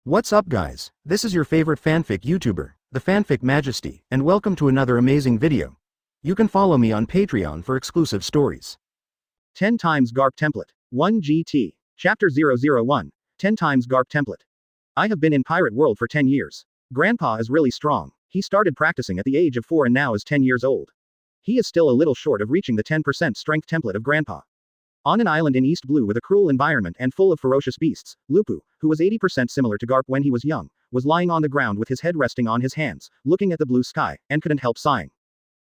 What's up guys, this is your favorite fanfic YouTuber, the Fanfic Majesty, and welcome to another amazing video. You can follow me on Patreon for exclusive stories. 10 times Garp template. 1 GT. Chapter 001. 10 times Garp template. I have been in pirate world for 10 years. Grandpa is really strong. He started practicing at the age of 4 and now is 10 years old. He is still a little short of reaching the 10% strength template of Grandpa. On an island in East Blue with a cruel environment and full of ferocious beasts, Lupu, who was 80% similar to Garp when he was young, was lying on the ground with his head resting on his hands, looking at the blue sky, and couldn't help sighing.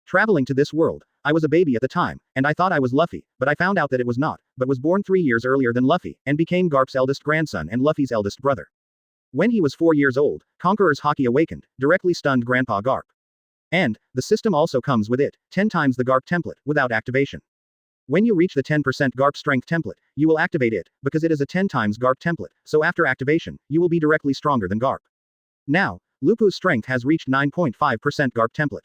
Traveling to this world, I was a baby at the time, and I thought I was Luffy, but I found out that it was not, but was born 3 years earlier than Luffy, and became Garp's eldest grandson and Luffy's eldest brother. When he was 4 years old, Conqueror's Haki awakened, directly stunned Grandpa Garp. And, the system also comes with it, 10 times the Garp template, without activation. When you reach the 10% Garp strength template, you will activate it, because it is a 10 times Garp template, so after activation, you will be directly stronger than Garp. Now, Lupu's strength has reached 9.5% Garp template.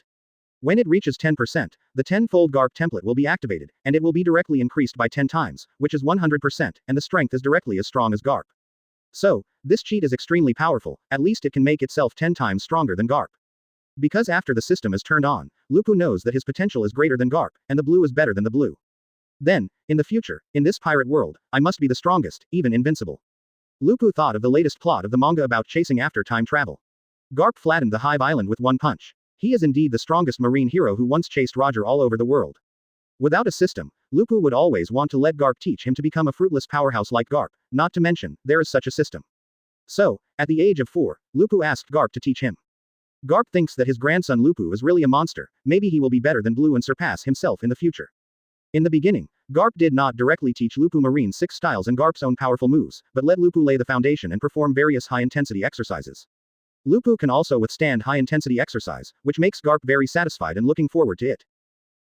When it reaches 10%, the 10-fold Garp template will be activated, and it will be directly increased by 10 times, which is 100%, and the strength is directly as strong as Garp. So, this cheat is extremely powerful, at least it can make itself 10 times stronger than Garp. Because after the system is turned on, Lupu knows that his potential is greater than Garp, and the blue is better than the blue. Then, in the future, in this pirate world, I must be the strongest, even invincible. Lupu thought of the latest plot of the manga about chasing after time travel. Garp flattened the Hive Island with one punch. He is indeed the strongest marine hero who once chased Roger all over the world. Without a system, Lupu would always want to let Garp teach him to become a fruitless powerhouse like Garp, not to mention, there is such a system. So, at the age of 4, Lupu asked Garp to teach him. Garp thinks that his grandson Lupu is really a monster, maybe he will be better than Blue and surpass himself in the future. In the beginning, Garp did not directly teach Lupu Marine 6 styles and Garp's own powerful moves, but let Lupu lay the foundation and perform various high-intensity exercises. Lupu can also withstand high-intensity exercise, which makes Garp very satisfied and looking forward to it.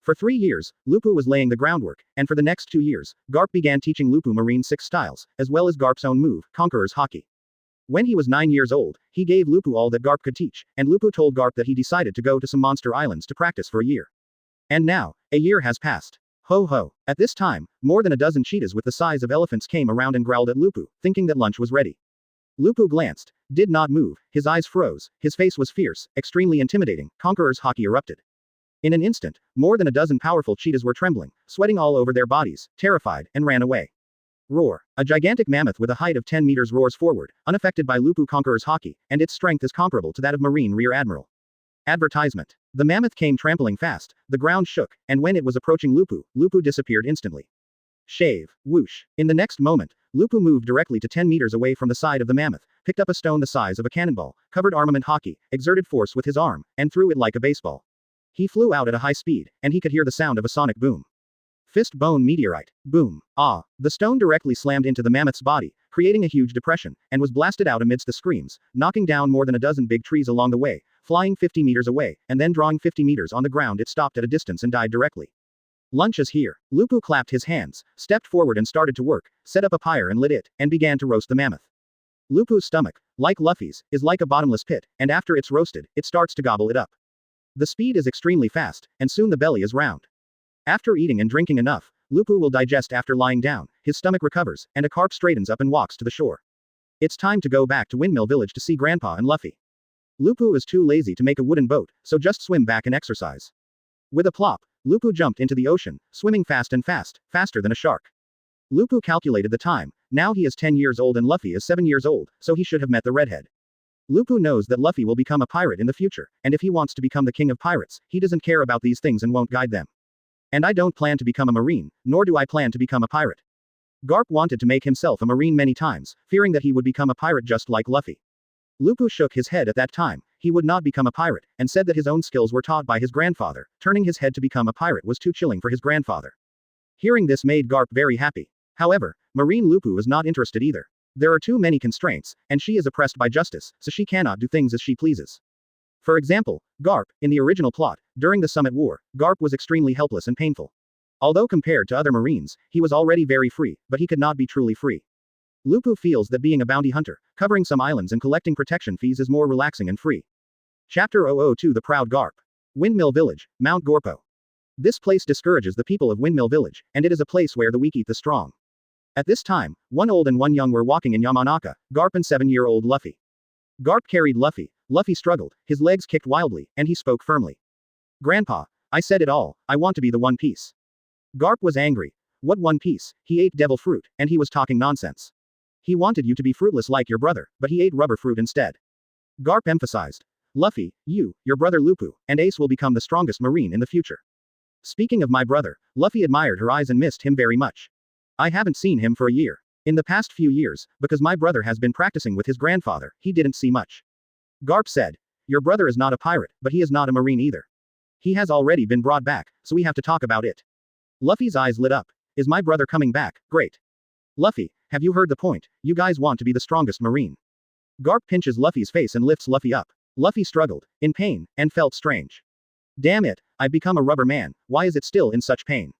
For 3 years, Lupu was laying the groundwork, and for the next 2 years, Garp began teaching Lupu Marine 6 styles, as well as Garp's own move, Conqueror's Haki. When he was 9 years old, he gave Lupu all that Garp could teach, and Lupu told Garp that he decided to go to some monster islands to practice for a year. And now, a year has passed. Ho ho. At this time, more than a dozen cheetahs with the size of elephants came around and growled at Lupu, thinking that lunch was ready. Lupu glanced, did not move, his eyes froze, his face was fierce, extremely intimidating, Conqueror's Haki erupted. In an instant, more than a dozen powerful cheetahs were trembling, sweating all over their bodies, terrified, and ran away. Roar. A gigantic mammoth with a height of 10 meters roars forward, unaffected by Lupu Conqueror's Haki, and its strength is comparable to that of Marine Rear Admiral. Advertisement. The mammoth came trampling fast, the ground shook, and when it was approaching Lupu, Lupu disappeared instantly. Shave. Whoosh. In the next moment, Lupu moved directly to 10 meters away from the side of the mammoth, picked up a stone the size of a cannonball, covered armament Haki, exerted force with his arm, and threw it like a baseball. He flew out at a high speed, and he could hear the sound of a sonic boom. Fist bone meteorite. Boom. Ah. The stone directly slammed into the mammoth's body, creating a huge depression, and was blasted out amidst the screams, knocking down more than a dozen big trees along the way, flying 50 meters away, and then drawing 50 meters on the ground it stopped at a distance and died directly. Lunch is here. Lupu clapped his hands, stepped forward and started to work, set up a pyre and lit it, and began to roast the mammoth. Lupu's stomach, like Luffy's, is like a bottomless pit, and after it's roasted, it starts to gobble it up. The speed is extremely fast, and soon the belly is round. After eating and drinking enough, Lupu will digest after lying down, his stomach recovers, and a carp straightens up and walks to the shore. It's time to go back to Windmill Village to see Grandpa and Luffy. Lupu is too lazy to make a wooden boat, so just swim back and exercise. With a plop, Lupu jumped into the ocean, swimming fast and fast, faster than a shark. Lupu calculated the time, now he is 10 years old and Luffy is 7 years old, so he should have met the redhead. Lupu knows that Luffy will become a pirate in the future, and if he wants to become the king of pirates, he doesn't care about these things and won't guide them. And I don't plan to become a marine, nor do I plan to become a pirate. Garp wanted to make himself a marine many times, fearing that he would become a pirate just like Luffy. Lupu shook his head at that time, he would not become a pirate, and said that his own skills were taught by his grandfather, turning his head to become a pirate was too chilling for his grandfather. Hearing this made Garp very happy. However, Marine Lupu is not interested either. There are too many constraints, and she is oppressed by justice, so she cannot do things as she pleases. For example, Garp, in the original plot, during the Summit War, Garp was extremely helpless and painful. Although compared to other Marines, he was already very free, but he could not be truly free. Lupu feels that being a bounty hunter, covering some islands and collecting protection fees is more relaxing and free. Chapter 002 The Proud Garp. Windmill Village, Mount Gorpo. This place discourages the people of Windmill Village, and it is a place where the weak eat the strong. At this time, one old and one young were walking in Yamanaka, Garp and 7-year-old Luffy. Garp carried Luffy. Luffy struggled, his legs kicked wildly, and he spoke firmly. Grandpa, I said it all, I want to be the One Piece. Garp was angry. What One Piece? He ate devil fruit, and he was talking nonsense. He wanted you to be fruitless like your brother, but he ate rubber fruit instead. Garp emphasized. Luffy, you, your brother Lupu, and Ace will become the strongest Marine in the future. Speaking of my brother, Luffy admired her eyes and missed him very much. I haven't seen him for a year. In the past few years, because my brother has been practicing with his grandfather, he didn't see much. Garp said. Your brother is not a pirate, but he is not a Marine either. He has already been brought back, so we have to talk about it. Luffy's eyes lit up. Is my brother coming back? Great. Luffy, have you heard the point? You guys want to be the strongest Marine. Garp pinches Luffy's face and lifts Luffy up. Luffy struggled, in pain, and felt strange. Damn it, I've become a rubber man, why is it still in such pain?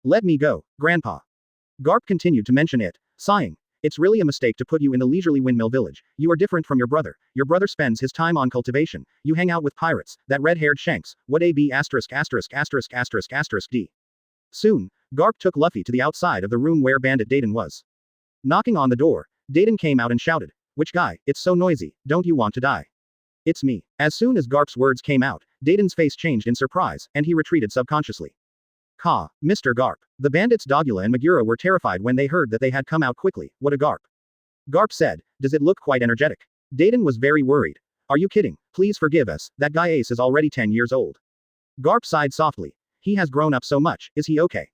Let me go, Grandpa. Garp continued to mention it, sighing. It's really a mistake to put you in the leisurely windmill village. You are different from your brother. Your brother spends his time on cultivation. You hang out with pirates, that red-haired Shanks. What AB asterisk asterisk asterisk asterisk asterisk D. Soon, Garp took Luffy to the outside of the room where Bandit Dayton was. Knocking on the door, Dayton came out and shouted. Which guy? It's so noisy, don't you want to die? It's me. As soon as Garp's words came out, Dayton's face changed in surprise, and he retreated subconsciously. Mr. Garp. The bandits Dogula and Magura were terrified when they heard that they had come out quickly. What a Garp. Garp said, does it look quite energetic? Dayton was very worried. Are you kidding? Please forgive us, that guy Ace is already 10 years old. Garp sighed softly. He has grown up so much, is he okay?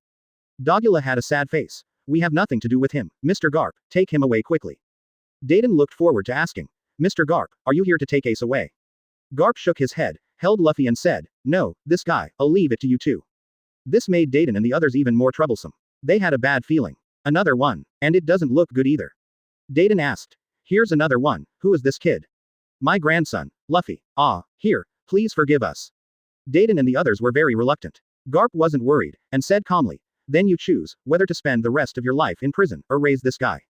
Dogula had a sad face. We have nothing to do with him, Mr. Garp, take him away quickly. Dayton looked forward to asking. Mr. Garp, are you here to take Ace away? Garp shook his head, held Luffy and said, no, this guy, I'll leave it to you two. This made Dayton and the others even more troublesome. They had a bad feeling. Another one. And it doesn't look good either. Dayton asked. Here's another one. Who is this kid? My grandson, Luffy. Here, please forgive us. Dayton and the others were very reluctant. Garp wasn't worried, and said calmly. Then you choose, whether to spend the rest of your life in prison, or raise this guy.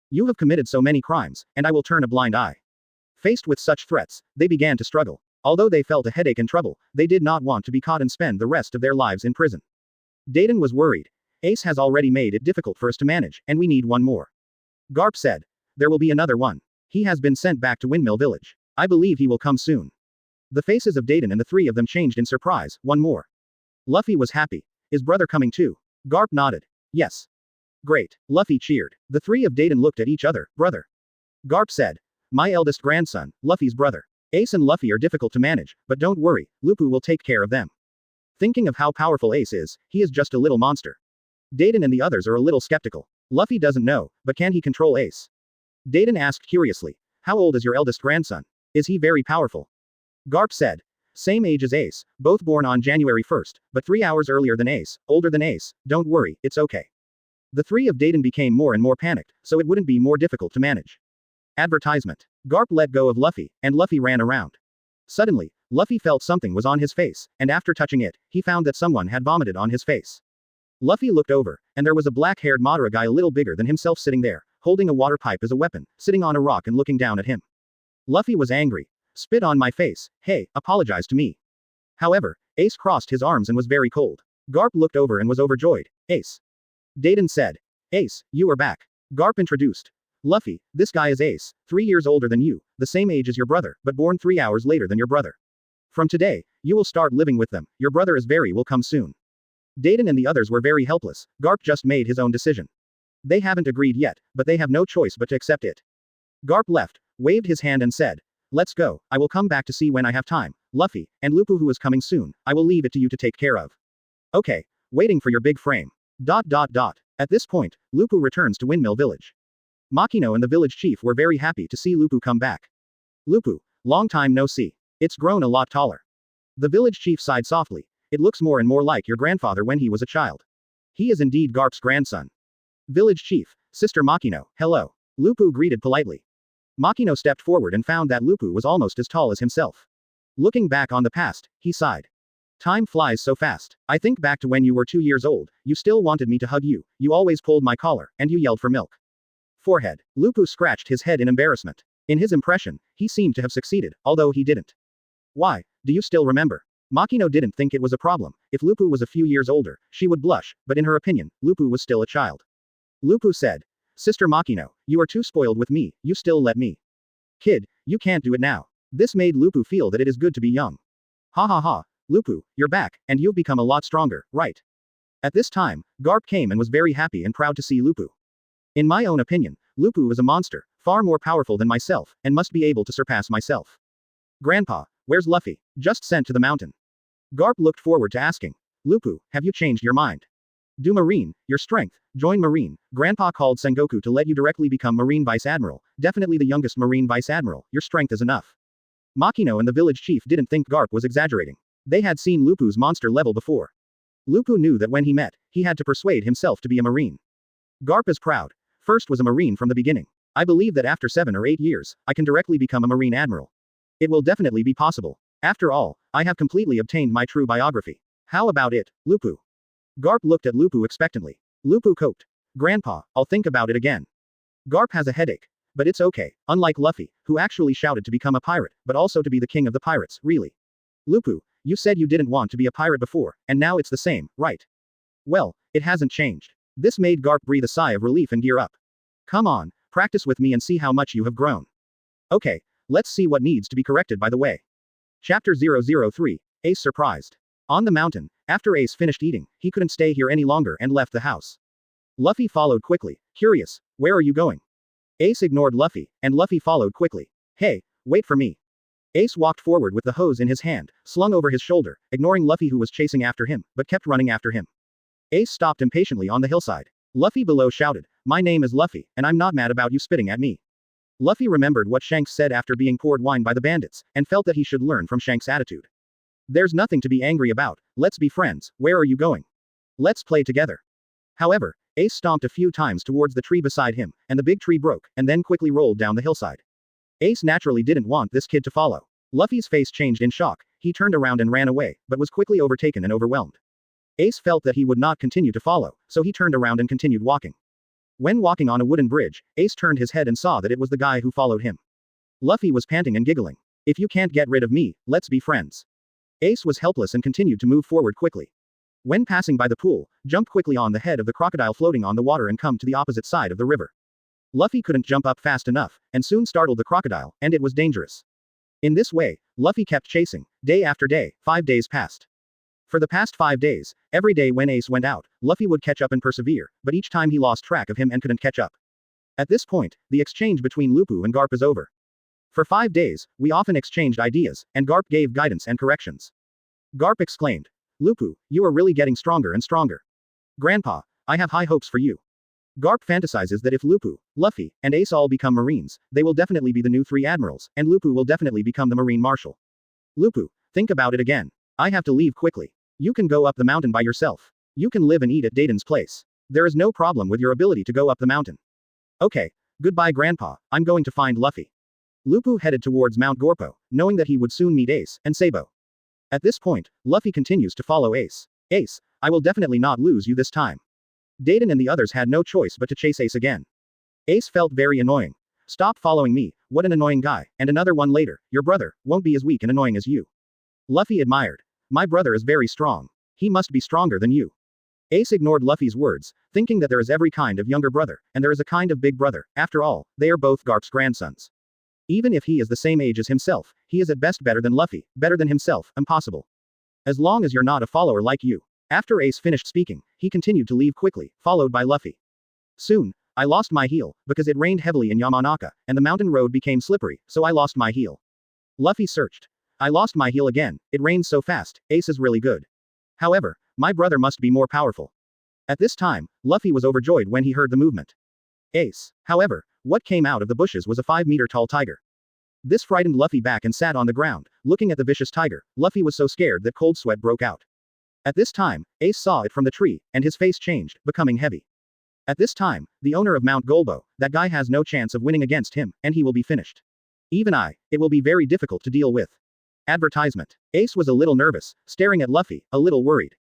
You have committed so many crimes, and I will turn a blind eye. Faced with such threats, they began to struggle. Although they felt a headache and trouble, they did not want to be caught and spend the rest of their lives in prison. Dayton was worried. Ace has already made it difficult for us to manage, and we need one more. Garp said. There will be another one. He has been sent back to Windmill Village. I believe he will come soon. The faces of Dayton and the three of them changed in surprise. One more. Luffy was happy. Is brother coming too? Garp nodded. Yes. Great. Luffy cheered. The three of Dayton looked at each other. Brother. Garp said. My eldest grandson, Luffy's brother. Ace and Luffy are difficult to manage, but don't worry, Lupu will take care of them. Thinking of how powerful Ace is, he is just a little monster. Dayton and the others are a little skeptical. Luffy doesn't know, but can he control Ace? Dayton asked curiously. How old is your eldest grandson? Is he very powerful? Garp said. Same age as Ace, both born on January 1st, but 3 hours earlier than Ace, older than Ace, don't worry, it's okay. The three of Dayton became more and more panicked, so it wouldn't be more difficult to manage. Advertisement. Garp let go of Luffy, and Luffy ran around. Suddenly, Luffy felt something was on his face, and after touching it, he found that someone had vomited on his face. Luffy looked over, and there was a black-haired Madara guy a little bigger than himself sitting there, holding a water pipe as a weapon, sitting on a rock and looking down at him. Luffy was angry. Spit on my face, hey, apologize to me. However, Ace crossed his arms and was very cold. Garp looked over and was overjoyed. Ace. Dayton said. Ace, you are back. Garp introduced. Luffy, this guy is Ace, 3 years older than you, the same age as your brother, but born 3 hours later than your brother. From today, you will start living with them, your brother is very will come soon. Dayton and the others were very helpless. Garp just made his own decision. They haven't agreed yet, but they have no choice but to accept it. Garp left, waved his hand and said. Let's go, I will come back to see when I have time, Luffy, and Lupu who is coming soon, I will leave it to you to take care of. Okay, waiting for your big frame. At this point, Lupu returns to Windmill Village. Makino and the village chief were very happy to see Lupu come back. Lupu, long time no see. It's grown a lot taller. The village chief sighed softly. It looks more and more like your grandfather when he was a child. He is indeed Garp's grandson. Village chief, Sister Makino, hello. Lupu greeted politely. Makino stepped forward and found that Lupu was almost as tall as himself. Looking back on the past, he sighed. Time flies so fast. I think back to when you were 2 years old, you still wanted me to hug you, you always pulled my collar, and you yelled for milk. Forehead. Lupu scratched his head in embarrassment. In his impression, he seemed to have succeeded, although he didn't. Why, do you still remember? Makino didn't think it was a problem. If Lupu was a few years older, she would blush, but in her opinion, Lupu was still a child. Lupu said. Sister Makino, you are too spoiled with me, you still let me. Kid, You can't do it now. This made Lupu feel that it is good to be young. Ha ha ha, Lupu, you're back, and you've become a lot stronger, right? At this time, Garp came and was very happy and proud to see Lupu. In my own opinion, Lupu is a monster, far more powerful than myself, and must be able to surpass myself. Grandpa, where's Luffy? Just sent to the mountain. Garp looked forward to asking. Lupu, have you changed your mind? Do Marine, your strength, join Marine. Grandpa called Sengoku to let you directly become Marine Vice Admiral, definitely the youngest Marine Vice Admiral, your strength is enough. Makino and the village chief didn't think Garp was exaggerating. They had seen Lupu's monster level before. Lupu knew that when he met, he had to persuade himself to be a Marine. Garp is proud. First was a Marine from the beginning. I believe that after 7 or 8 years, I can directly become a Marine Admiral. It will definitely be possible. After all, I have completely obtained my true biography. How about it, Lupu? Garp looked at Lupu expectantly. Lupu coped. Grandpa, I'll think about it again. Garp has a headache. But it's okay, unlike Luffy, who actually shouted to become a pirate, but also to be the king of the pirates, really. Lupu, you said you didn't want to be a pirate before, and now it's the same, right? Well, it hasn't changed. This made Garp breathe a sigh of relief and gear up. Come on, practice with me and see how much you have grown. Okay, let's see what needs to be corrected by the way. Chapter 003, Ace surprised. On the mountain, after Ace finished eating, he couldn't stay here any longer and left the house. Luffy followed quickly, curious, where are you going? Ace ignored Luffy, and Luffy followed quickly. Hey, wait for me. Ace walked forward with the hose in his hand, slung over his shoulder, ignoring Luffy who was chasing after him, but kept running after him. Ace stopped impatiently on the hillside. Luffy below shouted, my name is Luffy, and I'm not mad about you spitting at me. Luffy remembered what Shanks said after being poured wine by the bandits, and felt that he should learn from Shanks' attitude. There's nothing to be angry about, let's be friends, where are you going? Let's play together. However, Ace stomped a few times towards the tree beside him, and the big tree broke, and then quickly rolled down the hillside. Ace naturally didn't want this kid to follow. Luffy's face changed in shock, he turned around and ran away, but was quickly overtaken and overwhelmed. Ace felt that he would not continue to follow, so he turned around and continued walking. When walking on a wooden bridge, Ace turned his head and saw that it was the guy who followed him. Luffy was panting and giggling. If you can't get rid of me, let's be friends. Ace was helpless and continued to move forward quickly. When passing by the pool, jumped quickly on the head of the crocodile floating on the water and come to the opposite side of the river. Luffy couldn't jump up fast enough, and soon startled the crocodile, and it was dangerous. In this way, Luffy kept chasing, day after day, 5 days passed. For the past 5 days, every day when Ace went out, Luffy would catch up and persevere, but each time he lost track of him and couldn't catch up. At this point, the exchange between Lupu and Garp is over. For 5 days, we often exchanged ideas, and Garp gave guidance and corrections. Garp exclaimed, Lupu, you are really getting stronger and stronger. Grandpa, I have high hopes for you. Garp fantasizes that if Lupu, Luffy, and Ace all become Marines, they will definitely be the new 3 admirals, and Lupu will definitely become the Marine Marshal. Lupu, think about it again. I have to leave quickly. You can go up the mountain by yourself. You can live and eat at Dayton's place. There is no problem with your ability to go up the mountain. Okay, goodbye Grandpa, I'm going to find Luffy. Lupu headed towards Mount Gorpo, knowing that he would soon meet Ace and Sabo. At this point, Luffy continues to follow Ace. Ace, I will definitely not lose you this time. Dayton and the others had no choice but to chase Ace again. Ace felt very annoying. Stop following me, what an annoying guy, and another one later, your brother, won't be as weak and annoying as you. Luffy admired. My brother is very strong. He must be stronger than you. Ace ignored Luffy's words, thinking that there is every kind of younger brother, and there is a kind of big brother, after all, they are both Garp's grandsons. Even if he is the same age as himself, he is at best better than Luffy, better than himself, impossible. As long as you're not a follower like you. After Ace finished speaking, he continued to leave quickly, followed by Luffy. Soon, I lost my heel, because it rained heavily in Yamanaka, and the mountain road became slippery, so I lost my heel. Luffy searched. I lost my heel again, it rains so fast, Ace is really good. However, my brother must be more powerful. At this time, Luffy was overjoyed when he heard the movement. Ace. However, what came out of the bushes was a 5-meter-tall tiger. This frightened Luffy back and sat on the ground, looking at the vicious tiger. Luffy was so scared that cold sweat broke out. At this time, Ace saw it from the tree, and his face changed, becoming heavy. At this time, the owner of Mount Golbo, that guy has no chance of winning against him, and he will be finished. Even it will be very difficult to deal with. Advertisement. Ace was a little nervous, staring at Luffy, a little worried.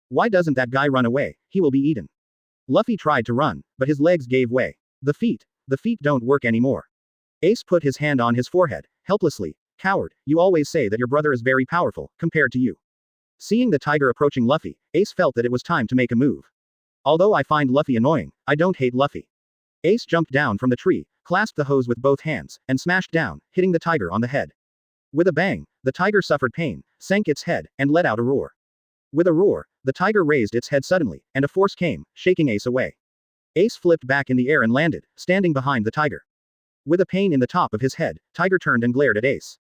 Why doesn't that guy run away? He will be eaten. Luffy tried to run, but his legs gave way. The feet don't work anymore. Ace put his hand on his forehead, helplessly. Coward, you always say that your brother is very powerful, compared to you. Seeing the tiger approaching Luffy, Ace felt that it was time to make a move. Although I find Luffy annoying, I don't hate Luffy. Ace jumped down from the tree, clasped the hose with both hands, and smashed down, hitting the tiger on the head. With a bang, the tiger suffered pain, sank its head, and let out a roar. With a roar, the tiger raised its head suddenly, and a force came, shaking Ace away. Ace flipped back in the air and landed, standing behind the tiger. With a pain in the top of his head, Tiger turned and glared at Ace.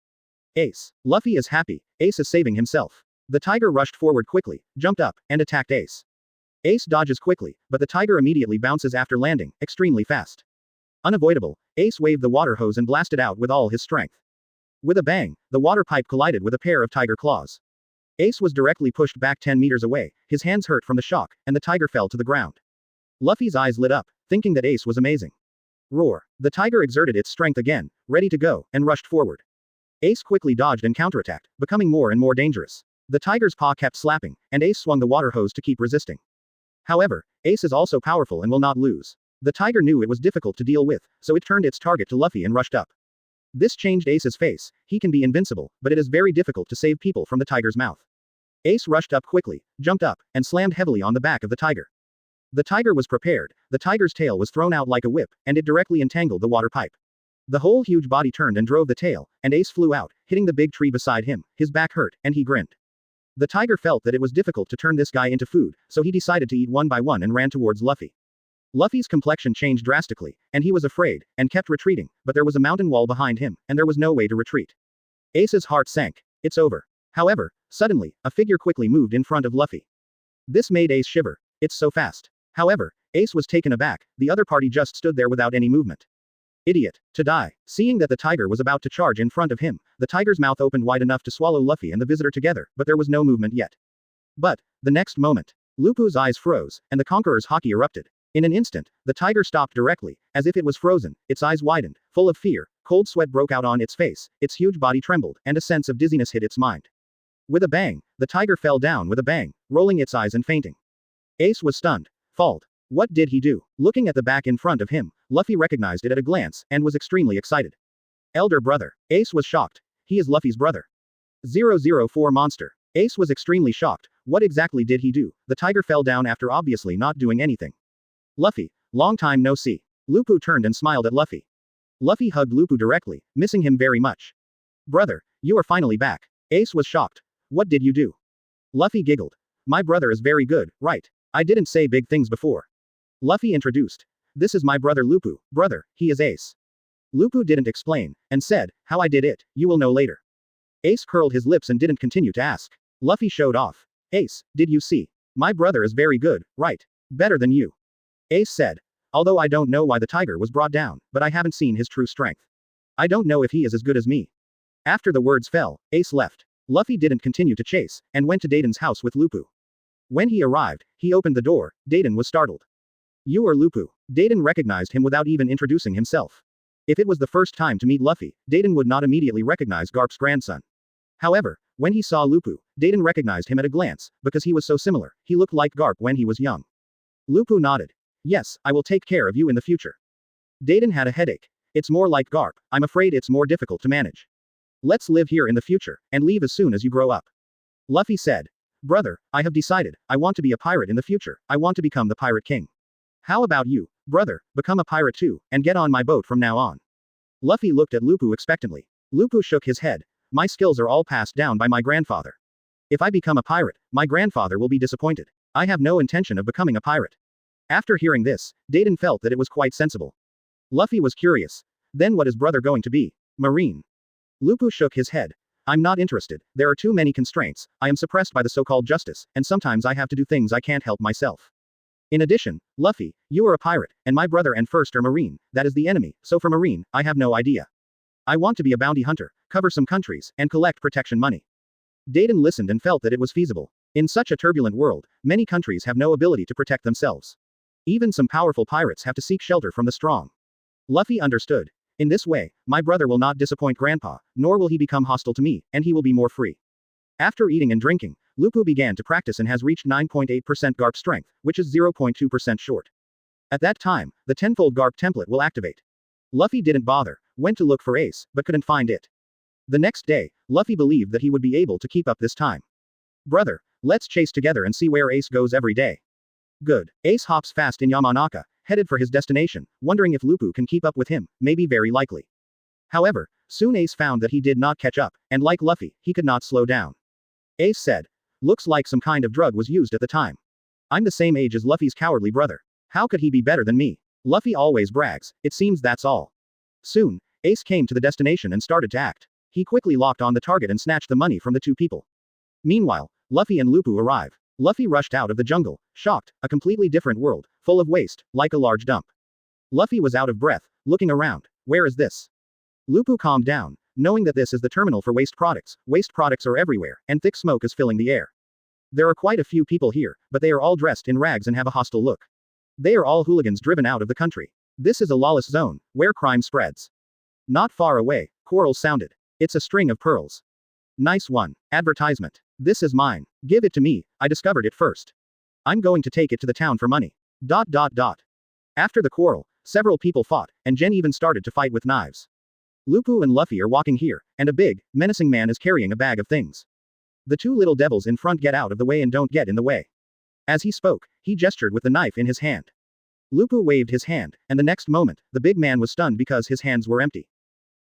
Ace. Luffy is happy, Ace is saving himself. The tiger rushed forward quickly, jumped up, and attacked Ace. Ace dodges quickly, but the tiger immediately bounces after landing, extremely fast. Unavoidable, Ace waved the water hose and blasted out with all his strength. With a bang, the water pipe collided with a pair of tiger claws. Ace was directly pushed back 10 meters away, his hands hurt from the shock, and the tiger fell to the ground. Luffy's eyes lit up, thinking that Ace was amazing. Roar. The tiger exerted its strength again, ready to go, and rushed forward. Ace quickly dodged and counterattacked, becoming more and more dangerous. The tiger's paw kept slapping, and Ace swung the water hose to keep resisting. However, Ace is also powerful and will not lose. The tiger knew it was difficult to deal with, so it turned its target to Luffy and rushed up. This changed Ace's face. He can be invincible, but it is very difficult to save people from the tiger's mouth. Ace rushed up quickly, jumped up, and slammed heavily on the back of the tiger. The tiger was prepared, the tiger's tail was thrown out like a whip, and it directly entangled the water pipe. The whole huge body turned and drove the tail, and Ace flew out, hitting the big tree beside him, his back hurt, and he grinned. The tiger felt that it was difficult to turn this guy into food, so he decided to eat one by one and ran towards Luffy. Luffy's complexion changed drastically, and he was afraid, and kept retreating, but there was a mountain wall behind him, and there was no way to retreat. Ace's heart sank. It's over. However, suddenly, a figure quickly moved in front of Luffy. This made Ace shiver. It's so fast. However, Ace was taken aback, the other party just stood there without any movement. Idiot. To die. Seeing that the tiger was about to charge in front of him, the tiger's mouth opened wide enough to swallow Luffy and the visitor together, but there was no movement yet. But, the next moment, Lupu's eyes froze, and the conqueror's haki erupted. In an instant, the tiger stopped directly, as if it was frozen, its eyes widened, full of fear, cold sweat broke out on its face, its huge body trembled, and a sense of dizziness hit its mind. With a bang, the tiger fell down with a bang, rolling its eyes and fainting. Ace was stunned. Fault. What did he do? Looking at the back in front of him, Luffy recognized it at a glance, and was extremely excited. Elder brother. Ace was shocked. He is Luffy's brother. 004 monster. Ace was extremely shocked. What exactly did he do? The tiger fell down after obviously not doing anything. Luffy. Long time no see. Lupu turned and smiled at Luffy. Luffy hugged Lupu directly, missing him very much. Brother, you are finally back. Ace was shocked. What did you do? Luffy giggled. My brother is very good, right? I didn't say big things before. Luffy introduced. This is my brother Lupu. Brother, he is Ace. Lupu didn't explain, and said, how I did it, you will know later. Ace curled his lips and didn't continue to ask. Luffy showed off. Ace, did you see? My brother is very good, right? Better than you. Ace said. Although I don't know why the tiger was brought down, but I haven't seen his true strength. I don't know if he is as good as me. After the words fell, Ace left. Luffy didn't continue to chase, and went to Dayton's house with Lupu. When he arrived, he opened the door. Dayton was startled. You are Lupu. Dayton recognized him without even introducing himself. If it was the first time to meet Luffy, Dayton would not immediately recognize Garp's grandson. However, when he saw Lupu, Dayton recognized him at a glance, because he was so similar, he looked like Garp when he was young. Lupu nodded. Yes, I will take care of you in the future. Dayton had a headache. It's more like Garp, I'm afraid it's more difficult to manage. Let's live here in the future, and leave as soon as you grow up. Luffy said. Brother, I have decided, I want to be a pirate in the future, I want to become the Pirate King. How about you, brother, become a pirate too, and get on my boat from now on. Luffy looked at Lupu expectantly. Lupu shook his head. My skills are all passed down by my grandfather. If I become a pirate, my grandfather will be disappointed. I have no intention of becoming a pirate. After hearing this, Dayton felt that it was quite sensible. Luffy was curious. Then what is brother going to be? Marine. Lupu shook his head. I'm not interested, there are too many constraints, I am suppressed by the so-called justice, and sometimes I have to do things I can't help myself. In addition, Luffy, you are a pirate, and my brother and first are Marine, that is the enemy, so for Marine, I have no idea. I want to be a bounty hunter, cover some countries, and collect protection money. Dayton listened and felt that it was feasible. In such a turbulent world, many countries have no ability to protect themselves. Even some powerful pirates have to seek shelter from the strong. Luffy understood. In this way, my brother will not disappoint Grandpa, nor will he become hostile to me, and he will be more free. After eating and drinking, Lupu began to practice and has reached 9.8% Garp strength, which is 0.2% short. At that time, the tenfold Garp template will activate. Luffy didn't bother, went to look for Ace, but couldn't find it. The next day, Luffy believed that he would be able to keep up this time. Brother, let's chase together and see where Ace goes every day. Good. Ace hops fast in Yamanaka, headed for his destination, wondering if Lupu can keep up with him, maybe very likely. However, soon Ace found that he did not catch up, and like Luffy, he could not slow down. Ace said, "Looks like some kind of drug was used at the time. I'm the same age as Luffy's cowardly brother. How could he be better than me? Luffy always brags, it seems that's all." Soon, Ace came to the destination and started to act. He quickly locked on the target and snatched the money from the two people. Meanwhile, Luffy and Lupu arrive. Luffy rushed out of the jungle, shocked, a completely different world, full of waste, like a large dump. Luffy was out of breath, looking around. Where is this? Lupu calmed down, knowing that this is the terminal for waste products. Waste products are everywhere, and thick smoke is filling the air. There are quite a few people here, but they are all dressed in rags and have a hostile look. They are all hooligans driven out of the country. This is a lawless zone, where crime spreads. Not far away, quarrels sounded. It's a string of pearls. Nice one. Advertisement. This is mine. Give it to me, I discovered it first. I'm going to take it to the town for money. ... After the quarrel, several people fought, and Jen even started to fight with knives. Lupu and Luffy are walking here, and a big, menacing man is carrying a bag of things. The two little devils in front get out of the way and don't get in the way. As he spoke, he gestured with the knife in his hand. Lupu waved his hand, and the next moment, the big man was stunned because his hands were empty.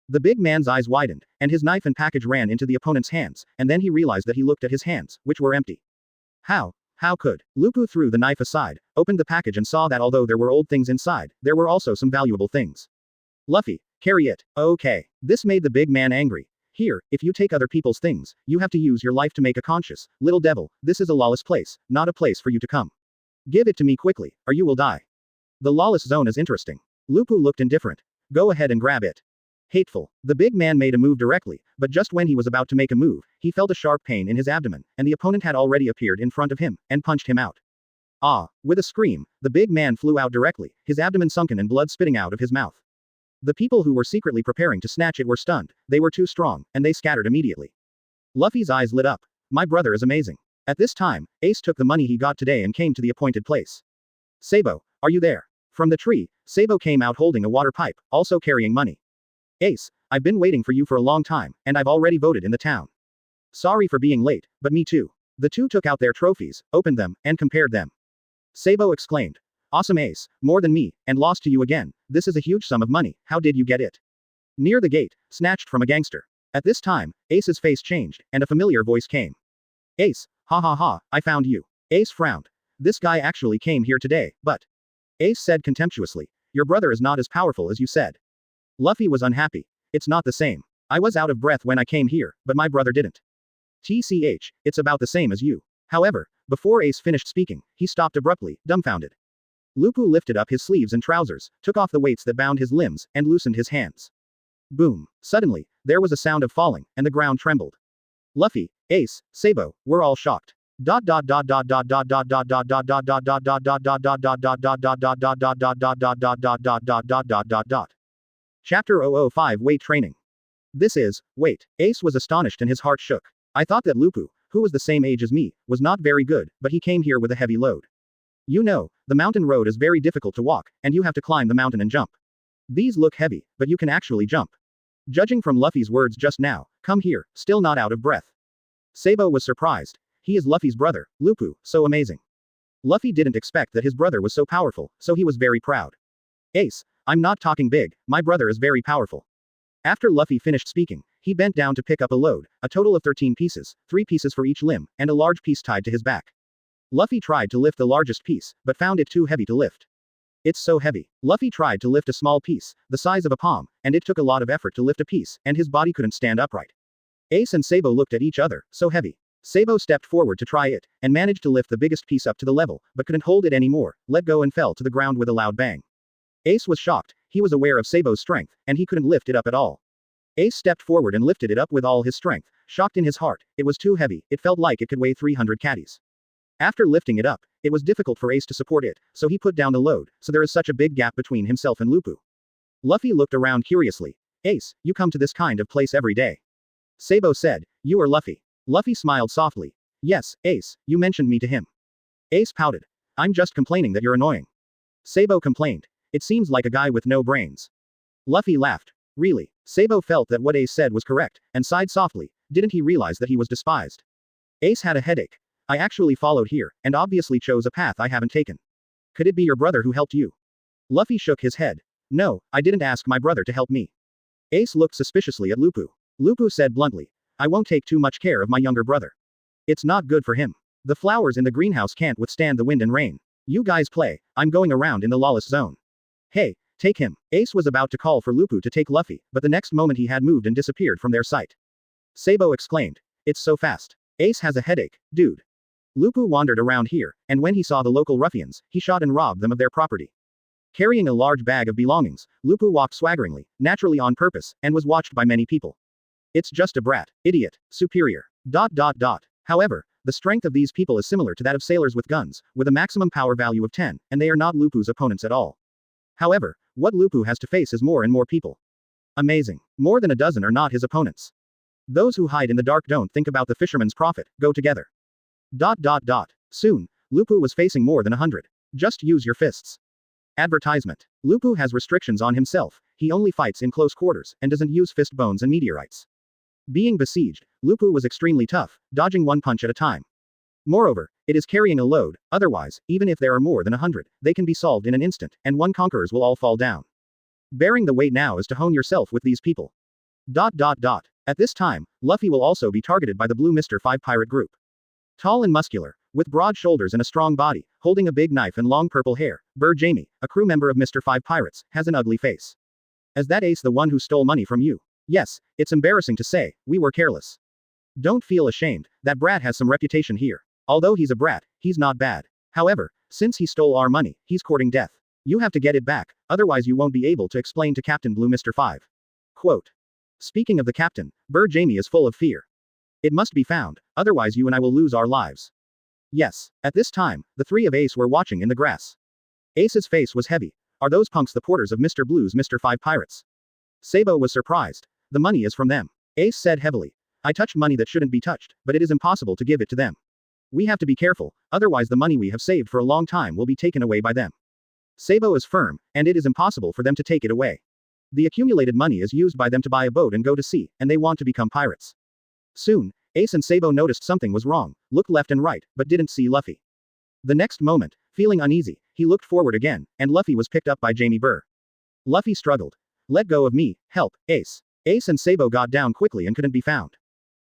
The big man's eyes widened, and his knife and package ran into the opponent's hands, and then he realized that he looked at his hands, which were empty. How could? Lupu threw the knife aside, opened the package and saw that although there were old things inside, there were also some valuable things. Luffy, carry it. Okay. This made the big man angry. Here, if you take other people's things, you have to use your life to make a conscious, little devil, this is a lawless place, not a place for you to come. Give it to me quickly, or you will die. The lawless zone is interesting. Lupu looked indifferent. Go ahead and grab it. Hateful. The big man made a move directly, but just when he was about to make a move, he felt a sharp pain in his abdomen, and the opponent had already appeared in front of him, and punched him out. Ah! With a scream, the big man flew out directly, his abdomen sunken and blood spitting out of his mouth. The people who were secretly preparing to snatch it were stunned, they were too strong, and they scattered immediately. Luffy's eyes lit up. My brother is amazing. At this time, Ace took the money he got today and came to the appointed place. Sabo, are you there? From the tree, Sabo came out holding a water pipe, also carrying money. Ace, I've been waiting for you for a long time, and I've already voted in the town. Sorry for being late, but me too. The two took out their trophies, opened them, and compared them. Sabo exclaimed. Awesome Ace, more than me, and lost to you again, this is a huge sum of money, how did you get it? Near the gate, snatched from a gangster. At this time, Ace's face changed, and a familiar voice came. Ace, ha ha ha, I found you. Ace frowned. This guy actually came here today, but... Ace said contemptuously. Your brother is not as powerful as you said. Luffy was unhappy. It's not the same. I was out of breath when I came here, but my brother didn't. TCH, it's about the same as you. However, before Ace finished speaking, he stopped abruptly, dumbfounded. Lupu lifted up his sleeves and trousers, took off the weights that bound his limbs, and loosened his hands. Boom. Suddenly, there was a sound of falling, and the ground trembled. Luffy, Ace, Sabo, were all shocked. Chapter 005 Weight Training. This is, wait. Ace was astonished and his heart shook. I thought that Lupu, who was the same age as me, was not very good, but he came here with a heavy load. You know, the mountain road is very difficult to walk, and you have to climb the mountain and jump. These look heavy, but you can actually jump. Judging from Luffy's words just now, come here, still not out of breath. Sabo was surprised. He is Luffy's brother, Lupu, so amazing. Luffy didn't expect that his brother was so powerful, so he was very proud. Ace, I'm not talking big, my brother is very powerful. After Luffy finished speaking, he bent down to pick up a load, a total of 13 pieces, 3 pieces for each limb, and a large piece tied to his back. Luffy tried to lift the largest piece, but found it too heavy to lift. It's so heavy. Luffy tried to lift a small piece, the size of a palm, and it took a lot of effort to lift a piece, and his body couldn't stand upright. Ace and Sabo looked at each other, so heavy. Sabo stepped forward to try it, and managed to lift the biggest piece up to the level, but couldn't hold it anymore, let go and fell to the ground with a loud bang. Ace was shocked, he was aware of Sabo's strength, and he couldn't lift it up at all. Ace stepped forward and lifted it up with all his strength, shocked in his heart, it was too heavy, it felt like it could weigh 300 catties. After lifting it up, it was difficult for Ace to support it, so he put down the load, so there is such a big gap between himself and Lupu. Luffy looked around curiously. Ace, you come to this kind of place every day. Sabo said, you are Luffy. Luffy smiled softly. Yes, Ace, you mentioned me to him. Ace pouted. I'm just complaining that you're annoying. Sabo complained. It seems like a guy with no brains. Luffy laughed. Really? Sabo felt that what Ace said was correct, and sighed softly. Didn't he realize that he was despised? Ace had a headache. I actually followed here, and obviously chose a path I haven't taken. Could it be your brother who helped you? Luffy shook his head. No, I didn't ask my brother to help me. Ace looked suspiciously at Lupu. Lupu said bluntly, I won't take too much care of my younger brother. It's not good for him. The flowers in the greenhouse can't withstand the wind and rain. You guys play, I'm going around in the lawless zone. Hey, take him. Ace was about to call for Lupu to take Luffy, but the next moment he had moved and disappeared from their sight. Sabo exclaimed. It's so fast. Ace has a headache, dude. Lupu wandered around here, and when he saw the local ruffians, he shot and robbed them of their property. Carrying a large bag of belongings, Lupu walked swaggeringly, naturally on purpose, and was watched by many people. It's just a brat, idiot, superior. ... However, the strength of these people is similar to that of sailors with guns, with a maximum power value of 10, and they are not Lupu's opponents at all. However, what Lupu has to face is more and more people. Amazing. More than a dozen are not his opponents. Those who hide in the dark don't think about the fisherman's profit, go together. ... Soon, Lupu was facing more than 100. Just use your fists. Advertisement. Lupu has restrictions on himself, he only fights in close quarters, and doesn't use fist bones and meteorites. Being besieged, Lupu was extremely tough, dodging one punch at a time. Moreover, it is carrying a load, otherwise, even if there are more than 100, they can be solved in an instant, and one conquerors will all fall down. Bearing the weight now is to hone yourself with these people. ... At this time, Luffy will also be targeted by the Blue Mr. 5 pirate group. Tall and muscular, with broad shoulders and a strong body, holding a big knife and long purple hair, Bird Jamie, a crew member of Mr. 5 Pirates, has an ugly face. Is that Ace the one who stole money from you? Yes, it's embarrassing to say, we were careless. Don't feel ashamed, that brat has some reputation here. Although he's a brat, he's not bad. However, since he stole our money, he's courting death. You have to get it back, otherwise you won't be able to explain to Captain Blue Mr. 5. Quote. Speaking of the captain, Bird Jamie is full of fear. It must be found, otherwise you and I will lose our lives. Yes. At this time, the three of Ace were watching in the grass. Ace's face was heavy. Are those punks the porters of Mr. Blue's Mr. 5 Pirates? Sabo was surprised. The money is from them. Ace said heavily. I touched money that shouldn't be touched, but it is impossible to give it to them. We have to be careful, otherwise the money we have saved for a long time will be taken away by them. Sabo is firm, and it is impossible for them to take it away. The accumulated money is used by them to buy a boat and go to sea, and they want to become pirates. Soon, Ace and Sabo noticed something was wrong, looked left and right, but didn't see Luffy. The next moment, feeling uneasy, he looked forward again, and Luffy was picked up by Jamie Burr. Luffy struggled. Let go of me, help, Ace. Ace and Sabo got down quickly and couldn't be found.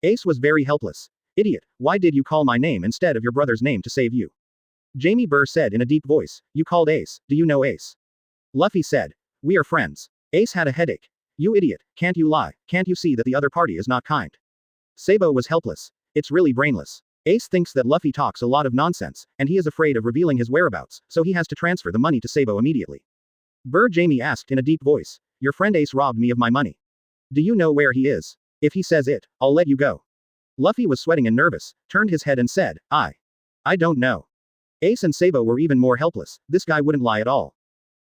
Ace was very helpless. Idiot, why did you call my name instead of your brother's name to save you? Jamie Burr said in a deep voice, you called Ace, do you know Ace? Luffy said, we are friends. Ace had a headache. You idiot, can't you lie, can't you see that the other party is not kind? Sabo was helpless. It's really brainless. Ace thinks that Luffy talks a lot of nonsense, and he is afraid of revealing his whereabouts, so he has to transfer the money to Sabo immediately. Bird Jamie asked in a deep voice, your friend Ace robbed me of my money. Do you know where he is? If he says it, I'll let you go. Luffy was sweating and nervous, turned his head and said, I don't know. Ace and Sabo were even more helpless, this guy wouldn't lie at all.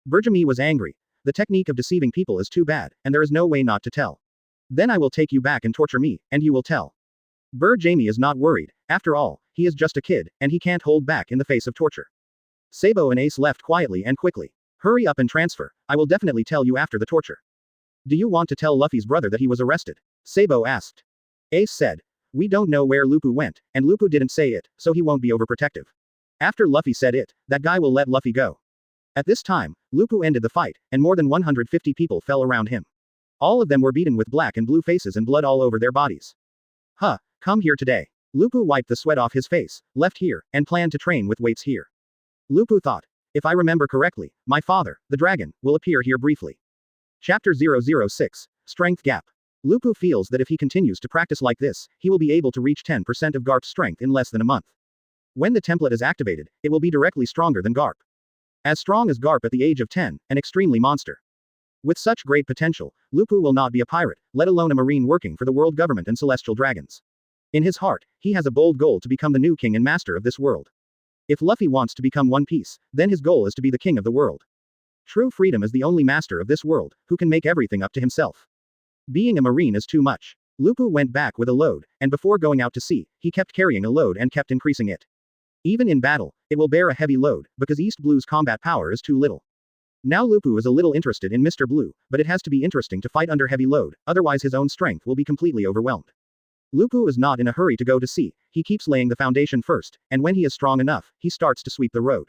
Bird was angry. The technique of deceiving people is too bad, and there is no way not to tell. Then I will take you back and torture me, and you will tell. Bird Jamie is not worried, after all, he is just a kid, and he can't hold back in the face of torture. Sabo and Ace left quietly and quickly. Hurry up and transfer, I will definitely tell you after the torture. Do you want to tell Luffy's brother that he was arrested? Sabo asked. Ace said. We don't know where Lupu went, and Lupu didn't say it, so he won't be overprotective. After Luffy said it, that guy will let Luffy go. At this time, Lupu ended the fight, and more than 150 people fell around him. All of them were beaten with black and blue faces and blood all over their bodies. Huh, come here today. Lupu wiped the sweat off his face, left here, and planned to train with weights here. Lupu thought. If I remember correctly, my father, the dragon, will appear here briefly. Chapter 006, Strength Gap. Lupu feels that if he continues to practice like this, he will be able to reach 10% of Garp's strength in less than a month. When the template is activated, it will be directly stronger than Garp. As strong as Garp at the age of 10, an extremely monster. With such great potential, Lupu will not be a pirate, let alone a marine working for the world government and celestial dragons. In his heart, he has a bold goal to become the new king and master of this world. If Luffy wants to become One Piece, then his goal is to be the king of the world. True freedom is the only master of this world, who can make everything up to himself. Being a marine is too much. Lupu went back with a load, and before going out to sea, he kept carrying a load and kept increasing it. Even in battle, it will bear a heavy load, because East Blue's combat power is too little. Now Lupu is a little interested in Mr. Blue, but it has to be interesting to fight under heavy load, otherwise his own strength will be completely overwhelmed. Lupu is not in a hurry to go to sea, he keeps laying the foundation first, and when he is strong enough, he starts to sweep the road.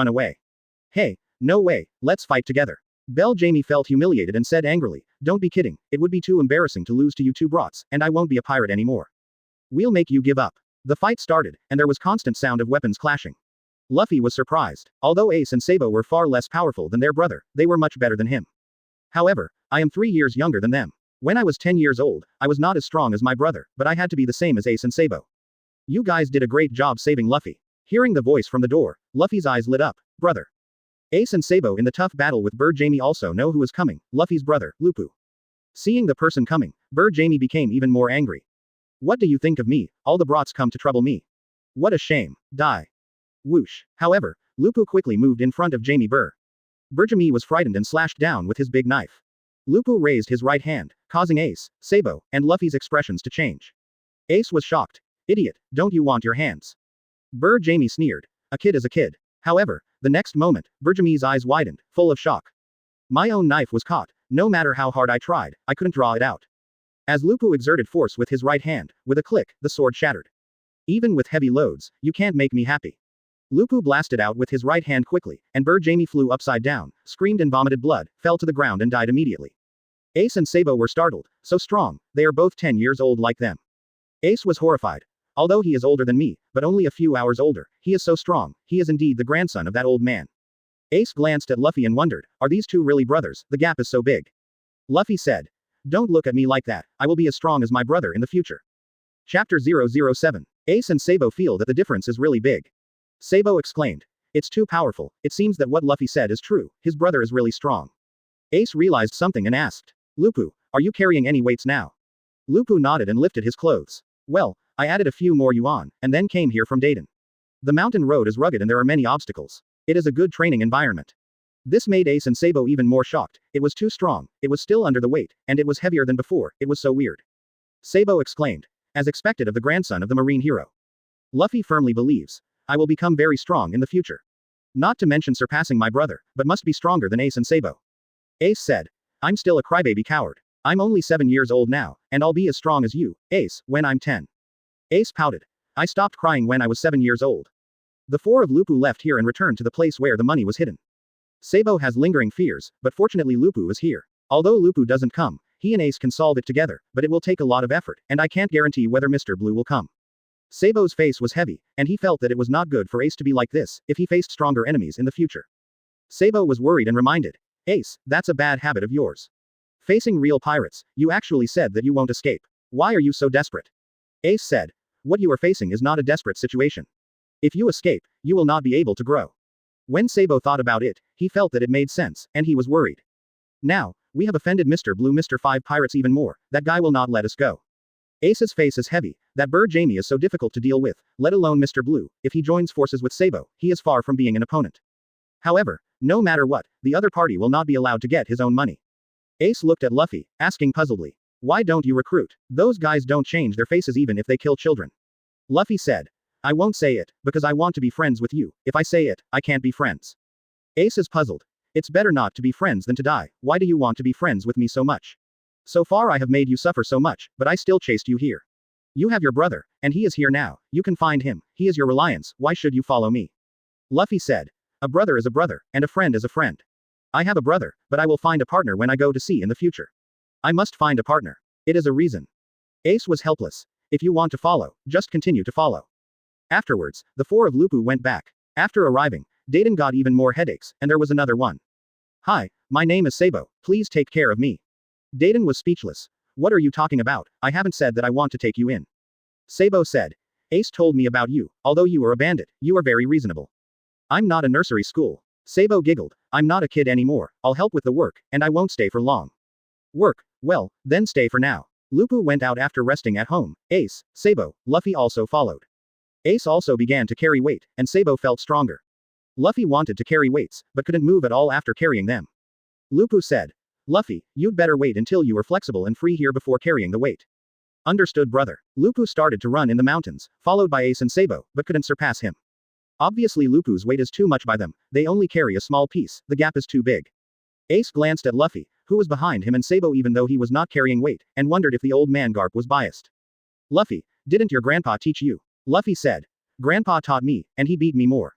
run away. Hey, no way, let's fight together. Bell Jamie felt humiliated and said angrily, don't be kidding, it would be too embarrassing to lose to you two brats, and I won't be a pirate anymore. We'll make you give up. The fight started, and there was constant sound of weapons clashing. Luffy was surprised. Although Ace and Sabo were far less powerful than their brother, they were much better than him. However, I am 3 years younger than them. When I was 10 years old, I was not as strong as my brother, but I had to be the same as Ace and Sabo. You guys did a great job saving Luffy. Hearing the voice from the door, Luffy's eyes lit up. Brother. Ace and Sabo in the tough battle with Bird Jamie also know who is coming, Luffy's brother, Lupu. Seeing the person coming, Bird Jamie became even more angry. What do you think of me? All the brats come to trouble me. What a shame. Die. Whoosh. However, Lupu quickly moved in front of Jamie Bird Jamie was frightened and slashed down with his big knife. Lupu raised his right hand, causing Ace, Sabo, and Luffy's expressions to change. Ace was shocked. Idiot, don't you want your hands? Bird Jamie sneered. A kid is a kid. However, the next moment, Bird Jamie's eyes widened, full of shock. My own knife was caught. No matter how hard I tried, I couldn't draw it out. As Lupu exerted force with his right hand, with a click, the sword shattered. Even with heavy loads, you can't make me happy. Lupu blasted out with his right hand quickly, and Bird Jamie flew upside down, screamed and vomited blood, fell to the ground and died immediately. Ace and Sabo were startled. So strong, they are both 10 years old like them. Ace was horrified. Although he is older than me, but only a few hours older, he is so strong, he is indeed the grandson of that old man. Ace glanced at Luffy and wondered, are these two really brothers? The gap is so big. Luffy said. Don't look at me like that, I will be as strong as my brother in the future. Chapter 007. Ace and Sabo feel that the difference is really big. Sabo exclaimed. It's too powerful, it seems that what Luffy said is true, his brother is really strong. Ace realized something and asked. Lupu, are you carrying any weights now? Lupu nodded and lifted his clothes. Well, I added a few more yuan, and then came here from Dayton. The mountain road is rugged and there are many obstacles. It is a good training environment. This made Ace and Sabo even more shocked. It was too strong, it was still under the weight, and it was heavier than before, it was so weird. Sabo exclaimed. As expected of the grandson of the marine hero. Luffy firmly believes. I will become very strong in the future. Not to mention surpassing my brother, but must be stronger than Ace and Sabo. Ace said. I'm still a crybaby coward. I'm only 7 years old now, and I'll be as strong as you, Ace, when I'm 10. Ace pouted. I stopped crying when I was 7 years old. The four of Lupu left here and returned to the place where the money was hidden. Sabo has lingering fears, but fortunately Lupu is here. Although Lupu doesn't come, he and Ace can solve it together, but it will take a lot of effort, and I can't guarantee whether Mr. Blue will come. Sabo's face was heavy, and he felt that it was not good for Ace to be like this, if he faced stronger enemies in the future. Sabo was worried and reminded. Ace, that's a bad habit of yours. Facing real pirates, you actually said that you won't escape. Why are you so desperate? Ace said. What you are facing is not a desperate situation. If you escape, you will not be able to grow. When Sabo thought about it, he felt that it made sense, and he was worried. Now, we have offended Mr. Blue Mr. 5 Pirates even more, that guy will not let us go. Ace's face is heavy, that bird Jamie is so difficult to deal with, let alone Mr. Blue, if he joins forces with Sabo, he is far from being an opponent. However, no matter what, the other party will not be allowed to get his own money. Ace looked at Luffy, asking puzzledly. Why don't you recruit? Those guys don't change their faces even if they kill children. Luffy said. I won't say it, because I want to be friends with you, if I say it, I can't be friends. Ace is puzzled. It's better not to be friends than to die, why do you want to be friends with me so much? So far I have made you suffer so much, but I still chased you here. You have your brother, and he is here now, you can find him, he is your reliance, why should you follow me? Luffy said. A brother is a brother, and a friend is a friend. I have a brother, but I will find a partner when I go to sea in the future. I must find a partner. It is a reason. Ace was helpless. If you want to follow, just continue to follow. Afterwards, the 4 of Lupu went back. After arriving, Dayton got even more headaches, and there was another one. Hi, my name is Sabo, please take care of me. Dayton was speechless. What are you talking about? I haven't said that I want to take you in. Sabo said. Ace told me about you, although you are a bandit, you are very reasonable. I'm not a nursery school. Sabo giggled. I'm not a kid anymore, I'll help with the work, and I won't stay for long. Work, well, then stay for now. Lupu went out after resting at home. Ace, Sabo, Luffy also followed. Ace also began to carry weight, and Sabo felt stronger. Luffy wanted to carry weights, but couldn't move at all after carrying them. Lupu said. Luffy, you'd better wait until you are flexible and free here before carrying the weight. Understood brother. Lupu started to run in the mountains, followed by Ace and Sabo, but couldn't surpass him. Obviously Lupu's weight is too much by them, they only carry a small piece, the gap is too big. Ace glanced at Luffy, who was behind him and Sabo even though he was not carrying weight, and wondered if the old man Garp was biased. Luffy, didn't your grandpa teach you? Luffy said. Grandpa taught me, and he beat me more.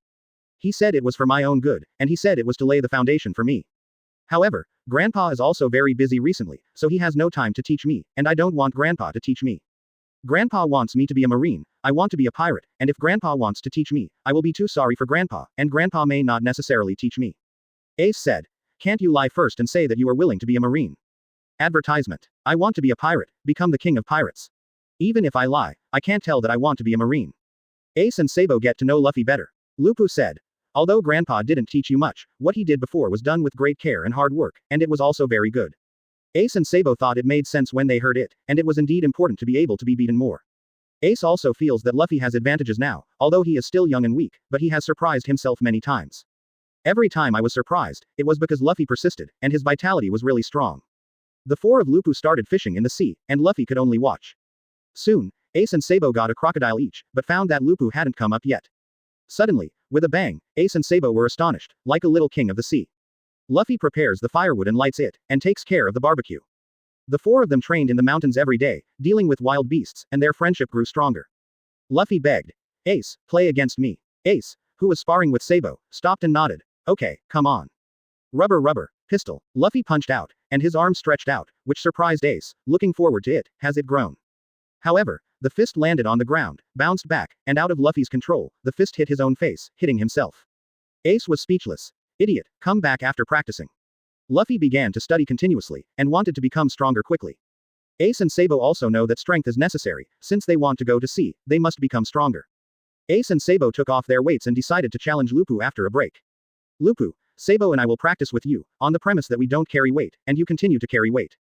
He said it was for my own good, and he said it was to lay the foundation for me. However, Grandpa is also very busy recently, so he has no time to teach me, and I don't want Grandpa to teach me. Grandpa wants me to be a marine, I want to be a pirate, and if Grandpa wants to teach me, I will be too sorry for Grandpa, and Grandpa may not necessarily teach me. Ace said. Can't you lie first and say that you are willing to be a marine? Advertisement. I want to be a pirate, become the king of pirates. Even if I lie, I can't tell that I want to be a marine. Ace and Sabo get to know Luffy better. Lupu said. Although Grandpa didn't teach you much, what he did before was done with great care and hard work, and it was also very good. Ace and Sabo thought it made sense when they heard it, and it was indeed important to be able to be beaten more. Ace also feels that Luffy has advantages now, although he is still young and weak, but he has surprised himself many times. Every time I was surprised, it was because Luffy persisted, and his vitality was really strong. The 4 of Lupu started fishing in the sea, and Luffy could only watch. Soon, Ace and Sabo got a crocodile each, but found that Lupu hadn't come up yet. Suddenly, with a bang, Ace and Sabo were astonished, like a little king of the sea. Luffy prepares the firewood and lights it, and takes care of the barbecue. The 4 of them trained in the mountains every day, dealing with wild beasts, and their friendship grew stronger. Luffy begged. Ace, play against me. Ace, who was sparring with Sabo, stopped and nodded. Okay, come on. Rubber rubber, pistol. Luffy punched out, and his arm stretched out, which surprised Ace, looking forward to it, has it grown. However, the fist landed on the ground, bounced back, and out of Luffy's control, the fist hit his own face, hitting himself. Ace was speechless. Idiot, come back after practicing. Luffy began to study continuously, and wanted to become stronger quickly. Ace and Sabo also know that strength is necessary, since they want to go to sea, they must become stronger. Ace and Sabo took off their weights and decided to challenge Lupu after a break. Lupu, Sabo and I will practice with you, on the premise that we don't carry weight, and you continue to carry weight.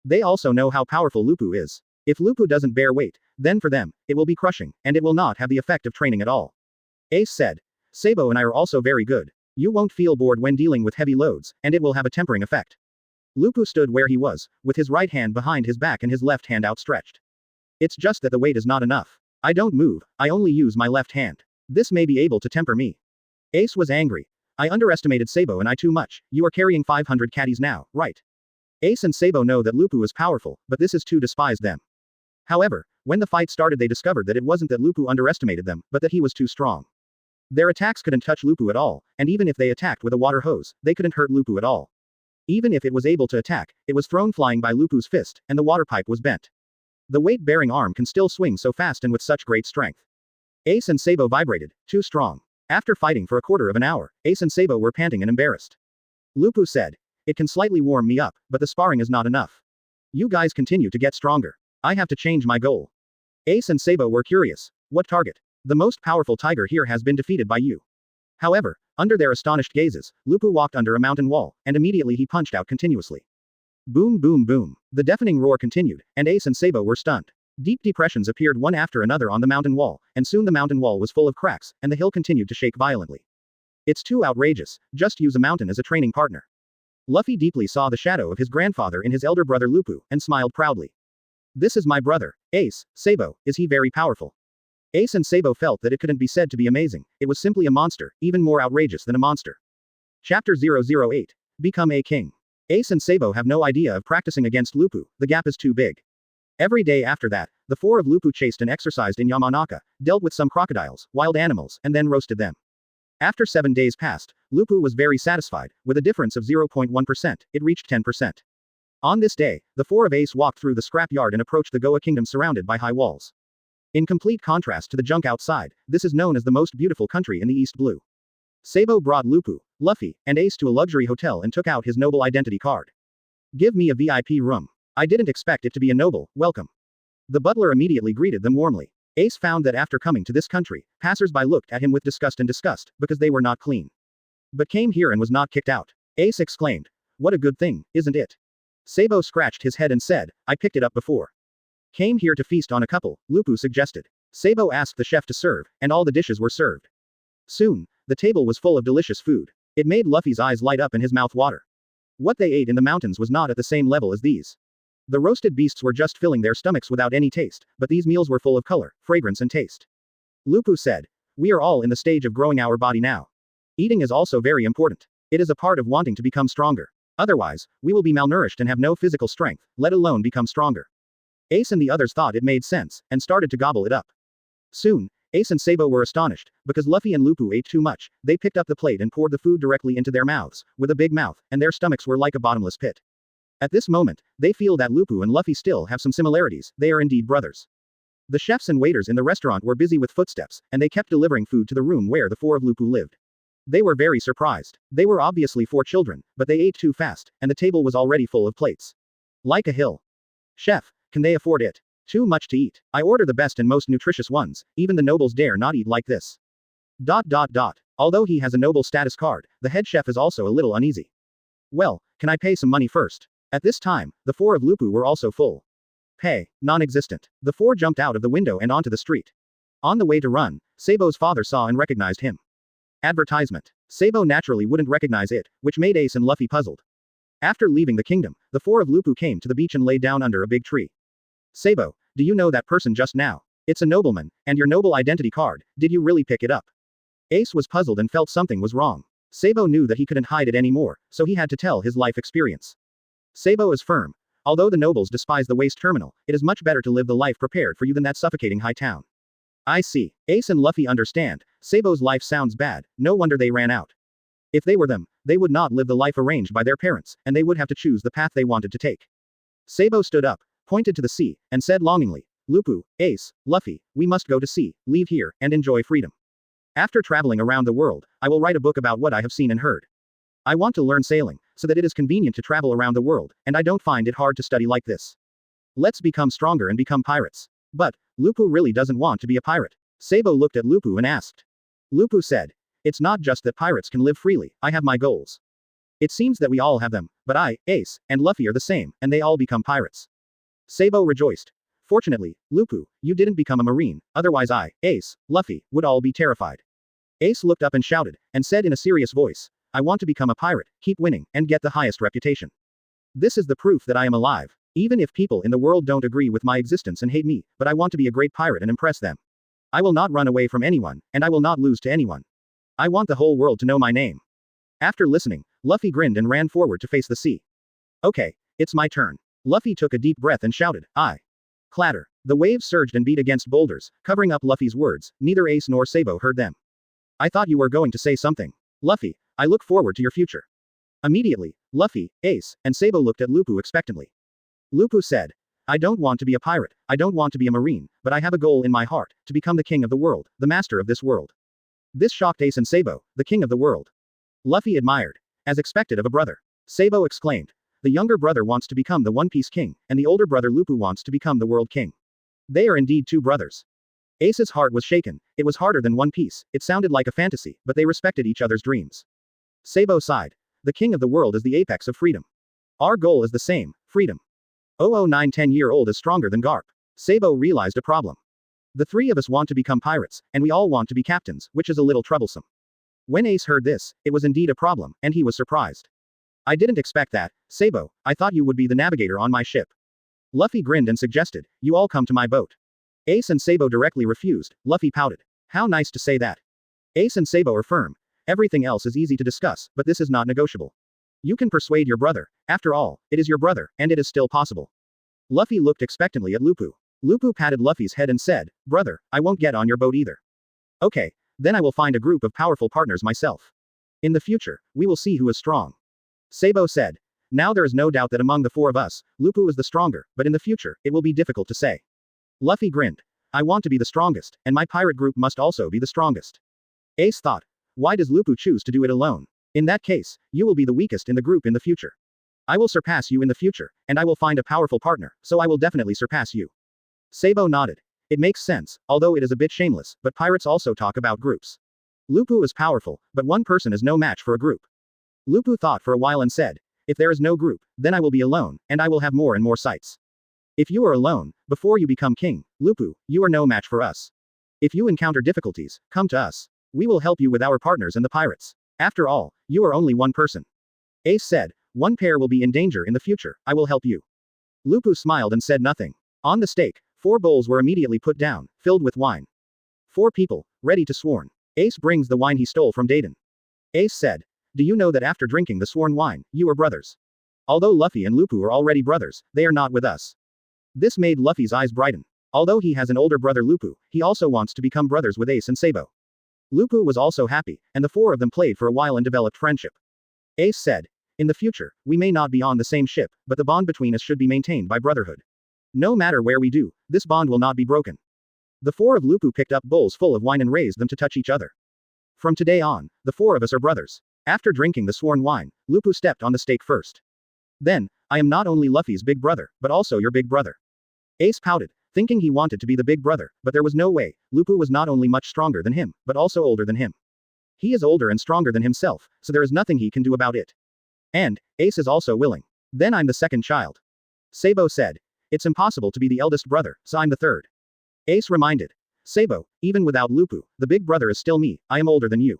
They also know how powerful Lupu is. If Lupu doesn't bear weight, then for them, it will be crushing, and it will not have the effect of training at all. Ace said. Sabo and I are also very good. You won't feel bored when dealing with heavy loads, and it will have a tempering effect. Lupu stood where he was, with his right hand behind his back and his left hand outstretched. It's just that the weight is not enough. I don't move, I only use my left hand. This may be able to temper me. Ace was angry. I underestimated Sabo and I too much, you are carrying 500 caddies now, right? Ace and Sabo know that Lupu is powerful, but this is to despise them. However, when the fight started they discovered that it wasn't that Lupu underestimated them, but that he was too strong. Their attacks couldn't touch Lupu at all, and even if they attacked with a water hose, they couldn't hurt Lupu at all. Even if it was able to attack, it was thrown flying by Lupu's fist, and the water pipe was bent. The weight-bearing arm can still swing so fast and with such great strength. Ace and Sabo vibrated, too strong. After fighting for a quarter of an hour, Ace and Sabo were panting and embarrassed. Lupu said, "It can slightly warm me up, but the sparring is not enough. You guys continue to get stronger. I have to change my goal." Ace and Sabo were curious. What target? The most powerful tiger here has been defeated by you. However, under their astonished gazes, Lupu walked under a mountain wall, and immediately he punched out continuously. Boom boom boom. The deafening roar continued, and Ace and Sabo were stunned. Deep depressions appeared one after another on the mountain wall, and soon the mountain wall was full of cracks, and the hill continued to shake violently. It's too outrageous, just use a mountain as a training partner. Luffy deeply saw the shadow of his grandfather in his elder brother Lupu, and smiled proudly. This is my brother, Ace. Sabo, is he very powerful? Ace and Sabo felt that it couldn't be said to be amazing, it was simply a monster, even more outrageous than a monster. Chapter 008. Become a King. Ace and Sabo have no idea of practicing against Lupu, the gap is too big. Every day after that, the four of Lupu chased and exercised in Yamanaka, dealt with some crocodiles, wild animals, and then roasted them. After 7 days passed, Lupu was very satisfied, with a difference of 0.1%, it reached 10%. On this day, the four of Ace walked through the scrap yard and approached the Goa kingdom surrounded by high walls. In complete contrast to the junk outside, this is known as the most beautiful country in the East Blue. Sabo brought Lupu, Luffy, and Ace to a luxury hotel and took out his noble identity card. Give me a VIP room. I didn't expect it to be a noble welcome. The butler immediately greeted them warmly. Ace found that after coming to this country, passers-by looked at him with disgust because they were not clean. But came here and was not kicked out. Ace exclaimed. What a good thing, isn't it? Sabo scratched his head and said, I picked it up before. Came here to feast on a couple, Lupu suggested. Sabo asked the chef to serve, and all the dishes were served. Soon, the table was full of delicious food. It made Luffy's eyes light up and his mouth water. What they ate in the mountains was not at the same level as these. The roasted beasts were just filling their stomachs without any taste, but these meals were full of color, fragrance and taste. Lupu said, we are all in the stage of growing our body now. Eating is also very important. It is a part of wanting to become stronger. Otherwise, we will be malnourished and have no physical strength, let alone become stronger. Ace and the others thought it made sense, and started to gobble it up. Soon, Ace and Sabo were astonished, because Luffy and Lupu ate too much, they picked up the plate and poured the food directly into their mouths, with a big mouth, and their stomachs were like a bottomless pit. At this moment, they feel that Lupu and Luffy still have some similarities, they are indeed brothers. The chefs and waiters in the restaurant were busy with footsteps, and they kept delivering food to the room where the four of Lupu lived. They were very surprised. They were obviously 4 children, but they ate too fast, and the table was already full of plates. Like a hill. Chef, can they afford it? Too much to eat. I order the best and most nutritious ones, even the nobles dare not eat like this. ... Although he has a noble status card, the head chef is also a little uneasy. Well, can I pay some money first? At this time, the four of Lupu were also full. Pay, non-existent. The four jumped out of the window and onto the street. On the way to run, Sabo's father saw and recognized him. Advertisement. Sabo naturally wouldn't recognize it, which made Ace and Luffy puzzled. After leaving the kingdom, the four of Lupu came to the beach and lay down under a big tree. Sabo, do you know that person just now? It's a nobleman, and your noble identity card, did you really pick it up? Ace was puzzled and felt something was wrong. Sabo knew that he couldn't hide it anymore, so he had to tell his life experience. Sabo is firm. Although the nobles despise the waste terminal, it is much better to live the life prepared for you than that suffocating high town. I see. Ace and Luffy understand. Sabo's life sounds bad, no wonder they ran out. If they were them, they would not live the life arranged by their parents, and they would have to choose the path they wanted to take. Sabo stood up, pointed to the sea, and said longingly, Lupu, Ace, Luffy, we must go to sea, leave here, and enjoy freedom. After traveling around the world, I will write a book about what I have seen and heard. I want to learn sailing, so that it is convenient to travel around the world, and I don't find it hard to study like this. Let's become stronger and become pirates. But, Lupu really doesn't want to be a pirate. Sabo looked at Lupu and asked. Lupu said, it's not just that pirates can live freely, I have my goals. It seems that we all have them, but I, Ace, and Luffy are the same, and they all become pirates. Sabo rejoiced. Fortunately, Lupu, you didn't become a marine, otherwise I, Ace, Luffy, would all be terrified. Ace looked up and shouted, and said in a serious voice, I want to become a pirate, keep winning, and get the highest reputation. This is the proof that I am alive. Even if people in the world don't agree with my existence and hate me, but I want to be a great pirate and impress them. I will not run away from anyone, and I will not lose to anyone. I want the whole world to know my name. After listening, Luffy grinned and ran forward to face the sea. Okay, it's my turn. Luffy took a deep breath and shouted, I. Clatter. The waves surged and beat against boulders, covering up Luffy's words, neither Ace nor Sabo heard them. I thought you were going to say something. Luffy, I look forward to your future. Immediately, Luffy, Ace, and Sabo looked at Lupu expectantly. Lupu said, I don't want to be a pirate, I don't want to be a marine, but I have a goal in my heart, to become the king of the world, the master of this world. This shocked Ace and Sabo, the king of the world. Luffy admired. As expected of a brother. Sabo exclaimed. The younger brother wants to become the One Piece king, and the older brother Lupu wants to become the world king. They are indeed two brothers. Ace's heart was shaken. It was harder than One Piece. It sounded like a fantasy, but they respected each other's dreams. Sabo sighed. The king of the world is the apex of freedom. Our goal is the same, freedom. 009-10-year-old is stronger than Garp. Sabo realized a problem. The three of us want to become pirates, and we all want to be captains, which is a little troublesome. When Ace heard this, it was indeed a problem, and he was surprised. I didn't expect that, Sabo. I thought you would be the navigator on my ship. Luffy grinned and suggested, you all come to my boat. Ace and Sabo directly refused. Luffy pouted. How nice to say that. Ace and Sabo are firm. Everything else is easy to discuss, but this is not negotiable. You can persuade your brother. After all, it is your brother, and it is still possible. Luffy looked expectantly at Lupu. Lupu patted Luffy's head and said, Brother, I won't get on your boat either. Okay, then I will find a group of powerful partners myself. In the future, we will see who is strong. Sabo said. Now there is no doubt that among the four of us, Lupu is the stronger, but in the future, it will be difficult to say. Luffy grinned. I want to be the strongest, and my pirate group must also be the strongest. Ace thought. Why does Lupu choose to do it alone? In that case, you will be the weakest in the group in the future. I will surpass you in the future, and I will find a powerful partner, so I will definitely surpass you. Sabo nodded. It makes sense, although it is a bit shameless, but pirates also talk about groups. Lupu is powerful, but one person is no match for a group. Lupu thought for a while and said, if there is no group, then I will be alone, and I will have more and more sights. If you are alone, before you become king, Lupu, you are no match for us. If you encounter difficulties, come to us. We will help you with our partners and the pirates. After all, you are only one person. Ace said, one pair will be in danger in the future, I will help you. Lupu smiled and said nothing. On the stake, 4 bowls were immediately put down, filled with wine. 4 people, ready to sworn. Ace brings the wine he stole from Dayton. Ace said, do you know that after drinking the sworn wine, you are brothers? Although Luffy and Lupu are already brothers, they are not with us. This made Luffy's eyes brighten. Although he has an older brother Lupu, he also wants to become brothers with Ace and Sabo. Lupu was also happy, and the 4 of them played for a while and developed friendship. Ace said, in the future, we may not be on the same ship, but the bond between us should be maintained by brotherhood. No matter where we do, this bond will not be broken. The 4 of Lupu picked up bowls full of wine and raised them to touch each other. From today on, the 4 of us are brothers. After drinking the sworn wine, Lupu stepped on the stake first. Then, I am not only Luffy's big brother, but also your big brother. Ace pouted, thinking he wanted to be the big brother, but there was no way. Lupu was not only much stronger than him, but also older than him. He is older and stronger than himself, so there is nothing he can do about it. And, Ace is also willing. Then I'm the second child. Sabo said. It's impossible to be the eldest brother, so I'm the third. Ace reminded. Sabo, even without Lupu, the big brother is still me, I am older than you.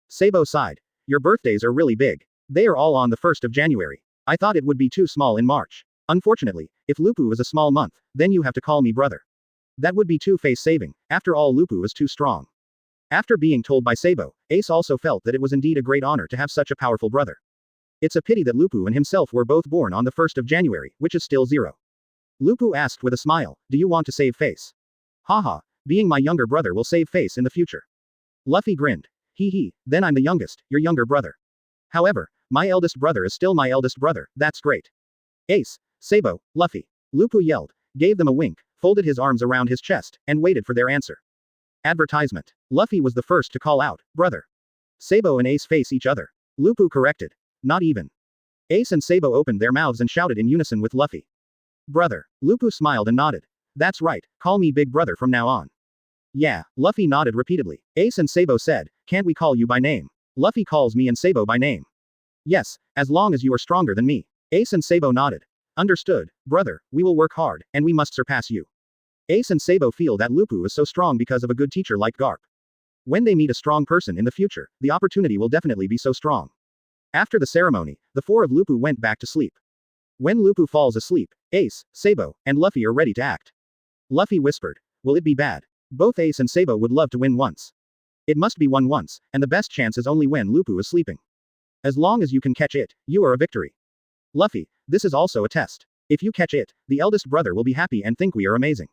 Sabo sighed. Your birthdays are really big. They are all on the 1st of January. I thought it would be too small in March. Unfortunately, if Lupu is a small month, then you have to call me brother. That would be too face-saving, after all Lupu is too strong. After being told by Sabo, Ace also felt that it was indeed a great honor to have such a powerful brother. It's a pity that Lupu and himself were both born on the 1st of January, which is still 0. Lupu asked with a smile, do you want to save face? Haha, being my younger brother will save face in the future. Luffy grinned. Hee, then I'm the youngest, your younger brother. However, my eldest brother is still my eldest brother, that's great. Ace, Sabo, Luffy. Lupu yelled, gave them a wink, folded his arms around his chest, and waited for their answer. Advertisement. Luffy was the first to call out, brother. Sabo and Ace face each other. Lupu corrected. Not even. Ace and Sabo opened their mouths and shouted in unison with Luffy. Brother. Lupu smiled and nodded. That's right, call me big brother from now on. Yeah, Luffy nodded repeatedly. Ace and Sabo said, can't we call you by name? Luffy calls me and Sabo by name. Yes, as long as you are stronger than me. Ace and Sabo nodded. Understood, brother, we will work hard, and we must surpass you. Ace and Sabo feel that Lupu is so strong because of a good teacher like Garp. When they meet a strong person in the future, the opportunity will definitely be so strong. After the ceremony, the 4 of Lupu went back to sleep. When Lupu falls asleep, Ace, Sabo, and Luffy are ready to act. Luffy whispered, will it be bad? Both Ace and Sabo would love to win once. It must be won once, and the best chance is only when Lupu is sleeping. As long as you can catch it, you are a victory. Luffy, this is also a test. If you catch it, the eldest brother will be happy and think we are amazing.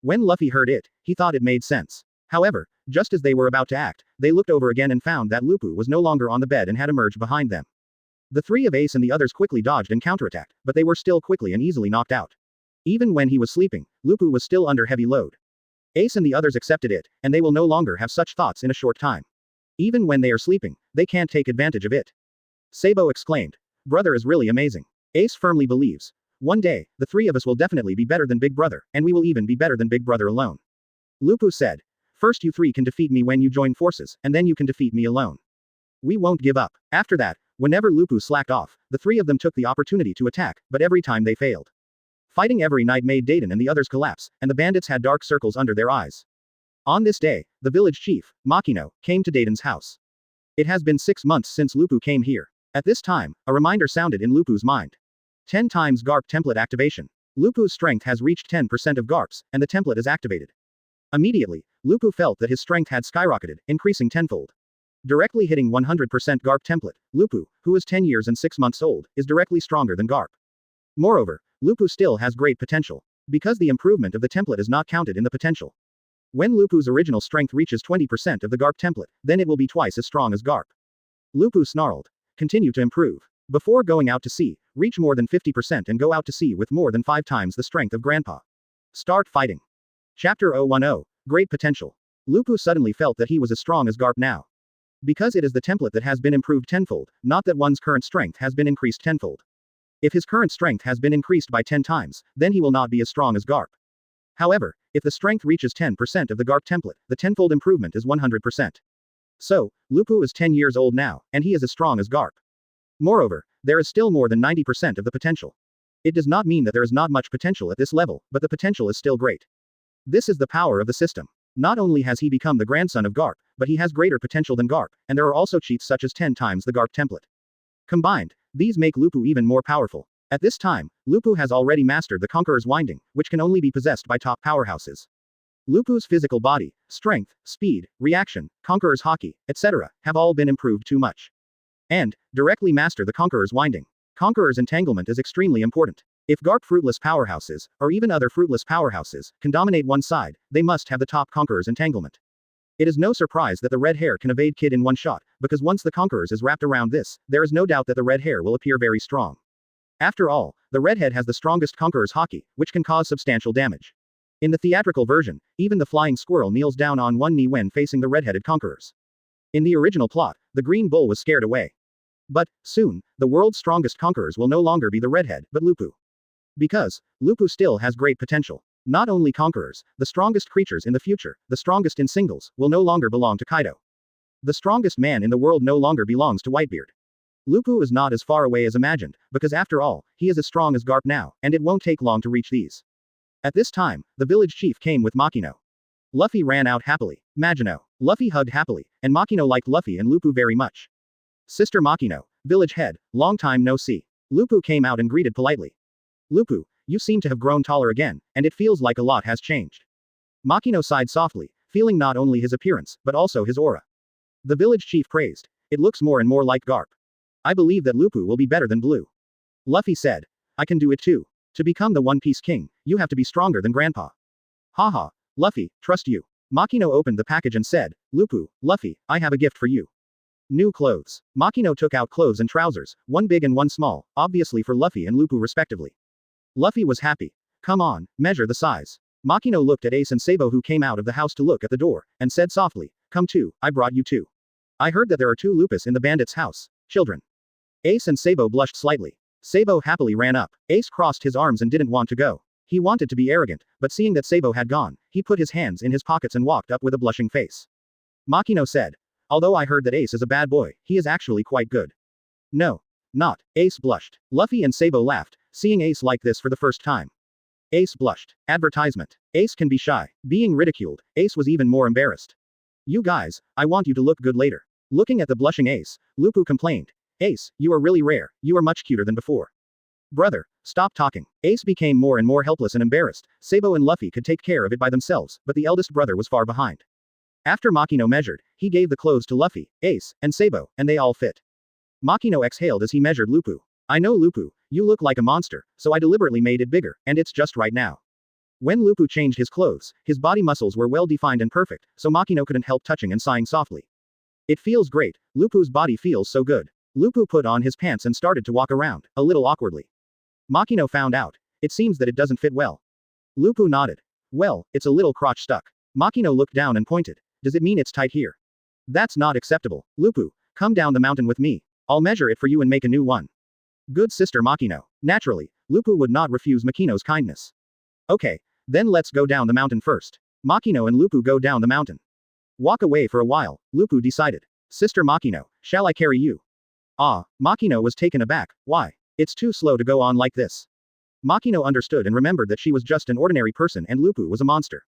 When Luffy heard it, he thought it made sense. However, just as they were about to act, they looked over again and found that Lupu was no longer on the bed and had emerged behind them. The 3 of Ace and the others quickly dodged and counterattacked, but they were still quickly and easily knocked out. Even when he was sleeping, Lupu was still under heavy load. Ace and the others accepted it, and they will no longer have such thoughts in a short time. Even when they are sleeping, they can't take advantage of it. Sabo exclaimed. Brother is really amazing. Ace firmly believes. One day, the three of us will definitely be better than Big Brother, and we will even be better than Big Brother alone. Lupu said. First you three can defeat me when you join forces, and then you can defeat me alone. We won't give up. After that, whenever Lupu slacked off, the three of them took the opportunity to attack, but every time they failed. Fighting every night made Dayton and the others collapse, and the bandits had dark circles under their eyes. On this day, the village chief, Makino, came to Dayton's house. It has been 6 months since Lupu came here. At this time, a reminder sounded in Lupu's mind. 10 times Garp template activation. Lupu's strength has reached 10% of Garp's, and the template is activated. Immediately, Lupu felt that his strength had skyrocketed, increasing tenfold. Directly hitting 100% Garp template, Lupu, who is 10 years and 6 months old, is directly stronger than Garp. Moreover, Lupu still has great potential. Because the improvement of the template is not counted in the potential. When Lupu's original strength reaches 20% of the Garp template, then it will be twice as strong as Garp. Lupu snarled. Continue to improve. Before going out to sea, reach more than 50% and go out to sea with more than 5 times the strength of Grandpa. Start fighting. Chapter 010. Great Potential. Lupu suddenly felt that he was as strong as Garp now. Because it is the template that has been improved tenfold, not that one's current strength has been increased tenfold. If his current strength has been increased by 10 times, then he will not be as strong as Garp. However, if the strength reaches 10% of the Garp template, the tenfold improvement is 100%. So, Lupu is 10 years old now, and he is as strong as Garp. Moreover, there is still more than 90% of the potential. It does not mean that there is not much potential at this level, but the potential is still great. This is the power of the system. Not only has he become the grandson of Garp, but he has greater potential than Garp, and there are also cheats such as 10 times the Garp template. Combined, these make Lupu even more powerful. At this time, Lupu has already mastered the Conqueror's Winding, which can only be possessed by top powerhouses. Lupu's physical body, strength, speed, reaction, Conqueror's Haki, etc., have all been improved too much. And, directly master the Conqueror's Winding. Conqueror's Entanglement is extremely important. If Garp fruitless powerhouses, or even other fruitless powerhouses, can dominate one side, they must have the top Conqueror's Entanglement. It is no surprise that the red hair can evade Kid in one shot, because once the Conqueror's is wrapped around this, there is no doubt that the red hair will appear very strong. After all, the redhead has the strongest Conqueror's Haki, which can cause substantial damage. In the theatrical version, even the flying squirrel kneels down on one knee when facing the redheaded conquerors. In the original plot, the green bull was scared away. But, soon, the world's strongest conquerors will no longer be the redhead, but Lupu. Because, Lupu still has great potential. Not only conquerors, the strongest creatures in the future, the strongest in singles, will no longer belong to Kaido. The strongest man in the world no longer belongs to Whitebeard. Lupu is not as far away as imagined, because after all, he is as strong as Garp now, and it won't take long to reach these. At this time, the village chief came with Makino. Luffy ran out happily. Magino. Luffy hugged happily, and Makino liked Luffy and Lupu very much. Sister Makino, village head, long time no see. Lupu came out and greeted politely. Lupu, you seem to have grown taller again, and it feels like a lot has changed. Makino sighed softly, feeling not only his appearance, but also his aura. The village chief praised. It looks more and more like Garp. I believe that Lupu will be better than Blue. Luffy said. I can do it too. To become the One Piece King, you have to be stronger than Grandpa. Haha, Luffy, trust you. Makino opened the package and said, Lupu, Luffy, I have a gift for you. New clothes. Makino took out clothes and trousers, one big and one small, obviously for Luffy and Lupu respectively. Luffy was happy. Come on, measure the size. Makino looked at Ace and Sabo who came out of the house to look at the door, and said softly, Come too, I brought you two. I heard that there are 2 Lupus in the bandit's house, children. Ace and Sabo blushed slightly. Sabo happily ran up. Ace crossed his arms and didn't want to go. He wanted to be arrogant, but seeing that Sabo had gone, he put his hands in his pockets and walked up with a blushing face. Makino said. Although I heard that Ace is a bad boy, he is actually quite good. No. Not. Ace blushed. Luffy and Sabo laughed, seeing Ace like this for the first time. Ace blushed. Advertisement. Ace can be shy. Being ridiculed, Ace was even more embarrassed. You guys, I want you to look good later. Looking at the blushing Ace, Lupu complained. Ace, you are really rare, you are much cuter than before. Brother, stop talking. Ace became more and more helpless and embarrassed. Sabo and Luffy could take care of it by themselves, but the eldest brother was far behind. After Makino measured, he gave the clothes to Luffy, Ace, and Sabo, and they all fit. Makino exhaled as he measured Lupu. I know Lupu, you look like a monster, so I deliberately made it bigger, and it's just right now. When Lupu changed his clothes, his body muscles were well defined and perfect, so Makino couldn't help touching and sighing softly. It feels great. Lupu's body feels so good. Lupu put on his pants and started to walk around, a little awkwardly. Makino found out. It seems that it doesn't fit well. Lupu nodded. Well, it's a little crotch stuck. Makino looked down and pointed. Does it mean it's tight here? That's not acceptable. Lupu, come down the mountain with me. I'll measure it for you and make a new one. Good Sister Makino. Naturally, Lupu would not refuse Makino's kindness. Okay, then let's go down the mountain first. Makino and Lupu go down the mountain. Walk away for a while, Lupu decided. Sister Makino, shall I carry you? Ah, Makino was taken aback. Why? It's too slow to go on like this. Makino understood and remembered that she was just an ordinary person and Lupu was a monster.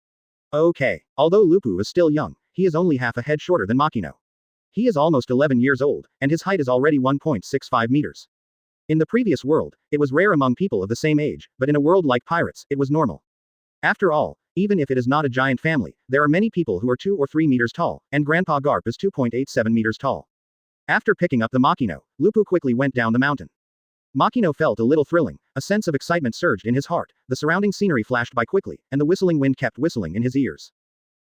Okay, although Lupu is still young, he is only half a head shorter than Makino. He is almost 11 years old, and his height is already 1.65 meters. In the previous world, it was rare among people of the same age, but in a world like pirates, it was normal. After all, even if it is not a giant family, there are many people who are 2 or 3 meters tall, and Grandpa Garp is 2.87 meters tall. After picking up the Makino, Lupu quickly went down the mountain. Makino felt a little thrilling, a sense of excitement surged in his heart, the surrounding scenery flashed by quickly, and the whistling wind kept whistling in his ears.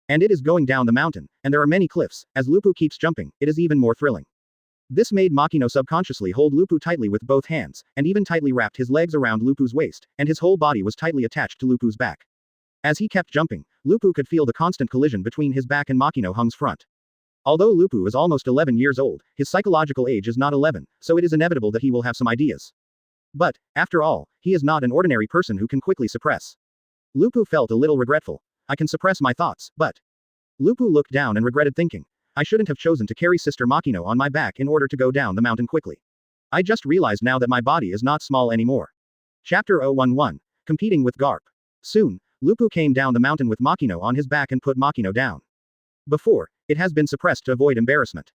And it is going down the mountain, and there are many cliffs, as Lupu keeps jumping, it is even more thrilling. This made Makino subconsciously hold Lupu tightly with both hands, and even tightly wrapped his legs around Lupu's waist, and his whole body was tightly attached to Lupu's back. As he kept jumping, Lupu could feel the constant collision between his back and Makino Hung's front. Although Lupu is almost 11 years old, his psychological age is not 11, so it is inevitable that he will have some ideas. But, after all, he is not an ordinary person who can quickly suppress. Lupu felt a little regretful. I can suppress my thoughts, but... Lupu looked down and regretted thinking. I shouldn't have chosen to carry Sister Makino on my back in order to go down the mountain quickly. I just realized now that my body is not small anymore. Chapter 011. Competing with Garp. Soon, Lupu came down the mountain with Makino on his back and put Makino down. Before, it has been suppressed to avoid embarrassment.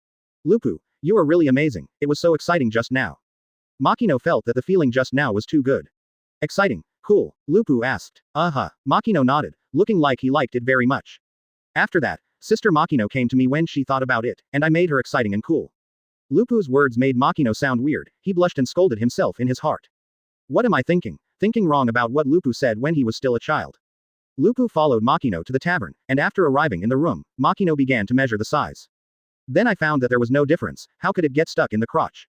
Lupu, you are really amazing, it was so exciting just now. Makino felt that the feeling just now was too good. Exciting, cool, Lupu asked. Makino nodded, looking like he liked it very much. After that, Sister Makino came to me when she thought about it, and I made her exciting and cool. Lupu's words made Makino sound weird, he blushed and scolded himself in his heart. What am I thinking? Thinking wrong about what Lupu said when he was still a child. Lupu followed Makino to the tavern, and after arriving in the room, Makino began to measure the size. Then I found that there was no difference, how could it get stuck in the crotch?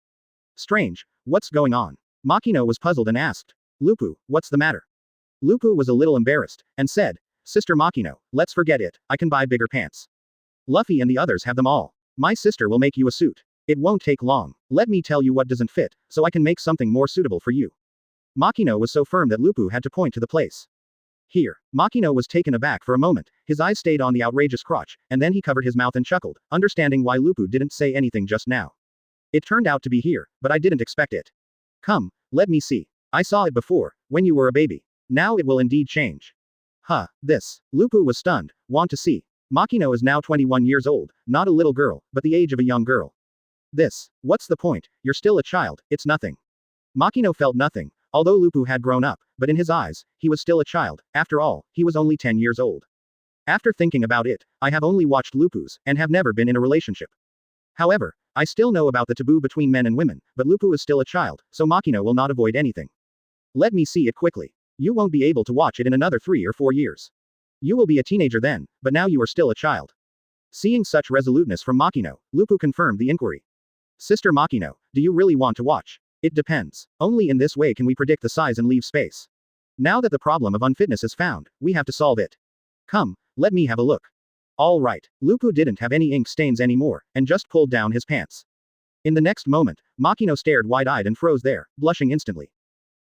Strange, what's going on? Makino was puzzled and asked. Lupu, what's the matter? Lupu was a little embarrassed, and said, Sister Makino, let's forget it, I can buy bigger pants. Luffy and the others have them all. My sister will make you a suit. It won't take long. Let me tell you what doesn't fit, so I can make something more suitable for you. Makino was so firm that Lupu had to point to the place. Here, Makino was taken aback for a moment, his eyes stayed on the outrageous crotch, and then he covered his mouth and chuckled, understanding why Lupu didn't say anything just now. It turned out to be here, but I didn't expect it. Come, let me see. I saw it before, when you were a baby. Now it will indeed change. This. Lupu was stunned, want to see. Makino is now 21 years old, not a little girl, but the age of a young girl. This. What's the point? You're still a child, it's nothing. Makino felt nothing, although Lupu had grown up, but in his eyes, he was still a child, after all, he was only 10 years old. After thinking about it, I have only watched Lupus, and have never been in a relationship. However, I still know about the taboo between men and women, but Lupu is still a child, so Makino will not avoid anything. Let me see it quickly. You won't be able to watch it in another 3 or 4 years. You will be a teenager then, but now you are still a child. Seeing such resoluteness from Makino, Lupu confirmed the inquiry. Sister Makino, do you really want to watch? It depends. Only in this way can we predict the size and leave space. Now that the problem of unfitness is found, we have to solve it. Come, let me have a look. All right, Lupu didn't have any ink stains anymore, and just pulled down his pants. In the next moment, Makino stared wide-eyed and froze there, blushing instantly.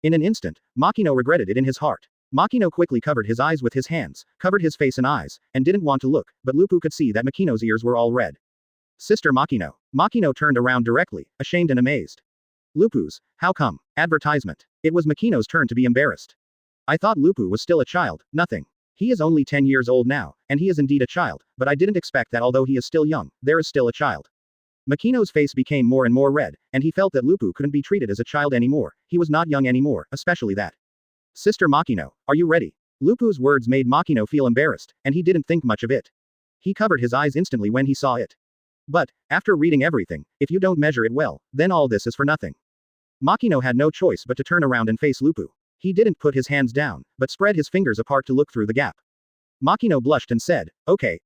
In an instant, Makino regretted it in his heart. Makino quickly covered his eyes with his hands, covered his face and eyes, and didn't want to look, but Lupu could see that Makino's ears were all red. Sister Makino. Makino turned around directly, ashamed and amazed. Lupu's, how come? Advertisement. It was Makino's turn to be embarrassed. I thought Lupu was still a child, nothing. He is only 10 years old now, and he is indeed a child, but I didn't expect that although he is still young, there is still a child. Makino's face became more and more red, and he felt that Lupu couldn't be treated as a child anymore, he was not young anymore, especially that. Sister Makino, are you ready? Lupu's words made Makino feel embarrassed, and he didn't think much of it. He covered his eyes instantly when he saw it. But, after reading everything, if you don't measure it well, then all this is for nothing. Makino had no choice but to turn around and face Lupu. He didn't put his hands down, but spread his fingers apart to look through the gap. Makino blushed and said, okay.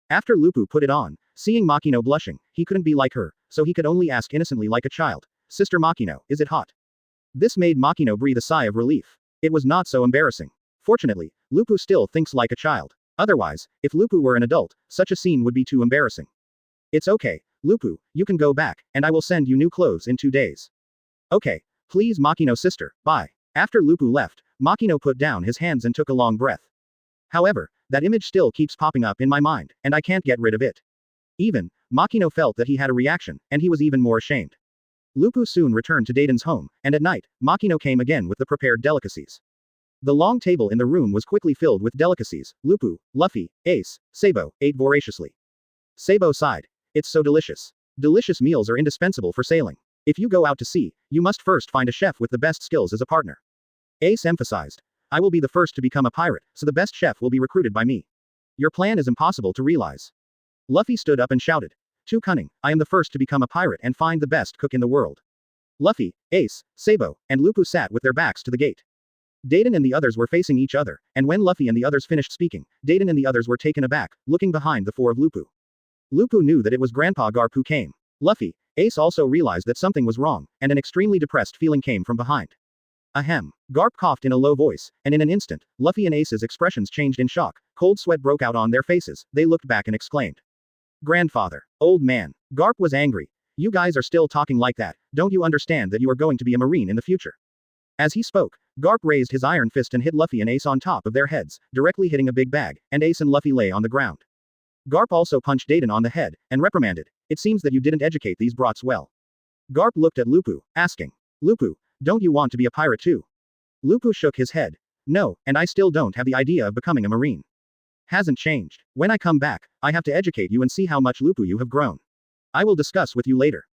After Lupu put it on, seeing Makino blushing, he couldn't be like her, so he could only ask innocently like a child, Sister Makino, is it hot? This made Makino breathe a sigh of relief. It was not so embarrassing. Fortunately, Lupu still thinks like a child. Otherwise, if Lupu were an adult, such a scene would be too embarrassing. It's okay, Lupu, you can go back, and I will send you new clothes in 2 days. Okay, please Makino sister, bye. After Lupu left, Makino put down his hands and took a long breath. However, that image still keeps popping up in my mind, and I can't get rid of it. Even, Makino felt that he had a reaction, and he was even more ashamed. Lupu soon returned to Dayton's home, and at night, Makino came again with the prepared delicacies. The long table in the room was quickly filled with delicacies. Lupu, Luffy, Ace, Sabo, ate voraciously. Sabo sighed. It's so delicious. Delicious meals are indispensable for sailing. If you go out to sea, you must first find a chef with the best skills as a partner. Ace emphasized. I will be the first to become a pirate, so the best chef will be recruited by me. Your plan is impossible to realize. Luffy stood up and shouted. Too cunning, I am the first to become a pirate and find the best cook in the world. Luffy, Ace, Sabo, and Lupu sat with their backs to the gate. Dayton and the others were facing each other, and when Luffy and the others finished speaking, Dayton and the others were taken aback, looking behind the four of Lupu. Lupu knew that it was Grandpa Garp who came. Luffy, Ace also realized that something was wrong, and an extremely depressed feeling came from behind. Ahem. Garp coughed in a low voice, and in an instant, Luffy and Ace's expressions changed in shock, cold sweat broke out on their faces, they looked back and exclaimed. Grandfather. Old man. Garp was angry. You guys are still talking like that, don't you understand that you are going to be a marine in the future? As he spoke, Garp raised his iron fist and hit Luffy and Ace on top of their heads, directly hitting a big bag, and Ace and Luffy lay on the ground. Garp also punched Dayton on the head, and reprimanded, it seems that you didn't educate these brats well. Garp looked at Lupu, asking, Lupu, don't you want to be a pirate too? Lupu shook his head. No, and I still don't have the idea of becoming a marine. Hasn't changed. When I come back, I have to educate you and see how much Lupu you have grown. I will discuss with you later.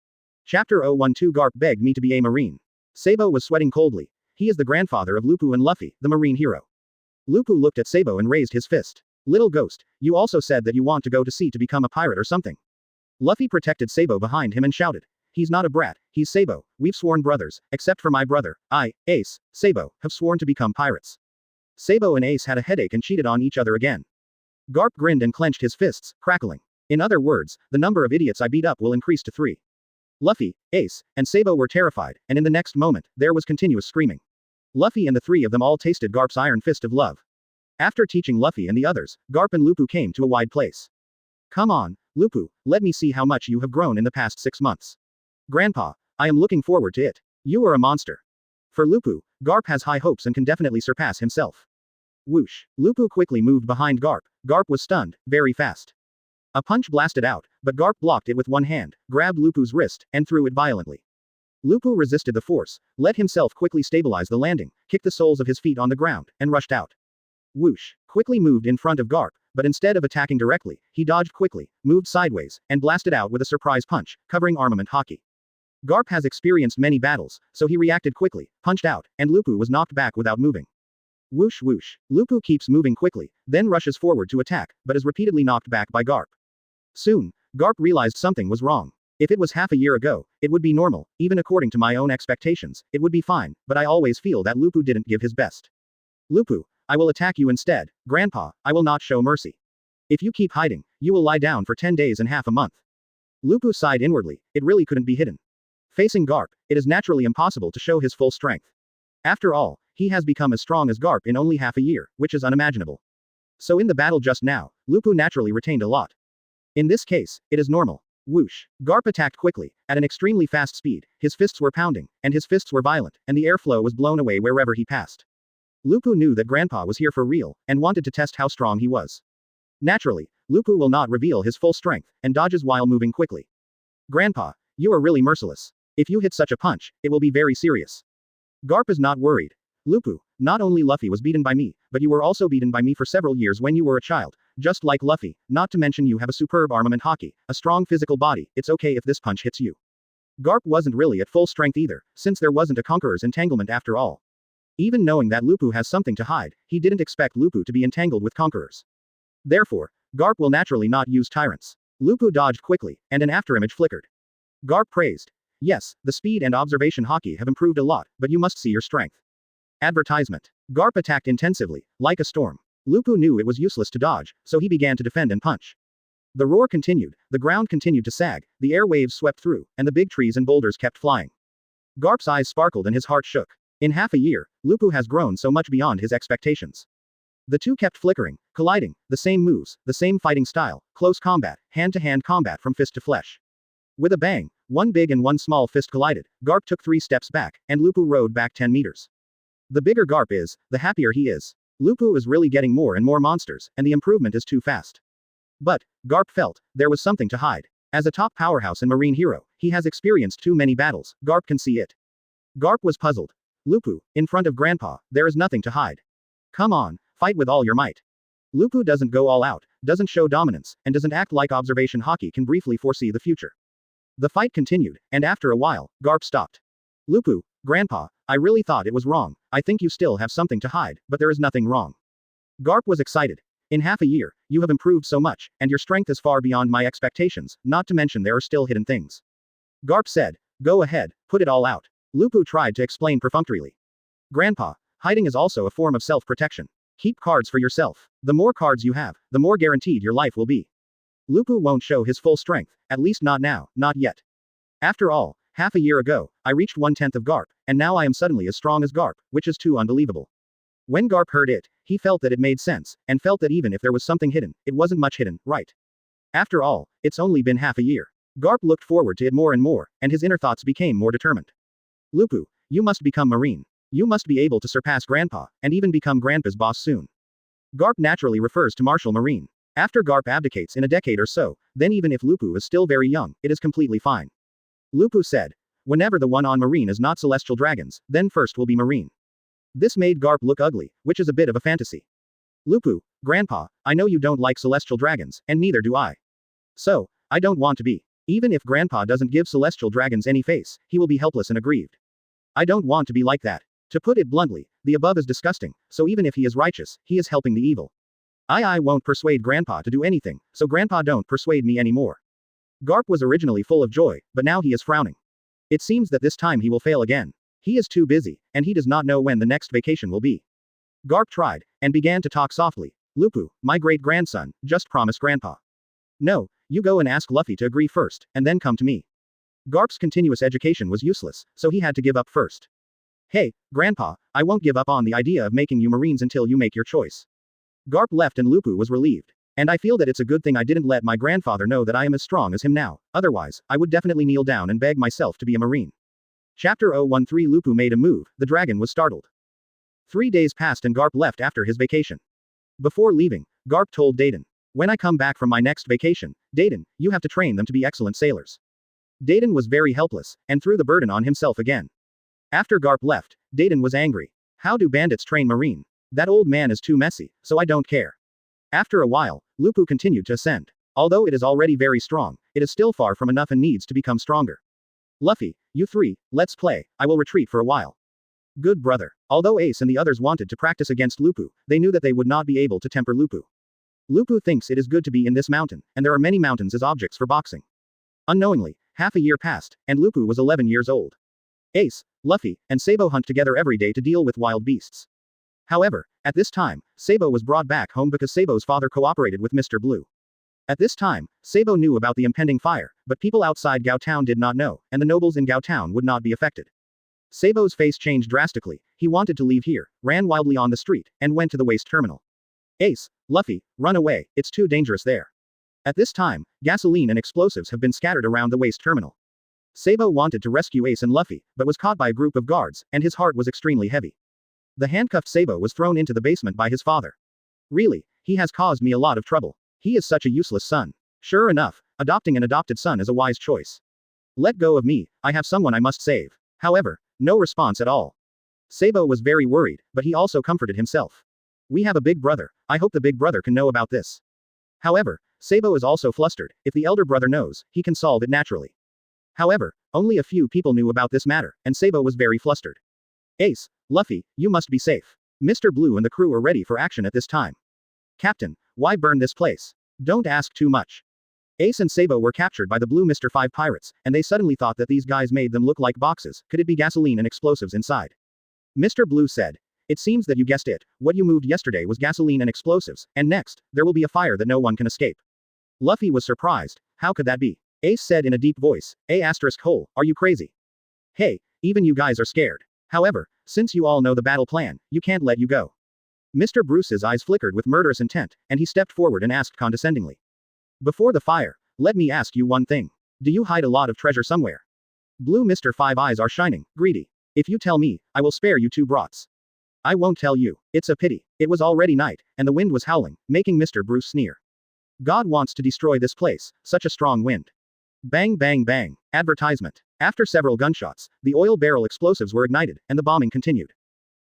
Chapter 012 Garp begged me to be a marine. Sabo was sweating coldly. He is the grandfather of Lupu and Luffy, the marine hero. Lupu looked at Sabo and raised his fist. Little ghost, you also said that you want to go to sea to become a pirate or something. Luffy protected Sabo behind him and shouted. He's not a brat, he's Sabo, we've sworn brothers, except for my brother, I, Ace, Sabo, have sworn to become pirates. Sabo and Ace had a headache and cheated on each other again. Garp grinned and clenched his fists, crackling. In other words, the number of idiots I beat up will increase to 3. Luffy, Ace, and Sabo were terrified, and in the next moment, there was continuous screaming. Luffy and the 3 of them all tasted Garp's iron fist of love. After teaching Luffy and the others, Garp and Lupu came to a wide place. Come on, Lupu, let me see how much you have grown in the past 6 months. Grandpa, I am looking forward to it. You are a monster. For Lupu, Garp has high hopes and can definitely surpass himself. Whoosh. Lupu quickly moved behind Garp. Garp was stunned, very fast. A punch blasted out, but Garp blocked it with one hand, grabbed Lupu's wrist, and threw it violently. Lupu resisted the force, let himself quickly stabilize the landing, kicked the soles of his feet on the ground, and rushed out. Whoosh. Quickly moved in front of Garp, but instead of attacking directly, he dodged quickly, moved sideways, and blasted out with a surprise punch, covering armament hockey. Garp has experienced many battles, so he reacted quickly, punched out, and Lupu was knocked back without moving. Whoosh whoosh. Lupu keeps moving quickly, then rushes forward to attack, but is repeatedly knocked back by Garp. Soon, Garp realized something was wrong. If it was half a year ago, it would be normal, even according to my own expectations, it would be fine, but I always feel that Lupu didn't give his best. Lupu, I will attack you instead, Grandpa, I will not show mercy. If you keep hiding, you will lie down for 10 days and half a month. Lupu sighed inwardly, it really couldn't be hidden. Facing Garp, it is naturally impossible to show his full strength. After all, he has become as strong as Garp in only half a year, which is unimaginable. So in the battle just now, Lupu naturally retained a lot. In this case, it is normal. Whoosh. Garp attacked quickly, at an extremely fast speed, his fists were pounding, and his fists were violent, and the airflow was blown away wherever he passed. Lupu knew that Grandpa was here for real, and wanted to test how strong he was. Naturally, Lupu will not reveal his full strength, and dodges while moving quickly. Grandpa, you are really merciless. If you hit such a punch, it will be very serious. Garp is not worried. Lupu, not only Luffy was beaten by me, but you were also beaten by me for several years when you were a child, just like Luffy, not to mention you have a superb armament hockey, a strong physical body, it's okay if this punch hits you. Garp wasn't really at full strength either, since there wasn't a conqueror's entanglement after all. Even knowing that Lupu has something to hide, he didn't expect Lupu to be entangled with conquerors. Therefore, Garp will naturally not use tyrants. Lupu dodged quickly, and an afterimage flickered. Garp praised. Yes, the speed and observation hockey have improved a lot, but you must see your strength. Advertisement. Garp attacked intensively, like a storm. Lupu knew it was useless to dodge, so he began to defend and punch. The roar continued, the ground continued to sag, the air waves swept through, and the big trees and boulders kept flying. Garp's eyes sparkled and his heart shook. In half a year, Lupu has grown so much beyond his expectations. The two kept flickering, colliding, the same moves, the same fighting style, close combat, hand-to-hand combat from fist to flesh. With a bang, one big and one small fist collided, Garp took 3 steps back, and Lupu rode back 10 meters. The bigger Garp is, the happier he is. Lupu is really getting more and more monsters, and the improvement is too fast. But, Garp felt, there was something to hide. As a top powerhouse and marine hero, he has experienced too many battles, Garp can see it. Garp was puzzled. Lupu, in front of Grandpa, there is nothing to hide. Come on, fight with all your might. Lupu doesn't go all out, doesn't show dominance, and doesn't act like observation hockey can briefly foresee the future. The fight continued, and after a while, Garp stopped. Lupu, Grandpa, I really thought it was wrong. I think you still have something to hide, but there is nothing wrong. Garp was excited. In half a year, you have improved so much, and your strength is far beyond my expectations, not to mention there are still hidden things. Garp said, go ahead, put it all out. Lupu tried to explain perfunctorily. Grandpa, hiding is also a form of self-protection. Keep cards for yourself. The more cards you have, the more guaranteed your life will be. Lupu won't show his full strength, at least not now, not yet. After all, half a year ago, I reached 1/10 of Garp, and now I am suddenly as strong as Garp, which is too unbelievable. When Garp heard it, he felt that it made sense, and felt that even if there was something hidden, it wasn't much hidden, right? After all, it's only been half a year. Garp looked forward to it more and more, and his inner thoughts became more determined. Lupu, you must become Marine. You must be able to surpass Grandpa, and even become Grandpa's boss soon. Garp naturally refers to Marshal Marine. After Garp abdicates in a decade or so, then even if Lupu is still very young, it is completely fine. Lupu said, whenever the one on Marine is not celestial dragons, then first will be Marine. This made Garp look ugly, which is a bit of a fantasy. Lupu, Grandpa, I know you don't like celestial dragons, and neither do I. So, I don't want to be. Even if Grandpa doesn't give celestial dragons any face, he will be helpless and aggrieved. I don't want to be like that. To put it bluntly, the above is disgusting, so even if he is righteous, he is helping the evil. I won't persuade Grandpa to do anything, so Grandpa don't persuade me anymore. Garp was originally full of joy, but now he is frowning. It seems that this time he will fail again. He is too busy, and he does not know when the next vacation will be. Garp tried, and began to talk softly. Lupu, my great-grandson, just promise Grandpa. No, you go and ask Luffy to agree first, and then come to me. Garp's continuous education was useless, so he had to give up first. Hey, Grandpa, I won't give up on the idea of making you Marines until you make your choice. Garp left and Lupu was relieved. And I feel that it's a good thing I didn't let my grandfather know that I am as strong as him now, otherwise, I would definitely kneel down and beg myself to be a Marine. Chapter 013 Lupu made a move, the dragon was startled. 3 days passed and Garp left after his vacation. Before leaving, Garp told Dayton, when I come back from my next vacation, Dayton, you have to train them to be excellent sailors. Dayton was very helpless, and threw the burden on himself again. After Garp left, Dayton was angry. How do bandits train Marine? That old man is too messy, so I don't care. After a while, Lupu continued to ascend. Although it is already very strong, it is still far from enough and needs to become stronger. Luffy, you 3, let's play, I will retreat for a while. Good brother. Although Ace and the others wanted to practice against Lupu, they knew that they would not be able to temper Lupu. Lupu thinks it is good to be in this mountain, and there are many mountains as objects for boxing. Unknowingly, half a year passed, and Lupu was 11 years old. Ace, Luffy, and Sabo hunt together every day to deal with wild beasts. However, at this time, Sabo was brought back home because Sabo's father cooperated with Mr. Blue. At this time, Sabo knew about the impending fire, but people outside Gao Town did not know, and the nobles in Gao Town would not be affected. Sabo's face changed drastically, he wanted to leave here, ran wildly on the street, and went to the waste terminal. Ace, Luffy, run away, it's too dangerous there. At this time, gasoline and explosives have been scattered around the waste terminal. Sabo wanted to rescue Ace and Luffy, but was caught by a group of guards, and his heart was extremely heavy. The handcuffed Sabo was thrown into the basement by his father. Really, he has caused me a lot of trouble. He is such a useless son. Sure enough, adopting an adopted son is a wise choice. Let go of me, I have someone I must save. However, no response at all. Sabo was very worried, but he also comforted himself. We have a big brother, I hope the big brother can know about this. However, Sabo is also flustered, if the elder brother knows, he can solve it naturally. However, only a few people knew about this matter, and Sabo was very flustered. Ace, Luffy, you must be safe. Mr. Blue and the crew are ready for action at this time. Captain, why burn this place? Don't ask too much. Ace and Sabo were captured by the Blue Mr. 5 pirates, and they suddenly thought that these guys made them look like boxes, could it be gasoline and explosives inside? Mr. Blue said. It seems that you guessed it, what you moved yesterday was gasoline and explosives, and next, there will be a fire that no one can escape. Luffy was surprised, how could that be? Ace said in a deep voice, hole, are you crazy? Hey, even you guys are scared. However, since you all know the battle plan, you can't let you go. Mr. Bruce's eyes flickered with murderous intent, and he stepped forward and asked condescendingly. Before the fire, let me ask you one thing. Do you hide a lot of treasure somewhere? Blue Mr. Five Eyes are shining, greedy. If you tell me, I will spare you 2 brats. I won't tell you. It's a pity. It was already night, and the wind was howling, making Mr. Bruce sneer. God wants to destroy this place, such a strong wind. Bang bang bang. Advertisement. After several gunshots, the oil barrel explosives were ignited, and the bombing continued.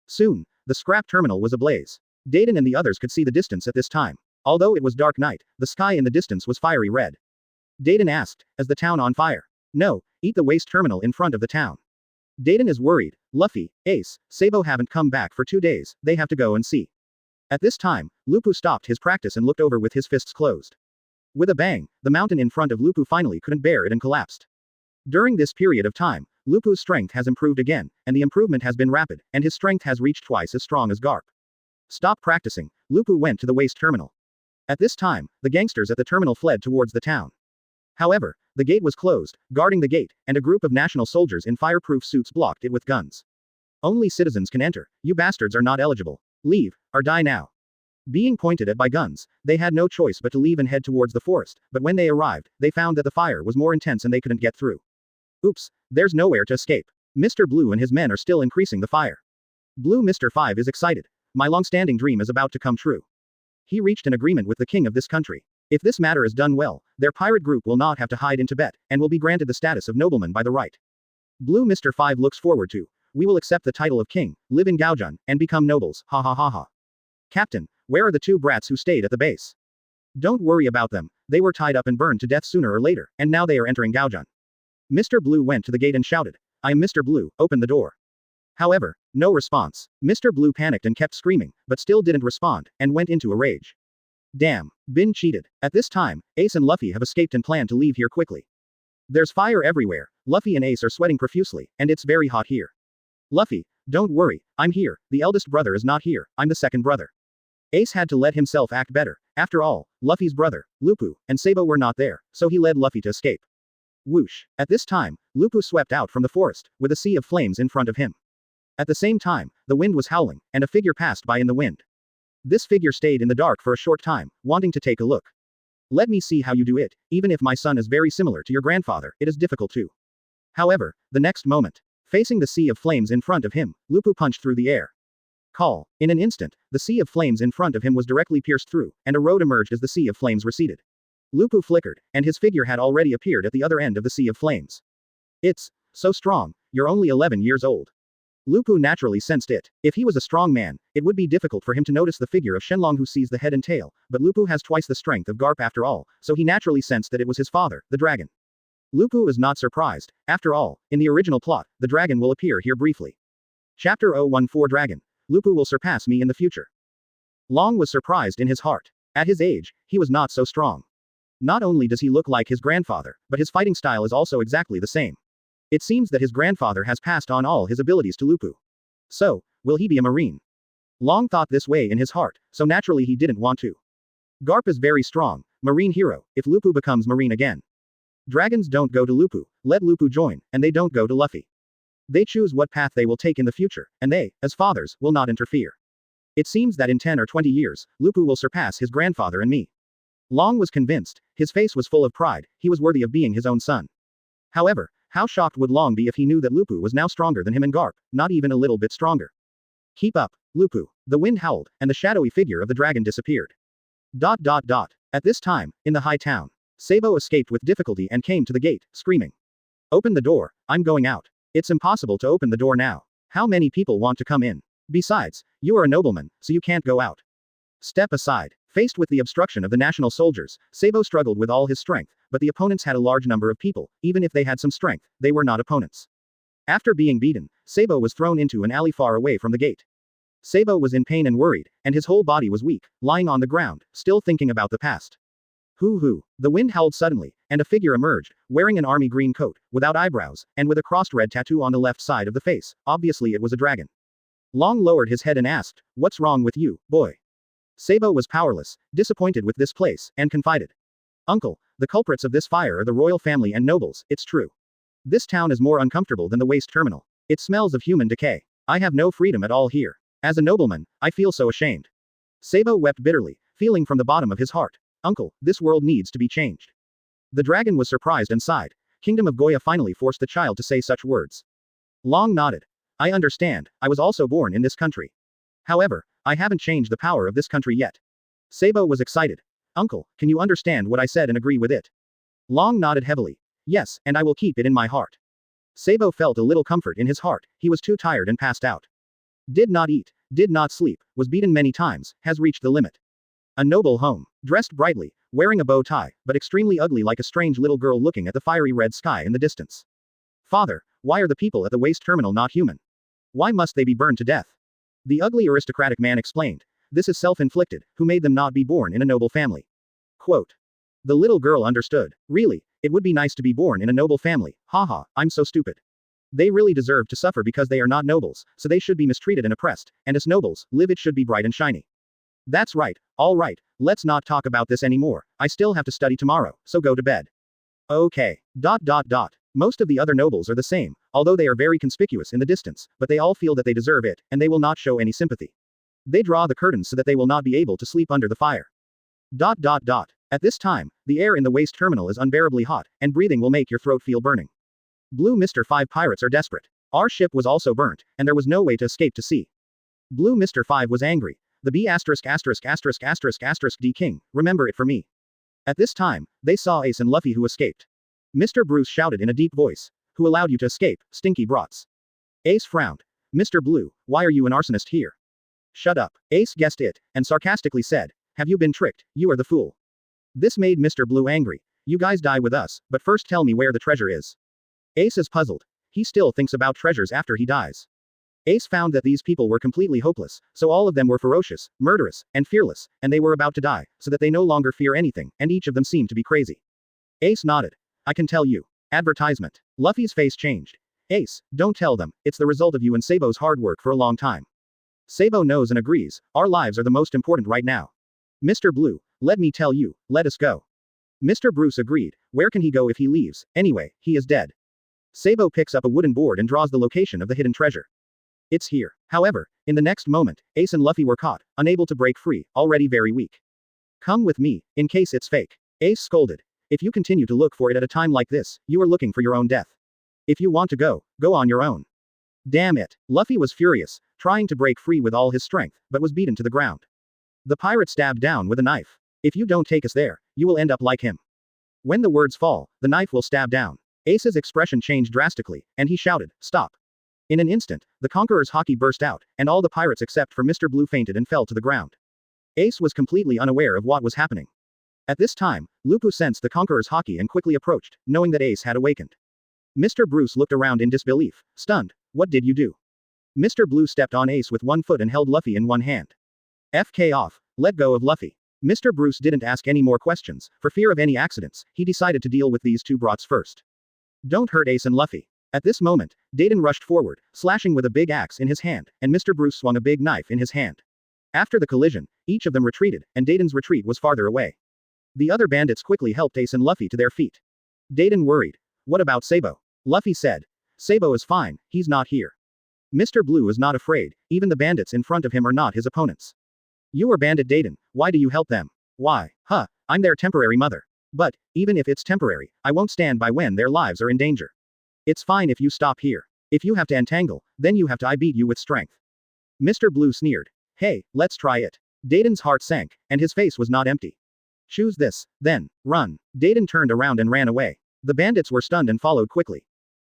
Soon, the scrap terminal was ablaze. Dayton and the others could see the distance at this time. Although it was dark night, the sky in the distance was fiery red. Dayton asked, is the town on fire? No, eat the waste terminal in front of the town. Dayton is worried. Luffy, Ace, Sabo haven't come back for 2 days, they have to go and see. At this time, Lupu stopped his practice and looked over with his fists closed. With a bang, the mountain in front of Lupu finally couldn't bear it and collapsed. During this period of time, Lupu's strength has improved again, and the improvement has been rapid, and his strength has reached twice as strong as Garp. Stop practicing, Lupu went to the waste terminal. At this time, the gangsters at the terminal fled towards the town. However, the gate was closed, guarding the gate, and a group of national soldiers in fireproof suits blocked it with guns. Only citizens can enter, you bastards are not eligible. Leave, or die now. Being pointed at by guns, they had no choice but to leave and head towards the forest, but when they arrived, they found that the fire was more intense and they couldn't get through. Oops, there's nowhere to escape. Mr. Blue and his men are still increasing the fire. Blue Mr. 5 is excited. My long-standing dream is about to come true. He reached an agreement with the king of this country. If this matter is done well, their pirate group will not have to hide in Tibet, and will be granted the status of nobleman by the right. Blue Mr. 5 looks forward to. We will accept the title of king, live in Gaojun, and become nobles, ha ha ha ha. Captain, where are the 2 brats who stayed at the base? Don't worry about them, they were tied up and burned to death sooner or later, and now they are entering Gaojun. Mr. Blue went to the gate and shouted, I am Mr. Blue, open the door. However, no response. Mr. Blue panicked and kept screaming, but still didn't respond, and went into a rage. Damn, been cheated. At this time, Ace and Luffy have escaped and plan to leave here quickly. There's fire everywhere, Luffy and Ace are sweating profusely, and it's very hot here. Luffy, don't worry, I'm here, the eldest brother is not here, I'm the second brother. Ace had to let himself act better. After all, Luffy's brother, Lupu, and Sabo were not there, so he led Luffy to escape. Whoosh. At this time, Lupu swept out from the forest, with a sea of flames in front of him. At the same time, the wind was howling, and a figure passed by in the wind. This figure stayed in the dark for a short time, wanting to take a look. Let me see how you do it, even if my son is very similar to your grandfather, it is difficult too. However, the next moment, facing the sea of flames in front of him, Lupu punched through the air. Call. In an instant, the sea of flames in front of him was directly pierced through, and a road emerged as the sea of flames receded. Lupu flickered, and his figure had already appeared at the other end of the sea of flames. It's so strong, you're only 11 years old. Lupu naturally sensed it. If he was a strong man, it would be difficult for him to notice the figure of Shenlong who sees the head and tail, but Lupu has twice the strength of Garp after all, so he naturally sensed that it was his father, the dragon. Lupu is not surprised. After all, in the original plot, the dragon will appear here briefly. Chapter 014 Dragon. Lupu will surpass me in the future. Long was surprised in his heart. At his age, he was not so strong. Not only does he look like his grandfather, but his fighting style is also exactly the same. It seems that his grandfather has passed on all his abilities to Lupu. So, will he be a marine? Long thought this way in his heart, so naturally he didn't want to. Garp is very strong, marine hero, if Lupu becomes marine again. Dragons don't go to Lupu, let Lupu join, and they don't go to Luffy. They choose what path they will take in the future, and they, as fathers, will not interfere. It seems that in 10 or 20 years, Lupu will surpass his grandfather and me. Long was convinced, his face was full of pride, he was worthy of being his own son. However, how shocked would Long be if he knew that Lupu was now stronger than him and Garp, not even a little bit stronger. Keep up, Lupu. The wind howled, and the shadowy figure of the dragon disappeared. At this time, in the high town, Sabo escaped with difficulty and came to the gate, screaming. Open the door, I'm going out. It's impossible to open the door now. How many people want to come in? Besides, you are a nobleman, so you can't go out. Step aside. Faced with the obstruction of the national soldiers, Sabo struggled with all his strength, but the opponents had a large number of people, even if they had some strength, they were not opponents. After being beaten, Sabo was thrown into an alley far away from the gate. Sabo was in pain and worried, and his whole body was weak, lying on the ground, still thinking about the past. Hoo. The wind howled suddenly, and a figure emerged, wearing an army green coat, without eyebrows, and with a crossed red tattoo on the left side of the face, obviously it was a dragon. Long lowered his head and asked, what's wrong with you, boy? Sabo was powerless, disappointed with this place, and confided. Uncle, the culprits of this fire are the royal family and nobles, it's true. This town is more uncomfortable than the waste terminal. It smells of human decay. I have no freedom at all here. As a nobleman, I feel so ashamed. Sabo wept bitterly, feeling from the bottom of his heart. Uncle, this world needs to be changed. The dragon was surprised and sighed. Kingdom of Goya finally forced the child to say such words. Long nodded. I understand, I was also born in this country. However, I haven't changed the power of this country yet. Sabo was excited. Uncle, can you understand what I said and agree with it? Long nodded heavily. Yes, and I will keep it in my heart. Sabo felt a little comfort in his heart, he was too tired and passed out. Did not eat, did not sleep, was beaten many times, has reached the limit. A noble home, dressed brightly, wearing a bow tie, but extremely ugly like a strange little girl looking at the fiery red sky in the distance. Father, why are the people at the waste terminal not human? Why must they be burned to death? The ugly aristocratic man explained. This is self-inflicted, who made them not be born in a noble family. Quote. The little girl understood. Really, it would be nice to be born in a noble family, haha, I'm so stupid. They really deserve to suffer because they are not nobles, so they should be mistreated and oppressed, and as nobles, live it should be bright and shiny. That's right, alright, let's not talk about this anymore, I still have to study tomorrow, so go to bed. Okay. Most of the other nobles are the same, although they are very conspicuous in the distance, but they all feel that they deserve it, and they will not show any sympathy. They draw the curtains so that they will not be able to sleep under the fire. At this time, the air in the waste terminal is unbearably hot, and breathing will make your throat feel burning. Blue Mr. 5 pirates are desperate. Our ship was also burnt, and there was no way to escape to sea. Blue Mr. 5 was angry. The B********** D King, remember it for me. At this time, they saw Ace and Luffy who escaped. Mr. Bruce shouted in a deep voice. Who allowed you to escape, stinky brats? Ace frowned. Mr. Blue, why are you an arsonist here? Shut up. Ace guessed it, and sarcastically said, have you been tricked, you are the fool. This made Mr. Blue angry. You guys die with us, but first tell me where the treasure is. Ace is puzzled. He still thinks about treasures after he dies. Ace found that these people were completely hopeless, so all of them were ferocious, murderous, and fearless, and they were about to die, so that they no longer fear anything, and each of them seemed to be crazy. Ace nodded. I can tell you. Advertisement. Luffy's face changed. Ace, don't tell them, it's the result of you and Sabo's hard work for a long time. Sabo knows and agrees, our lives are the most important right now. Mr. Blue, let me tell you, let us go. Mr. Bruce agreed, where can he go if he leaves, anyway, he is dead. Sabo picks up a wooden board and draws the location of the hidden treasure. It's here. However, in the next moment, Ace and Luffy were caught, unable to break free, already very weak. Come with me, in case it's fake. Ace scolded. If you continue to look for it at a time like this, you are looking for your own death. If you want to go, go on your own. Damn it. Luffy was furious, trying to break free with all his strength, but was beaten to the ground. The pirate stabbed down with a knife. If you don't take us there, you will end up like him. When the words fall, the knife will stab down. Ace's expression changed drastically, and he shouted, stop. In an instant, the Conqueror's haki burst out, and all the pirates except for Mr. Blue fainted and fell to the ground. Ace was completely unaware of what was happening. At this time, Lupu sensed the Conqueror's haki and quickly approached, knowing that Ace had awakened. Mr. Bruce looked around in disbelief, stunned. What did you do? Mr. Blue stepped on Ace with one foot and held Luffy in one hand. FK off, let go of Luffy. Mr. Bruce didn't ask any more questions, for fear of any accidents, he decided to deal with these two brats first. Don't hurt Ace and Luffy. At this moment, Dayton rushed forward, slashing with a big axe in his hand, and Mr. Bruce swung a big knife in his hand. After the collision, each of them retreated, and Dayton's retreat was farther away. The other bandits quickly helped Ace and Luffy to their feet. Dayton worried. What about Sabo? Luffy said. Sabo is fine, he's not here. Mr. Blue is not afraid, even the bandits in front of him are not his opponents. You are Bandit Dayton, why do you help them? Why, I'm their temporary mother. But, even if it's temporary, I won't stand by when their lives are in danger. It's fine if you stop here. If you have to entangle, then you have to I beat you with strength. Mr. Blue sneered. Hey, let's try it. Dayton's heart sank, and his face was not empty. Choose this, then, run. Dayton turned around and ran away. The bandits were stunned and followed quickly.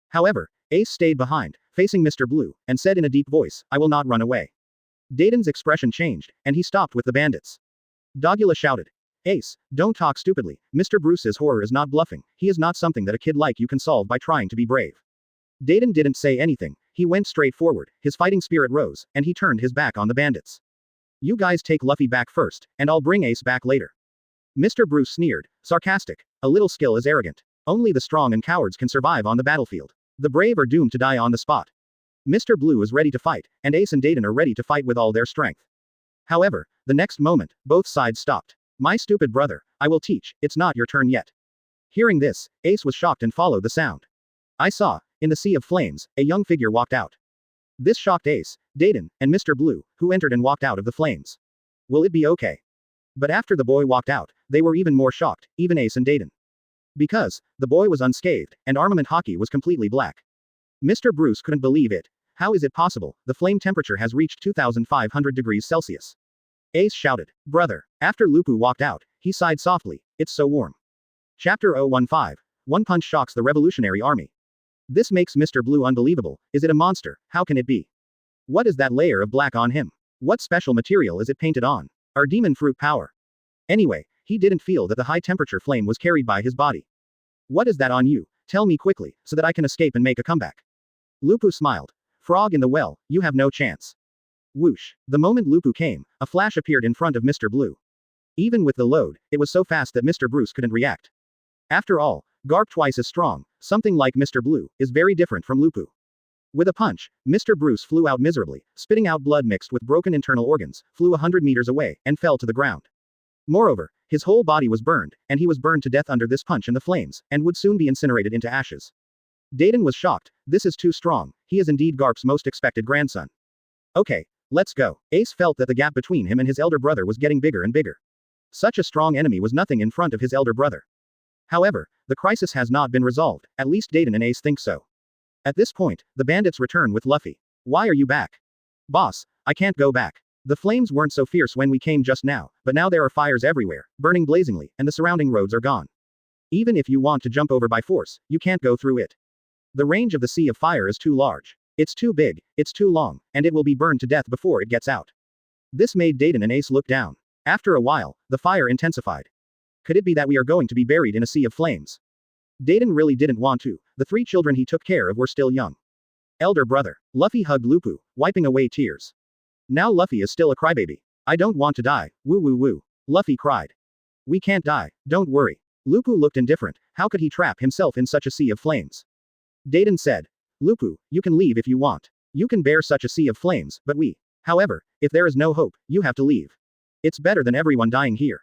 However, Ace stayed behind, facing Mr. Blue, and said in a deep voice, I will not run away. Dayton's expression changed, and he stopped with the bandits. Dogula shouted. Ace, don't talk stupidly, Mr. Bruce's horror is not bluffing, he is not something that a kid like you can solve by trying to be brave. Dayton didn't say anything, he went straight forward, his fighting spirit rose, and he turned his back on the bandits. You guys take Luffy back first, and I'll bring Ace back later. Mr. Bruce sneered, sarcastic. A little skill is arrogant. Only the strong and cowards can survive on the battlefield. The brave are doomed to die on the spot. Mr. Blue is ready to fight, and Ace and Dayton are ready to fight with all their strength. However, the next moment, both sides stopped. My stupid brother, I will teach, it's not your turn yet. Hearing this, Ace was shocked and followed the sound. I saw, in the sea of flames, a young figure walked out. This shocked Ace, Dayton, and Mr. Blue, who entered and walked out of the flames. Will it be okay? But after the boy walked out, they were even more shocked, even Ace and Dayton. Because, the boy was unscathed, and armament hockey was completely black. Mr. Bruce couldn't believe it. How is it possible? The flame temperature has reached 2,500 degrees Celsius. Ace shouted. Brother. After Lupu walked out, he sighed softly. It's so warm. Chapter 015. One punch shocks the Revolutionary Army. This makes Mr. Blue unbelievable. Is it a monster? How can it be? What is that layer of black on him? What special material is it painted on? Our demon fruit power. Anyway, he didn't feel that the high temperature flame was carried by his body. What is that on you? Tell me quickly, so that I can escape and make a comeback. Lupu smiled. Frog in the well, you have no chance. Whoosh. The moment Lupu came, a flash appeared in front of Mr. Blue. Even with the load, it was so fast that Mr. Bruce couldn't react. After all, Garp twice as strong, something like Mr. Blue, is very different from Lupu. With a punch, Mr. Bruce flew out miserably, spitting out blood mixed with broken internal organs, flew 100 meters away, and fell to the ground. Moreover, his whole body was burned, and he was burned to death under this punch in the flames, and would soon be incinerated into ashes. Dayton was shocked. This is too strong. He is indeed Garp's most expected grandson. Okay, let's go. Ace felt that the gap between him and his elder brother was getting bigger and bigger. Such a strong enemy was nothing in front of his elder brother. However, the crisis has not been resolved, at least Dayton and Ace think so. At this point, the bandits return with Luffy. Why are you back? Boss, I can't go back. The flames weren't so fierce when we came just now, but now there are fires everywhere, burning blazingly, and the surrounding roads are gone. Even if you want to jump over by force, you can't go through it. The range of the sea of fire is too large. It's too big, it's too long, and it will be burned to death before it gets out. This made Dayton and Ace look down. After a while, the fire intensified. Could it be that we are going to be buried in a sea of flames? Dayton really didn't want to. The three children he took care of were still young. Elder brother. Luffy hugged Lupu, wiping away tears. Now Luffy is still a crybaby. I don't want to die, woo woo woo. Luffy cried. We can't die, don't worry. Lupu looked indifferent. How could he trap himself in such a sea of flames? Dayton said. Lupu, you can leave if you want. You can bear such a sea of flames, but we. However, if there is no hope, you have to leave. It's better than everyone dying here.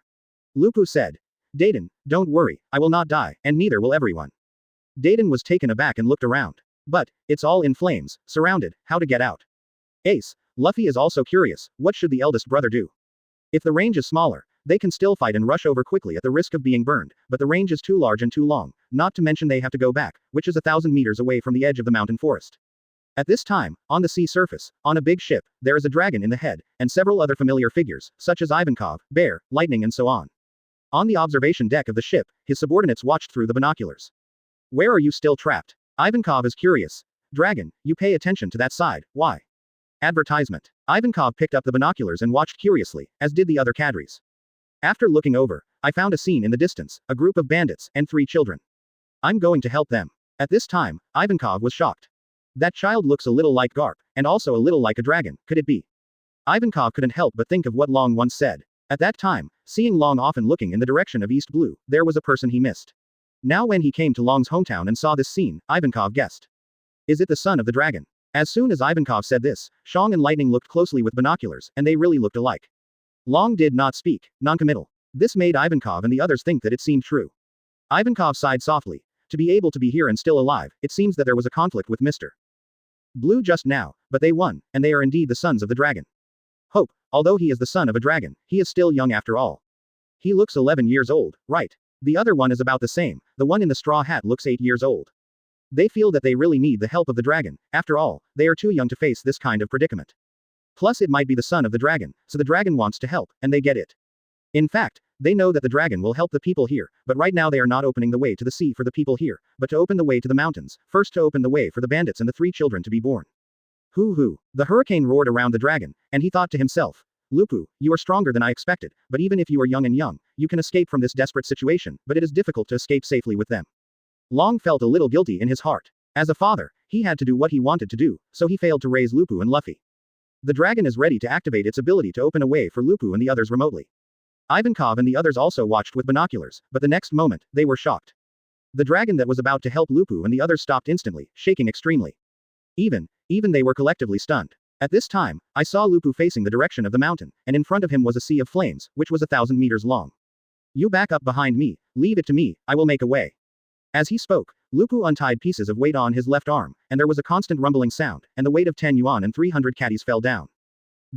Lupu said. Dayton, don't worry, I will not die, and neither will everyone. Dayton was taken aback and looked around. But, it's all in flames, surrounded, how to get out? Ace, Luffy is also curious, what should the eldest brother do? If the range is smaller, they can still fight and rush over quickly at the risk of being burned, but the range is too large and too long, not to mention they have to go back, which is 1,000 meters away from the edge of the mountain forest. At this time, on the sea surface, on a big ship, there is a dragon in the head, and several other familiar figures, such as Ivankov, Bear, Lightning and so on. On the observation deck of the ship, his subordinates watched through the binoculars. Where are you still trapped? Ivankov is curious. Dragon, you pay attention to that side, why? Advertisement. Ivankov picked up the binoculars and watched curiously, as did the other cadres. After looking over, I found a scene in the distance, a group of bandits, and 3 children. I'm going to help them. At this time, Ivankov was shocked. That child looks a little like Garp, and also a little like a dragon, could it be? Ivankov couldn't help but think of what Long once said. At that time, seeing Long often looking in the direction of East Blue, there was a person he missed. Now when he came to Long's hometown and saw this scene, Ivankov guessed. Is it the son of the dragon? As soon as Ivankov said this, Shang and Lightning looked closely with binoculars, and they really looked alike. Long did not speak, non-committal. This made Ivankov and the others think that it seemed true. Ivankov sighed softly. To be able to be here and still alive, it seems that there was a conflict with Mr. Blue just now, but they won, and they are indeed the sons of the dragon. Hope, although he is the son of a dragon, he is still young after all. He looks 11 years old, right? The other one is about the same, the one in the straw hat looks 8 years old. They feel that they really need the help of the dragon, after all, they are too young to face this kind of predicament. Plus it might be the son of the dragon, so the dragon wants to help, and they get it. In fact, they know that the dragon will help the people here, but right now they are not opening the way to the sea for the people here, but to open the way to the mountains, first to open the way for the bandits and the 3 children to be born. Hoo. The hurricane roared around the dragon, and he thought to himself, Lupu, you are stronger than I expected, but even if you are young, you can escape from this desperate situation, but it is difficult to escape safely with them. Long felt a little guilty in his heart. As a father, he had to do what he wanted to do, so he failed to raise Lupu and Luffy. The dragon is ready to activate its ability to open a way for Lupu and the others remotely. Ivankov and the others also watched with binoculars, but the next moment, they were shocked. The dragon that was about to help Lupu and the others stopped instantly, shaking extremely. Even they were collectively stunned. At this time, I saw Lupu facing the direction of the mountain, and in front of him was a sea of flames, which was 1,000 meters long. You back up behind me, leave it to me, I will make a way. As he spoke, Lupu untied pieces of weight on his left arm, and there was a constant rumbling sound, and the weight of 10 yuan and 300 caddies fell down.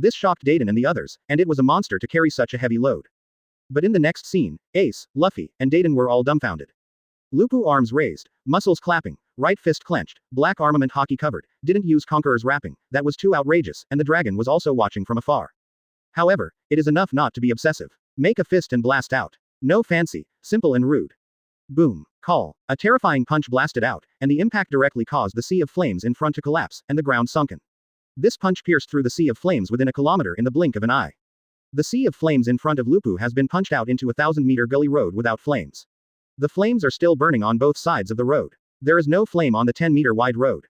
This shocked Dayton and the others, and it was a monster to carry such a heavy load. But in the next scene, Ace, Luffy, and Dayton were all dumbfounded. Lupu arms raised, muscles clapping, right fist clenched, black armament hockey covered, didn't use Conqueror's wrapping, that was too outrageous, and the dragon was also watching from afar. However, it is enough not to be obsessive. Make a fist and blast out. No fancy, simple and rude. Boom. Call. A terrifying punch blasted out, and the impact directly caused the sea of flames in front to collapse, and the ground sunken. This punch pierced through the sea of flames within a kilometer in the blink of an eye. The sea of flames in front of Lupu has been punched out into a 1,000-meter gully road without flames. The flames are still burning on both sides of the road. There is no flame on the 10-meter wide road.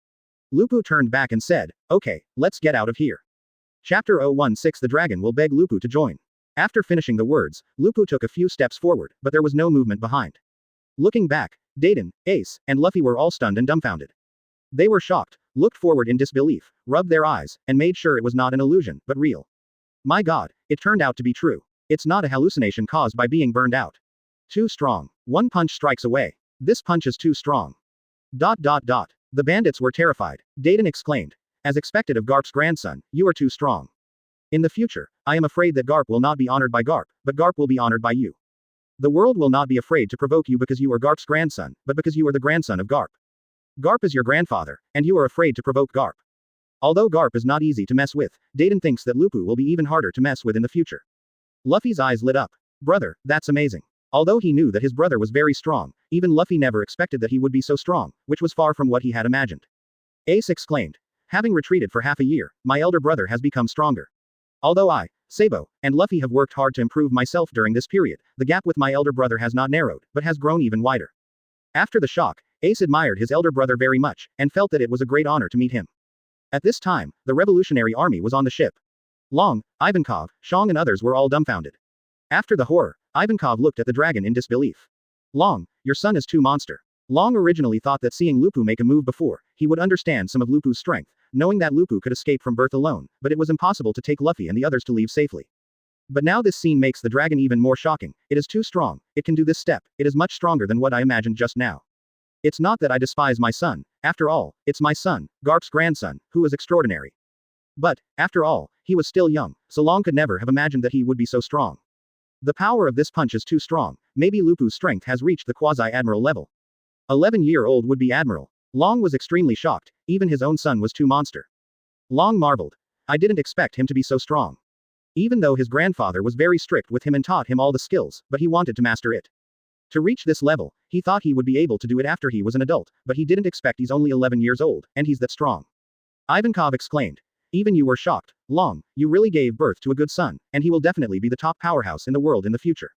Lupu turned back and said, "Okay, let's get out of here." Chapter 016 The dragon will beg Lupu to join. After finishing the words, Lupu took a few steps forward, but there was no movement behind. Looking back, Dayton, Ace, and Luffy were all stunned and dumbfounded. They were shocked, looked forward in disbelief, rubbed their eyes, and made sure it was not an illusion, but real. My god, it turned out to be true. It's not a hallucination caused by being burned out. Too strong. One punch strikes away. This punch is too strong. ... The bandits were terrified. Dayton exclaimed. As expected of Garp's grandson, you are too strong. In the future, I am afraid that Garp will not be honored by Garp, but Garp will be honored by you. The world will not be afraid to provoke you because you are Garp's grandson, but because you are the grandson of Garp. Garp is your grandfather, and you are afraid to provoke Garp. Although Garp is not easy to mess with, Dayton thinks that Lupu will be even harder to mess with in the future. Luffy's eyes lit up. Brother, that's amazing. Although he knew that his brother was very strong, even Luffy never expected that he would be so strong, which was far from what he had imagined. Ace exclaimed. Having retreated for half a year, my elder brother has become stronger. Although I, Sabo, and Luffy have worked hard to improve myself during this period, the gap with my elder brother has not narrowed, but has grown even wider. After the shock, Ace admired his elder brother very much, and felt that it was a great honor to meet him. At this time, the Revolutionary Army was on the ship. Long, Ivankov, Shang and others were all dumbfounded. After the horror, Ivankov looked at the dragon in disbelief. Long, your son is too monster. Long originally thought that seeing Lupu make a move before, he would understand some of Lupu's strength, knowing that Lupu could escape from birth alone, but it was impossible to take Luffy and the others to leave safely. But now this scene makes the dragon even more shocking. It is too strong, it can do this step, it is much stronger than what I imagined just now. It's not that I despise my son, after all, it's my son, Garp's grandson, who is extraordinary. But, after all, he was still young, so Long could never have imagined that he would be so strong. The power of this punch is too strong, maybe Lupu's strength has reached the quasi-admiral level. 11-year-old would-be admiral. Long was extremely shocked, even his own son was too monster. Long marveled. I didn't expect him to be so strong. Even though his grandfather was very strict with him and taught him all the skills, but he wanted to master it. To reach this level, he thought he would be able to do it after he was an adult, but he didn't expect he's only 11 years old, and he's that strong. Ivankov exclaimed. Even you were shocked, Long, you really gave birth to a good son, and he will definitely be the top powerhouse in the world in the future.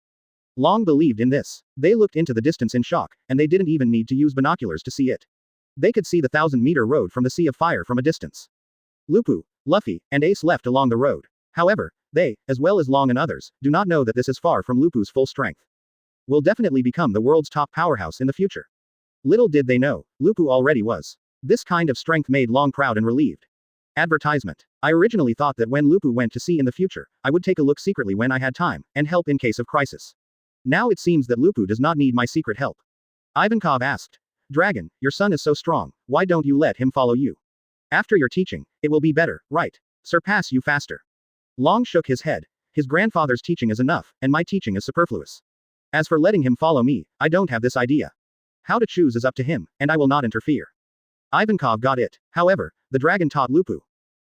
Long believed in this. They looked into the distance in shock, and they didn't even need to use binoculars to see it. They could see the 1,000-meter road from the Sea of Fire from a distance. Lupu, Luffy, and Ace left along the road. However, they, as well as Long and others, do not know that this is far from Lupu's full strength. Will definitely become the world's top powerhouse in the future. Little did they know, Lupu already was. This kind of strength made Long proud and relieved. Advertisement. I originally thought that when Lupu went to sea in the future, I would take a look secretly when I had time, and help in case of crisis. Now it seems that Lupu does not need my secret help. Ivankov asked. Dragon, your son is so strong, why don't you let him follow you? After your teaching, it will be better, right? Surpass you faster. Long shook his head. His grandfather's teaching is enough, and my teaching is superfluous. As for letting him follow me, I don't have this idea. How to choose is up to him, and I will not interfere. Ivankov got it. However, the dragon taught Lupu.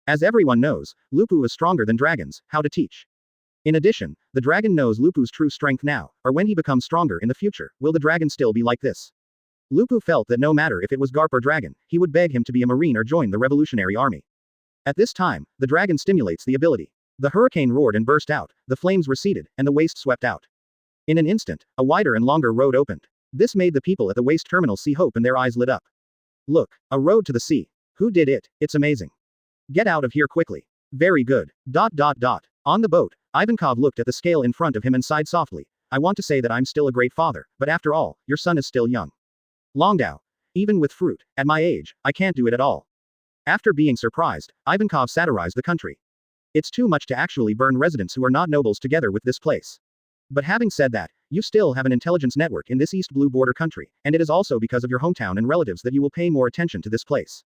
As everyone knows, Lupu is stronger than dragons, how to teach. In addition, the dragon knows Lupu's true strength now, or when he becomes stronger in the future, will the dragon still be like this? Lupu felt that no matter if it was Garp or dragon, he would beg him to be a marine or join the revolutionary army. At this time, the dragon stimulates the ability. The hurricane roared and burst out, the flames receded, and the waste swept out. In an instant, a wider and longer road opened. This made the people at the waste terminal see hope and their eyes lit up. Look, a road to the sea. Who did it? It's amazing. Get out of here quickly. Very good. On the boat, Ivankov looked at the scale in front of him and sighed softly. I want to say that I'm still a great father, but after all, your son is still young. Longdao. Even with fruit, at my age, I can't do it at all. After being surprised, Ivankov satirized the country. It's too much to actually burn residents who are not nobles together with this place. But having said that, you still have an intelligence network in this East Blue border country, and it is also because of your hometown and relatives that you will pay more attention to this place.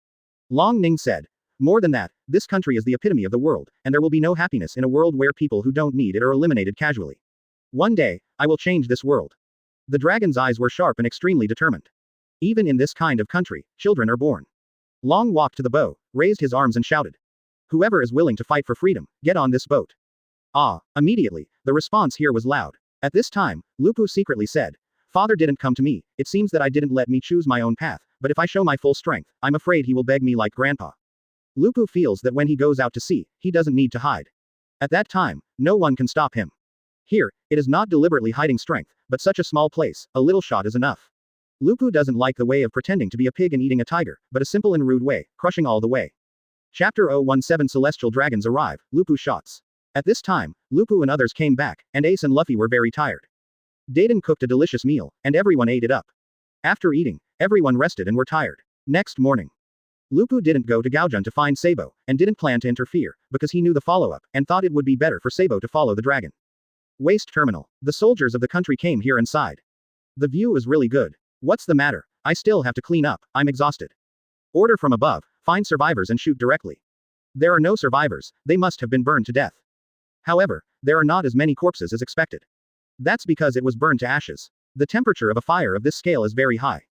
Long Ning said. More than that, this country is the epitome of the world, and there will be no happiness in a world where people who don't need it are eliminated casually. One day, I will change this world. The dragon's eyes were sharp and extremely determined. Even in this kind of country, children are born. Long walked to the bow, raised his arms and shouted. Whoever is willing to fight for freedom, get on this boat. Ah, immediately, the response here was loud. At this time, Lupu secretly said, Father didn't come to me, it seems that I didn't let me choose my own path, but if I show my full strength, I'm afraid he will beg me like Grandpa. Lupu feels that when he goes out to sea, he doesn't need to hide. At that time, no one can stop him. Here, it is not deliberately hiding strength, but such a small place, a little shot is enough. Lupu doesn't like the way of pretending to be a pig and eating a tiger, but a simple and rude way, crushing all the way. Chapter 017 Celestial Dragons Arrive, Lupu Shots. At this time, Lupu and others came back, and Ace and Luffy were very tired. Daiden cooked a delicious meal, and everyone ate it up. After eating, everyone rested and were tired. Next morning, Lupu didn't go to Gaojun to find Sabo, and didn't plan to interfere, because he knew the follow-up, and thought it would be better for Sabo to follow the dragon. Waste Terminal. The soldiers of the country came here and sighed. The view is really good. What's the matter? I still have to clean up, I'm exhausted. Order from above, find survivors and shoot directly. There are no survivors, they must have been burned to death. However, there are not as many corpses as expected. That's because it was burned to ashes. The temperature of a fire of this scale is very high.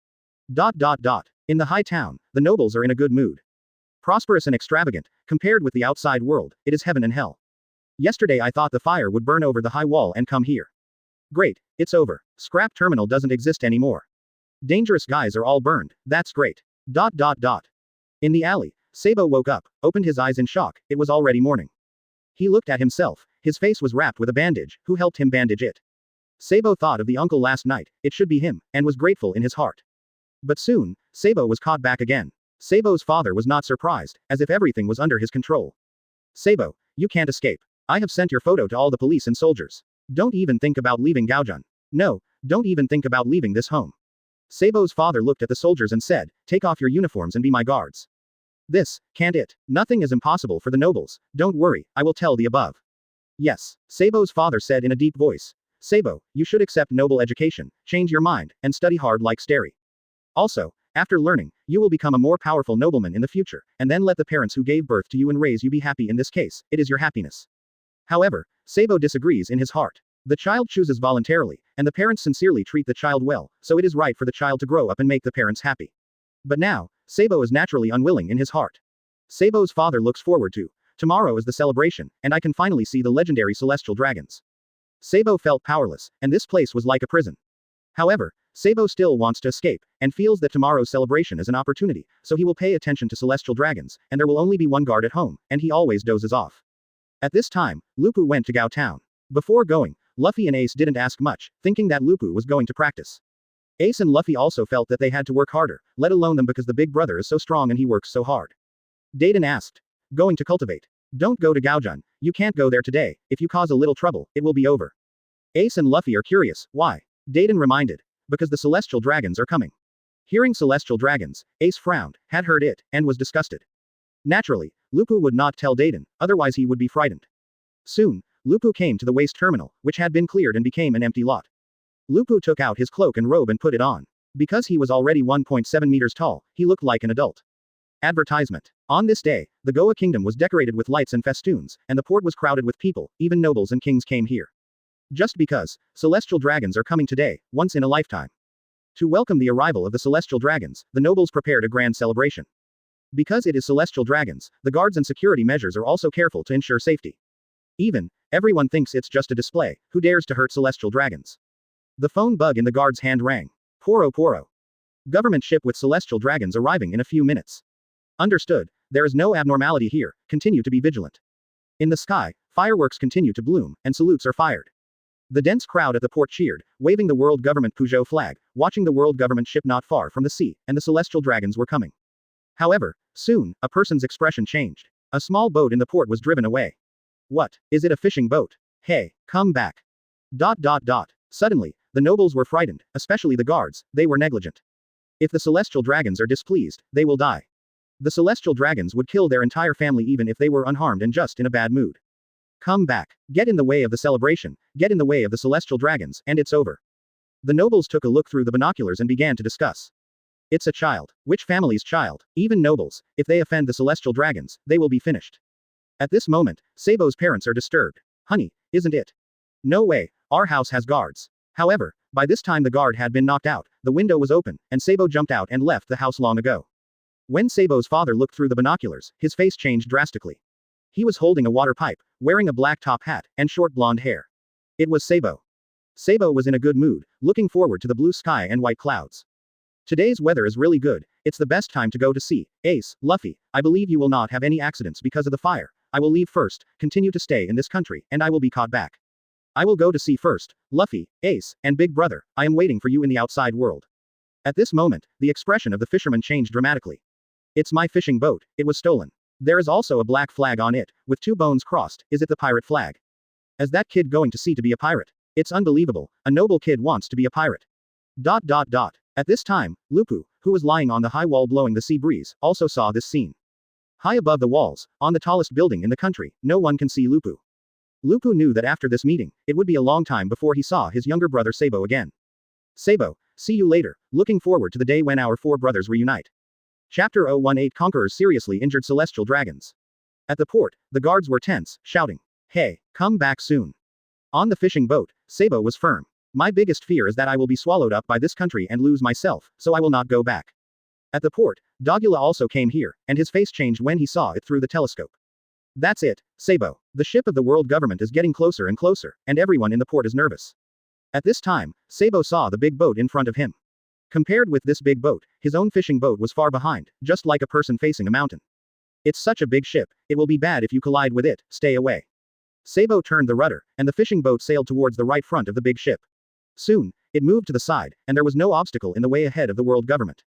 In the high town, the nobles are in a good mood. Prosperous and extravagant, compared with the outside world, it is heaven and hell. Yesterday I thought the fire would burn over the high wall and come here. Great, it's over. Scrap terminal doesn't exist anymore. Dangerous guys are all burned, that's great. In the alley, Sabo woke up, opened his eyes in shock, it was already morning. He looked at himself, his face was wrapped with a bandage, who helped him bandage it? Sabo thought of the uncle last night, it should be him, and was grateful in his heart. But soon, Sabo was caught back again. Sabo's father was not surprised, as if everything was under his control. Sabo, you can't escape. I have sent your photo to all the police and soldiers. Don't even think about leaving Gaojun. No, don't even think about leaving this home. Sabo's father looked at the soldiers and said, take off your uniforms and be my guards. This, can't it? Nothing is impossible for the nobles, don't worry, I will tell the above. Yes, Sabo's father said in a deep voice. Sabo, you should accept noble education, change your mind, and study hard like Starry. Also, after learning, you will become a more powerful nobleman in the future, and then let the parents who gave birth to you and raise you be happy in this case, it is your happiness. However, Sabo disagrees in his heart. The child chooses voluntarily, and the parents sincerely treat the child well, so it is right for the child to grow up and make the parents happy. But now, Sabo is naturally unwilling in his heart. Sabo's father looks forward to. Tomorrow is the celebration, and I can finally see the legendary celestial dragons. Sabo felt powerless, and this place was like a prison. However, Sabo still wants to escape, and feels that tomorrow's celebration is an opportunity, so he will pay attention to celestial dragons, and there will only be one guard at home, and he always dozes off. At this time, Lupu went to Gao Town. Before going, Luffy and Ace didn't ask much, thinking that Lupu was going to practice. Ace and Luffy also felt that they had to work harder, let alone them because the big brother is so strong and he works so hard. Daiden asked. Going to cultivate. Don't go to Gaojun, you can't go there today, if you cause a little trouble, it will be over. Ace and Luffy are curious, why? Daiden reminded. Because the celestial dragons are coming. Hearing celestial dragons, Ace frowned, had heard it, and was disgusted. Naturally, Lupu would not tell Daiden, otherwise he would be frightened. Soon, Lupu came to the waste terminal, which had been cleared and became an empty lot. Lupu took out his cloak and robe and put it on. Because he was already 1.7 meters tall, he looked like an adult. Advertisement. On this day, the Goa kingdom was decorated with lights and festoons, and the port was crowded with people, even nobles and kings came here. Just because, celestial dragons are coming today, once in a lifetime. To welcome the arrival of the celestial dragons, the nobles prepared a grand celebration. Because it is celestial dragons, the guards and security measures are also careful to ensure safety. Even, everyone thinks it's just a display, who dares to hurt celestial dragons? The phone bug in the guard's hand rang. Poro. Government ship with celestial dragons arriving in a few minutes. Understood, there is no abnormality here, continue to be vigilant. In the sky, fireworks continue to bloom, and salutes are fired. The dense crowd at the port cheered, waving the world government Peugeot flag, watching the world government ship not far from the sea, and the celestial dragons were coming. However, soon, a person's expression changed. A small boat in the port was driven away. What, is it a fishing boat? Hey, come back. Suddenly, the nobles were frightened, especially the guards, they were negligent. If the celestial dragons are displeased, they will die. The celestial dragons would kill their entire family even if they were unharmed and just in a bad mood. Come back. Get in the way of the celebration, get in the way of the celestial dragons, and it's over. The nobles took a look through the binoculars and began to discuss. It's a child. Which family's child? Even nobles. If they offend the celestial dragons, they will be finished. At this moment, Sabo's parents are disturbed. Honey, isn't it? No way, our house has guards. However, by this time the guard had been knocked out, the window was open, and Sabo jumped out and left the house long ago. When Sabo's father looked through the binoculars, his face changed drastically. He was holding a water pipe, wearing a black top hat, and short blonde hair. It was Sabo. Sabo was in a good mood, looking forward to the blue sky and white clouds. Today's weather is really good, it's the best time to go to sea. Ace, Luffy, I believe you will not have any accidents because of the fire. I will leave first, continue to stay in this country, and I will be caught back. I will go to sea first. Luffy, Ace, and Big Brother, I am waiting for you in the outside world. At this moment, the expression of the fisherman changed dramatically. It's my fishing boat, it was stolen. There is also a black flag on it, with 2 bones crossed. Is it the pirate flag? Is that kid going to sea to be a pirate? It's unbelievable, a noble kid wants to be a pirate. ... At this time, Lupu, who was lying on the high wall blowing the sea breeze, also saw this scene. High above the walls, on the tallest building in the country, no one can see Lupu. Lupu knew that after this meeting, it would be a long time before he saw his younger brother Sabo again. Sabo, see you later, looking forward to the day when our 4 brothers reunite. Chapter 018 Conquerors seriously injured celestial dragons. At the port, the guards were tense, shouting, "Hey, come back soon." On the fishing boat, Sabo was firm. My biggest fear is that I will be swallowed up by this country and lose myself, so I will not go back. At the port, Dogula also came here, and his face changed when he saw it through the telescope. That's it, Sabo. The ship of the world government is getting closer and closer, and everyone in the port is nervous. At this time, Sabo saw the big boat in front of him. Compared with this big boat, his own fishing boat was far behind, just like a person facing a mountain. It's such a big ship, it will be bad if you collide with it, stay away. Sabo turned the rudder, and the fishing boat sailed towards the right front of the big ship. Soon, it moved to the side, and there was no obstacle in the way ahead of the world government.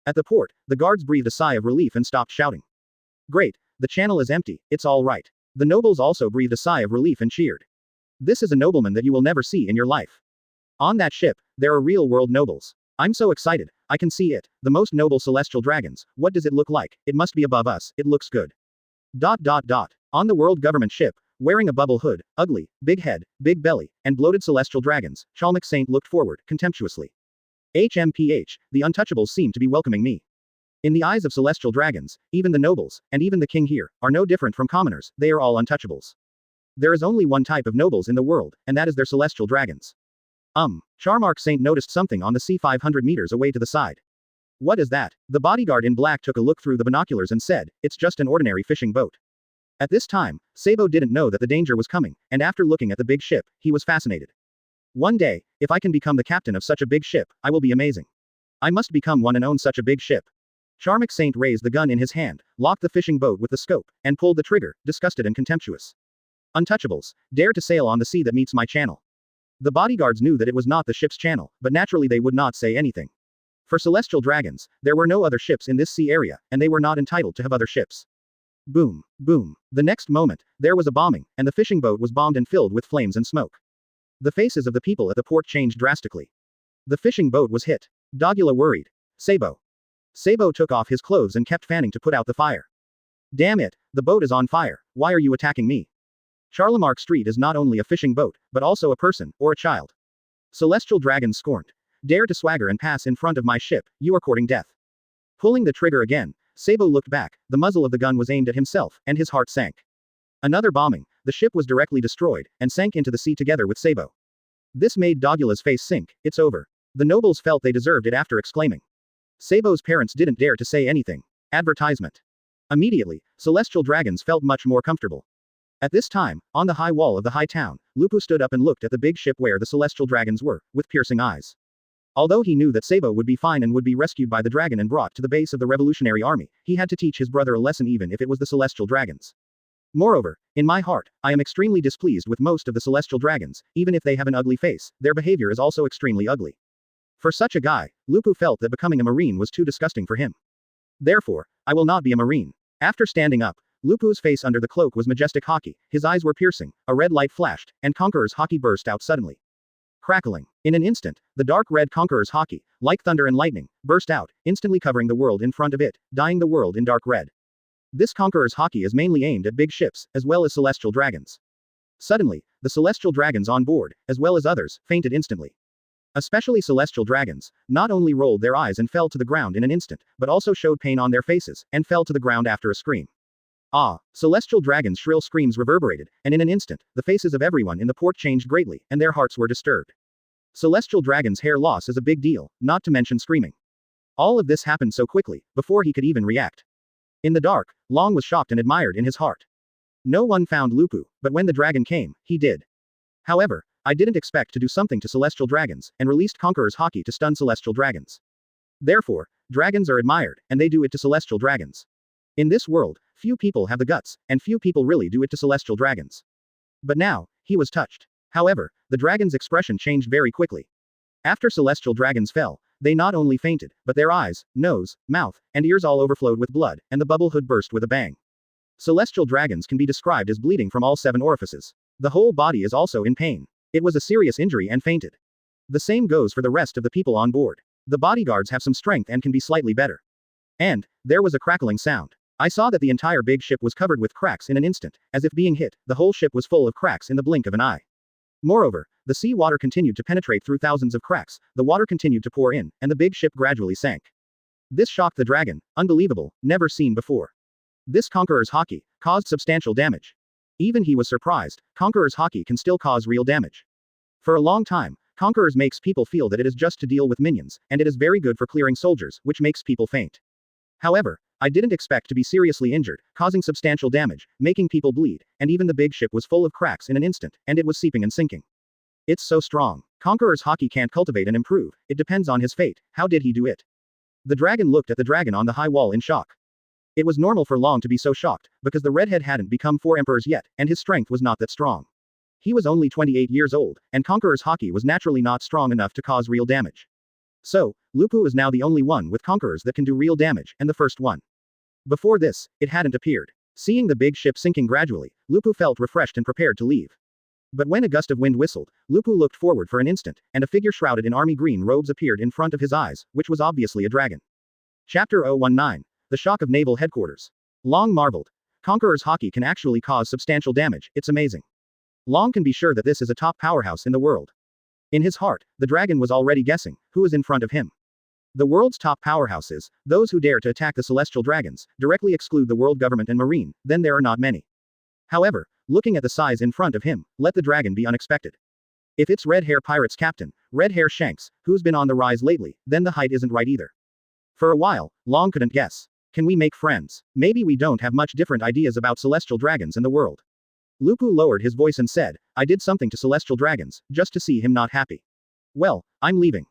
At the port, the guards breathed a sigh of relief and stopped shouting. Great, the channel is empty, it's all right. The nobles also breathed a sigh of relief and cheered. This is a nobleman that you will never see in your life. On that ship, there are real world nobles. I'm so excited, I can see it, the most noble celestial dragons. What does it look like? It must be above us, it looks good. ... On the world government ship, wearing a bubble hood, ugly, big head, big belly, and bloated celestial dragons, Chalmok Saint looked forward, contemptuously. HMPH, the untouchables seem to be welcoming me. In the eyes of celestial dragons, even the nobles, and even the king here, are no different from commoners, they are all untouchables. There is only one type of nobles in the world, and that is their celestial dragons. Chalmok Saint noticed something on the sea 500 meters away to the side. What is that? The bodyguard in black took a look through the binoculars and said, it's just an ordinary fishing boat. At this time, Sabo didn't know that the danger was coming, and after looking at the big ship, he was fascinated. One day, if I can become the captain of such a big ship, I will be amazing. I must become one and own such a big ship. Chalmok Saint raised the gun in his hand, locked the fishing boat with the scope, and pulled the trigger, disgusted and contemptuous. Untouchables, dare to sail on the sea that meets my channel. The bodyguards knew that it was not the ship's channel, but naturally they would not say anything. For celestial dragons, there were no other ships in this sea area, and they were not entitled to have other ships. Boom, boom. The next moment, there was a bombing, and the fishing boat was bombed and filled with flames and smoke. The faces of the people at the port changed drastically. The fishing boat was hit. Dogula worried. Sabo. Sabo took off his clothes and kept fanning to put out the fire. Damn it, the boat is on fire, why are you attacking me? Charlemark Street is not only a fishing boat, but also a person, or a child. Celestial dragons scorned. Dare to swagger and pass in front of my ship, you are courting death. Pulling the trigger again, Sabo looked back, the muzzle of the gun was aimed at himself, and his heart sank. Another bombing, the ship was directly destroyed, and sank into the sea together with Sabo. This made Dogula's face sink, it's over. The nobles felt they deserved it after exclaiming. Sabo's parents didn't dare to say anything. Advertisement. Immediately, celestial dragons felt much more comfortable. At this time, on the high wall of the high town, Lupu stood up and looked at the big ship where the celestial dragons were, with piercing eyes. Although he knew that Sabo would be fine and would be rescued by the dragon and brought to the base of the revolutionary army, he had to teach his brother a lesson even if it was the celestial dragons. Moreover, in my heart, I am extremely displeased with most of the celestial dragons, even if they have an ugly face, their behavior is also extremely ugly. For such a guy, Lupu felt that becoming a marine was too disgusting for him. Therefore, I will not be a marine. After standing up, Lupu's face under the cloak was majestic haki, his eyes were piercing, a red light flashed, and Conqueror's haki burst out suddenly. Crackling. In an instant, the dark red Conqueror's haki, like thunder and lightning, burst out, instantly covering the world in front of it, dyeing the world in dark red. This Conqueror's haki is mainly aimed at big ships, as well as celestial dragons. Suddenly, the celestial dragons on board, as well as others, fainted instantly. Especially celestial dragons, not only rolled their eyes and fell to the ground in an instant, but also showed pain on their faces, and fell to the ground after a scream. Ah! Celestial dragons' shrill screams reverberated, and in an instant, the faces of everyone in the port changed greatly, and their hearts were disturbed. Celestial dragons' hair loss is a big deal, not to mention screaming. All of this happened so quickly, before he could even react. In the dark, Long was shocked and admired in his heart. No one found Lupu, but when the dragon came, he did. However, I didn't expect to do something to celestial dragons, and released Conqueror's Haki to stun celestial dragons. Therefore, dragons are admired, and they do it to celestial dragons. In this world, few people have the guts, and few people really do it to celestial dragons. But now, he was touched. However, the dragon's expression changed very quickly. After celestial dragons fell, they not only fainted, but their eyes, nose, mouth, and ears all overflowed with blood, and the bubble hood burst with a bang. Celestial dragons can be described as bleeding from all 7 orifices. The whole body is also in pain. It was a serious injury and fainted. The same goes for the rest of the people on board. The bodyguards have some strength and can be slightly better. And, there was a crackling sound. I saw that the entire big ship was covered with cracks in an instant, as if being hit, the whole ship was full of cracks in the blink of an eye. Moreover, the sea water continued to penetrate through thousands of cracks, the water continued to pour in, and the big ship gradually sank. This shocked the dragon, unbelievable, never seen before. This Conqueror's Haki caused substantial damage. Even he was surprised, Conqueror's Haki can still cause real damage. For a long time, Conquerors makes people feel that it is just to deal with minions, and it is very good for clearing soldiers, which makes people faint. However, I didn't expect to be seriously injured, causing substantial damage, making people bleed, and even the big ship was full of cracks in an instant, and it was seeping and sinking. It's so strong. Conqueror's Haki can't cultivate and improve, it depends on his fate. How did he do it? The dragon looked at the dragon on the high wall in shock. It was normal for Long to be so shocked, because the redhead hadn't become 4 emperors yet, and his strength was not that strong. He was only 28 years old, and Conqueror's Haki was naturally not strong enough to cause real damage. So, Lupu is now the only one with conquerors that can do real damage, and the first one. Before this, it hadn't appeared. Seeing the big ship sinking gradually, Lupu felt refreshed and prepared to leave. But when a gust of wind whistled, Lupu looked forward for an instant, and a figure shrouded in army green robes appeared in front of his eyes, which was obviously a dragon. Chapter 019. The Shock of Naval Headquarters. Long marveled. Conqueror's Haki can actually cause substantial damage, it's amazing. Long can be sure that this is a top powerhouse in the world. In his heart, the dragon was already guessing who is in front of him. The world's top powerhouses, those who dare to attack the celestial dragons, directly exclude the world government and marine, then there are not many. However, looking at the size in front of him, let the dragon be unexpected. If it's Red Hair Pirates Captain, Red Hair Shanks, who's been on the rise lately, then the height isn't right either. For a while, Long couldn't guess. Can we make friends? Maybe we don't have much different ideas about celestial dragons in the world. Lupu lowered his voice and said, I did something to celestial dragons, just to see him not happy. Well, I'm leaving.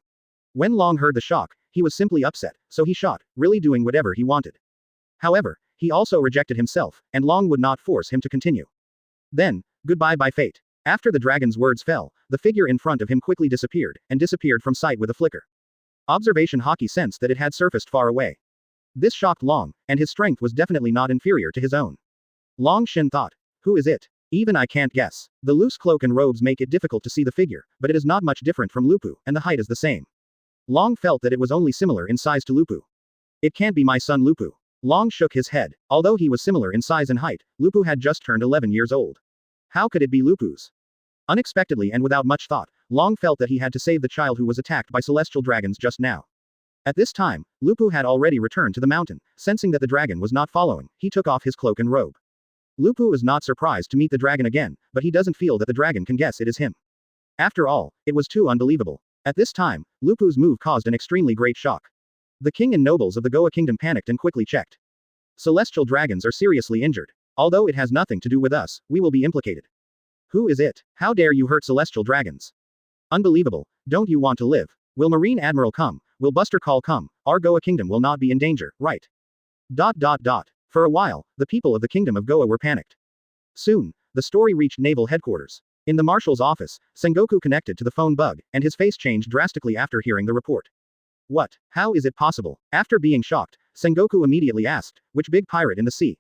When Long heard the shock, he was simply upset, so he shot, really doing whatever he wanted. However, he also rejected himself, and Long would not force him to continue. Then, goodbye by fate. After the dragon's words fell, the figure in front of him quickly disappeared, and disappeared from sight with a flicker. Observation Haki sensed that it had surfaced far away. This shocked Long, and his strength was definitely not inferior to his own. Long Shin thought, who is it? Even I can't guess. The loose cloak and robes make it difficult to see the figure, but it is not much different from Lupu, and the height is the same. Long felt that it was only similar in size to Lupu. It can't be my son Lupu. Long shook his head. Although he was similar in size and height, Lupu had just turned 11 years old. How could it be Lupu's? Unexpectedly and without much thought, Long felt that he had to save the child who was attacked by celestial dragons just now. At this time, Lupu had already returned to the mountain. Sensing that the dragon was not following, he took off his cloak and robe. Lupu is not surprised to meet the dragon again, but he doesn't feel that the dragon can guess it is him. After all, it was too unbelievable. At this time, Lupu's move caused an extremely great shock. The king and nobles of the Goa kingdom panicked and quickly checked. Celestial dragons are seriously injured. Although it has nothing to do with us, we will be implicated. Who is it? How dare you hurt celestial dragons? Unbelievable, don't you want to live? Will Marine Admiral come? Will Buster Call come? Our Goa kingdom will not be in danger, right? ... For a while, the people of the kingdom of Goa were panicked. Soon, the story reached naval headquarters. In the Marshal's office, Sengoku connected to the phone bug, and his face changed drastically after hearing the report. What? How is it possible? After being shocked, Sengoku immediately asked, which big pirate in the sea?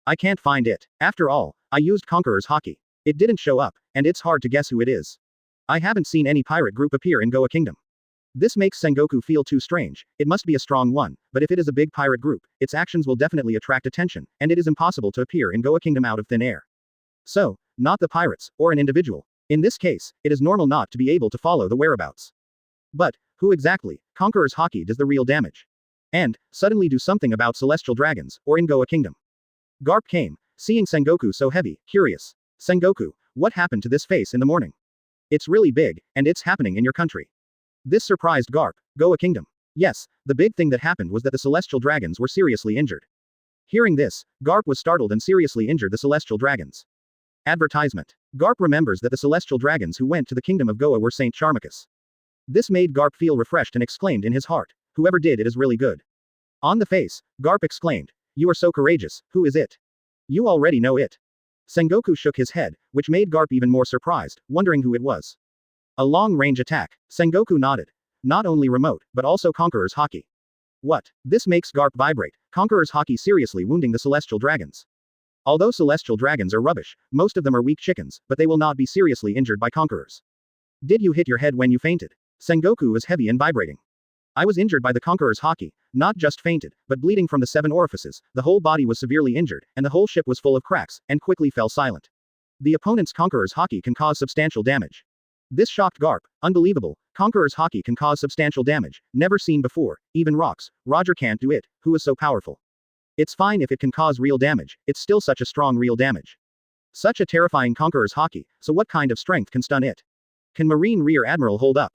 I can't find it. After all, I used Conqueror's Haki. It didn't show up, and it's hard to guess who it is. I haven't seen any pirate group appear in Goa Kingdom. This makes Sengoku feel too strange. It must be a strong one, but if it is a big pirate group, its actions will definitely attract attention, and it is impossible to appear in Goa Kingdom out of thin air. So, not the pirates, or an individual. In this case, it is normal not to be able to follow the whereabouts. But, who exactly, Conqueror's Haki does the real damage? And, suddenly do something about celestial dragons, or in Goa Kingdom. Garp came, seeing Sengoku so heavy, curious. Sengoku, what happened to this face in the morning? It's really big, and it's happening in your country. This surprised Garp. Goa Kingdom. Yes, the big thing that happened was that the celestial dragons were seriously injured. Hearing this, Garp was startled and seriously injured the celestial dragons. Advertisement. Garp remembers that the celestial dragons who went to the kingdom of Goa were Saint Charmicus. This made Garp feel refreshed and exclaimed in his heart, whoever did it is really good. On the face, Garp exclaimed, you are so courageous, who is it? You already know it. Sengoku shook his head, which made Garp even more surprised, wondering who it was. A long-range attack. Sengoku nodded. Not only remote, but also Conqueror's Haki. What? This makes Garp vibrate, Conqueror's Haki seriously wounding the celestial dragons. Although celestial dragons are rubbish, most of them are weak chickens, but they will not be seriously injured by conquerors. Did you hit your head when you fainted? Sengoku was heavy and vibrating. I was injured by the Conqueror's Haki, not just fainted, but bleeding from the 7 orifices, the whole body was severely injured, and the whole ship was full of cracks, and quickly fell silent. The opponent's Conqueror's Haki can cause substantial damage. This shocked Garp. Unbelievable, Conqueror's Haki can cause substantial damage, never seen before, even rocks, Roger can't do it, who is so powerful. It's fine if it can cause real damage, it's still such a strong real damage. Such a terrifying Conqueror's Haki, so what kind of strength can stun it? Can Marine Rear Admiral hold up?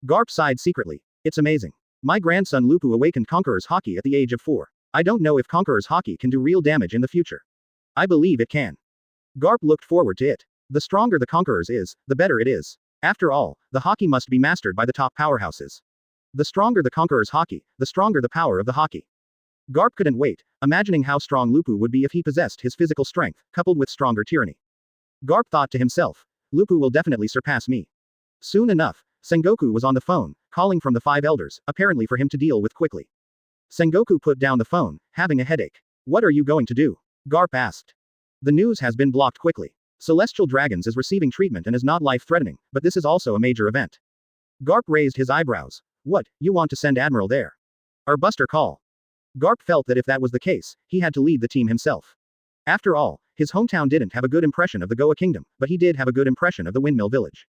Garp sighed secretly. It's amazing. My grandson Lupu awakened Conqueror's Haki at the age of 4. I don't know if Conqueror's Haki can do real damage in the future. I believe it can. Garp looked forward to it. The stronger the Conqueror's is, the better it is. After all, the Haki must be mastered by the top powerhouses. The stronger the Conqueror's Haki, the stronger the power of the Haki. Garp couldn't wait, imagining how strong Lupu would be if he possessed his physical strength, coupled with stronger tyranny. Garp thought to himself, Lupu will definitely surpass me. Soon enough, Sengoku was on the phone, calling from the 5 elders, apparently for him to deal with quickly. Sengoku put down the phone, having a headache. What are you going to do? Garp asked. The news has been blocked quickly. Celestial Dragons is receiving treatment and is not life-threatening, but this is also a major event. Garp raised his eyebrows. What, you want to send Admiral there? Or Buster call? Garp felt that if that was the case, he had to lead the team himself. After all, his hometown didn't have a good impression of the Goa Kingdom, but he did have a good impression of the Windmill Village.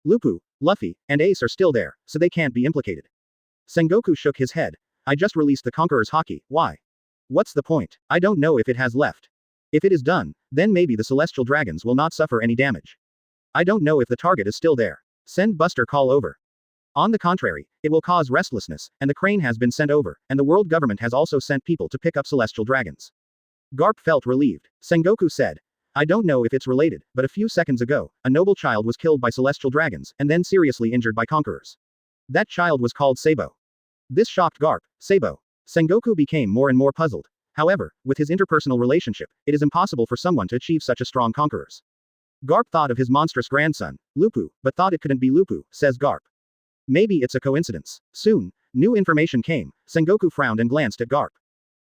Lupu, Luffy, and Ace are still there, so they can't be implicated. Sengoku shook his head. I just released the Conqueror's Haki, why? What's the point? I don't know if it has left. If it is done, then maybe the Celestial Dragons will not suffer any damage. I don't know if the target is still there. Send Buster call over. On the contrary, it will cause restlessness, and the crane has been sent over, and the world government has also sent people to pick up Celestial Dragons. Garp felt relieved. Sengoku said, I don't know if it's related, but a few seconds ago, a noble child was killed by Celestial Dragons, and then seriously injured by conquerors. That child was called Sabo. This shocked Garp. Sabo. Sengoku became more and more puzzled. However, with his interpersonal relationship, it is impossible for someone to achieve such a strong conquerors. Garp thought of his monstrous grandson, Lupu, but thought it couldn't be Lupu, says Garp. Maybe it's a coincidence. Soon, new information came. Sengoku frowned and glanced at Garp.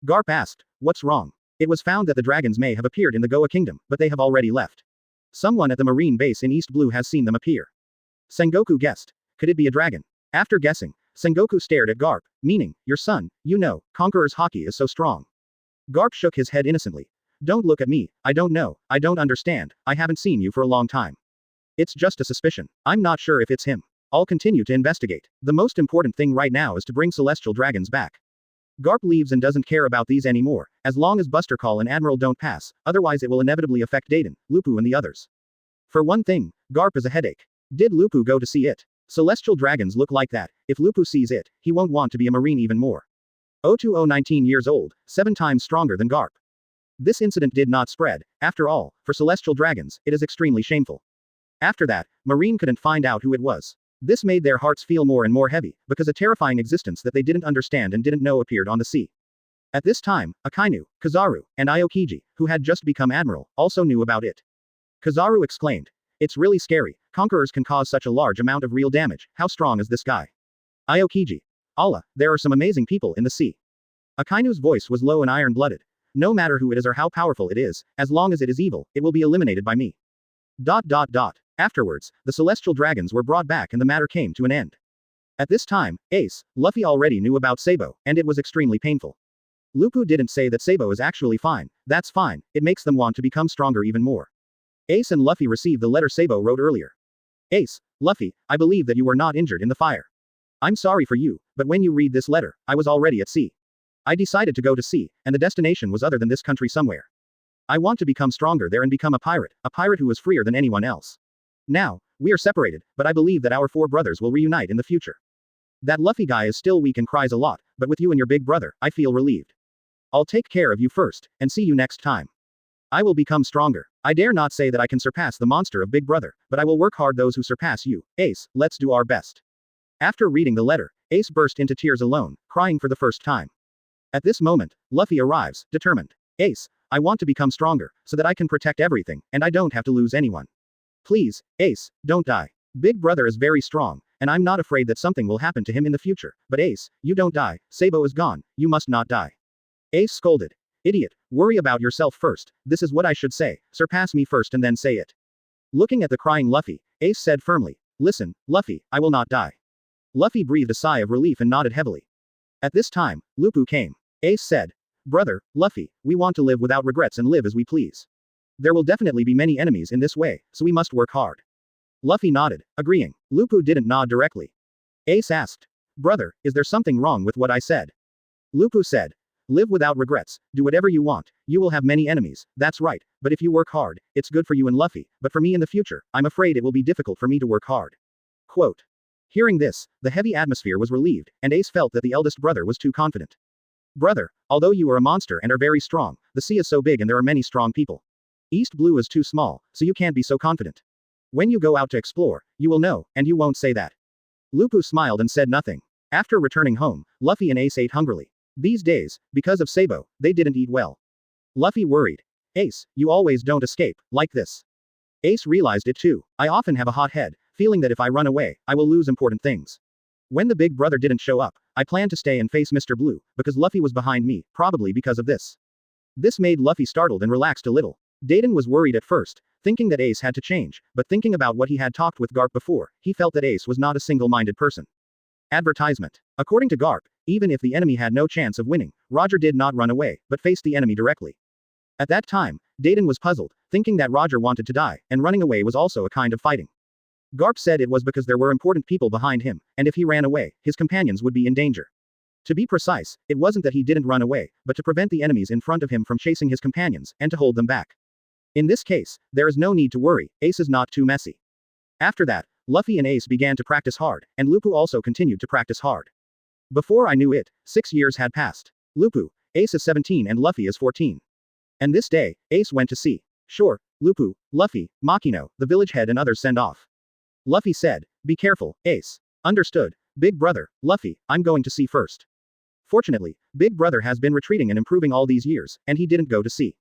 Garp asked, what's wrong? It was found that the dragons may have appeared in the Goa Kingdom, but they have already left. Someone at the Marine base in East Blue has seen them appear. Sengoku guessed. Could it be a dragon? After guessing, Sengoku stared at Garp, meaning, your son, you know, Conqueror's Haki is so strong. Garp shook his head innocently. Don't look at me, I don't know, I don't understand, I haven't seen you for a long time. It's just a suspicion. I'm not sure if it's him. I'll continue to investigate. The most important thing right now is to bring Celestial Dragons back. Garp leaves and doesn't care about these anymore, as long as Buster Call and Admiral don't pass, otherwise it will inevitably affect Dayton, Lupu and the others. For one thing, Garp is a headache. Did Lupu go to see it? Celestial Dragons look like that. If Lupu sees it, he won't want to be a Marine even more. 02019 years old, 7 times stronger than Garp. This incident did not spread. After all, for Celestial Dragons, it is extremely shameful. After that, Marine couldn't find out who it was. This made their hearts feel more and more heavy, because a terrifying existence that they didn't understand and didn't know appeared on the sea. At this time, Akainu, Kizaru, and Aokiji, who had just become admiral, also knew about it. Kizaru exclaimed, it's really scary, conquerors can cause such a large amount of real damage, how strong is this guy? Aokiji. Allah, there are some amazing people in the sea. Akainu's voice was low and iron-blooded. No matter who it is or how powerful it is, as long as it is evil, it will be eliminated by me. Afterwards, the Celestial Dragons were brought back and the matter came to an end. At this time, Ace, Luffy already knew about Sabo, and it was extremely painful. Lupu didn't say that Sabo is actually fine, that's fine, it makes them want to become stronger even more. Ace and Luffy received the letter Sabo wrote earlier. Ace, Luffy, I believe that you were not injured in the fire. I'm sorry for you, but when you read this letter, I was already at sea. I decided to go to sea, and the destination was other than this country somewhere. I want to become stronger there and become a pirate who is freer than anyone else. Now, we are separated, but I believe that our 4 brothers will reunite in the future. That Luffy guy is still weak and cries a lot, but with you and your big brother, I feel relieved. I'll take care of you first, and see you next time. I will become stronger. I dare not say that I can surpass the monster of Big Brother, but I will work hard those who surpass you. Ace, let's do our best. After reading the letter, Ace burst into tears alone, crying for the first time. At this moment, Luffy arrives, determined. Ace, I want to become stronger, so that I can protect everything, and I don't have to lose anyone. Please, Ace, don't die. Big Brother is very strong, and I'm not afraid that something will happen to him in the future, but Ace, you don't die, Sabo is gone, you must not die. Ace scolded. Idiot, worry about yourself first, this is what I should say, surpass me first and then say it. Looking at the crying Luffy, Ace said firmly, listen, Luffy, I will not die. Luffy breathed a sigh of relief and nodded heavily. At this time, Lupu came. Ace said, brother, Luffy, we want to live without regrets and live as we please. There will definitely be many enemies in this way, so we must work hard. Luffy nodded, agreeing. Lupu didn't nod directly. Ace asked, brother, is there something wrong with what I said? Lupu said, live without regrets, do whatever you want, you will have many enemies, that's right, but if you work hard, it's good for you and Luffy, but for me in the future, I'm afraid it will be difficult for me to work hard. Quote. Hearing this, the heavy atmosphere was relieved, and Ace felt that the eldest brother was too confident. Brother, although you are a monster and are very strong, the sea is so big and there are many strong people. East Blue is too small, so you can't be so confident. When you go out to explore, you will know, and you won't say that. Lupu smiled and said nothing. After returning home, Luffy and Ace ate hungrily. These days, because of Sabo, they didn't eat well. Luffy worried. Ace, you always don't escape, like this. Ace realized it too. I often have a hot head, feeling that if I run away, I will lose important things. When the big brother didn't show up, I planned to stay and face Mr. Blue, because Luffy was behind me, probably because of this. This made Luffy startled and relaxed a little. Dayton was worried at first, thinking that Ace had to change, but thinking about what he had talked with Garp before, he felt that Ace was not a single-minded person. Advertisement. According to Garp, even if the enemy had no chance of winning, Roger did not run away, but faced the enemy directly. At that time, Dayton was puzzled, thinking that Roger wanted to die, and running away was also a kind of fighting. Garp said it was because there were important people behind him, and if he ran away, his companions would be in danger. To be precise, it wasn't that he didn't run away, but to prevent the enemies in front of him from chasing his companions, and to hold them back. In this case, there is no need to worry, Ace is not too messy. After that, Luffy and Ace began to practice hard, and Lupu also continued to practice hard. Before I knew it, 6 years had passed. Lupu, Ace is 17 and Luffy is 14. And this day, Ace went to sea. Sure, Lupu, Luffy, Makino, the village head and others send off. Luffy said, be careful, Ace. Understood, big brother, Luffy, I'm going to sea first. Fortunately, big brother has been retreating and improving all these years, and he didn't go to sea.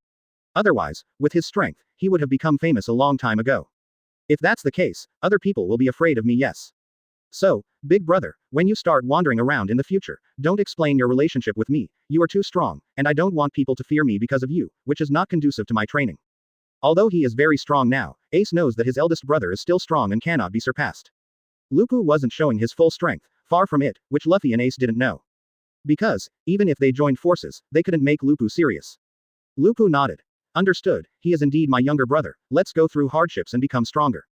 Otherwise, with his strength, he would have become famous a long time ago. If that's the case, other people will be afraid of me, yes. So, big brother, when you start wandering around in the future, don't explain your relationship with me, you are too strong, and I don't want people to fear me because of you, which is not conducive to my training. Although he is very strong now, Ace knows that his eldest brother is still strong and cannot be surpassed. Lupu wasn't showing his full strength, far from it, which Luffy and Ace didn't know. Because, even if they joined forces, they couldn't make Lupu serious. Lupu nodded. Understood, he is indeed my younger brother, let's go through hardships and become stronger.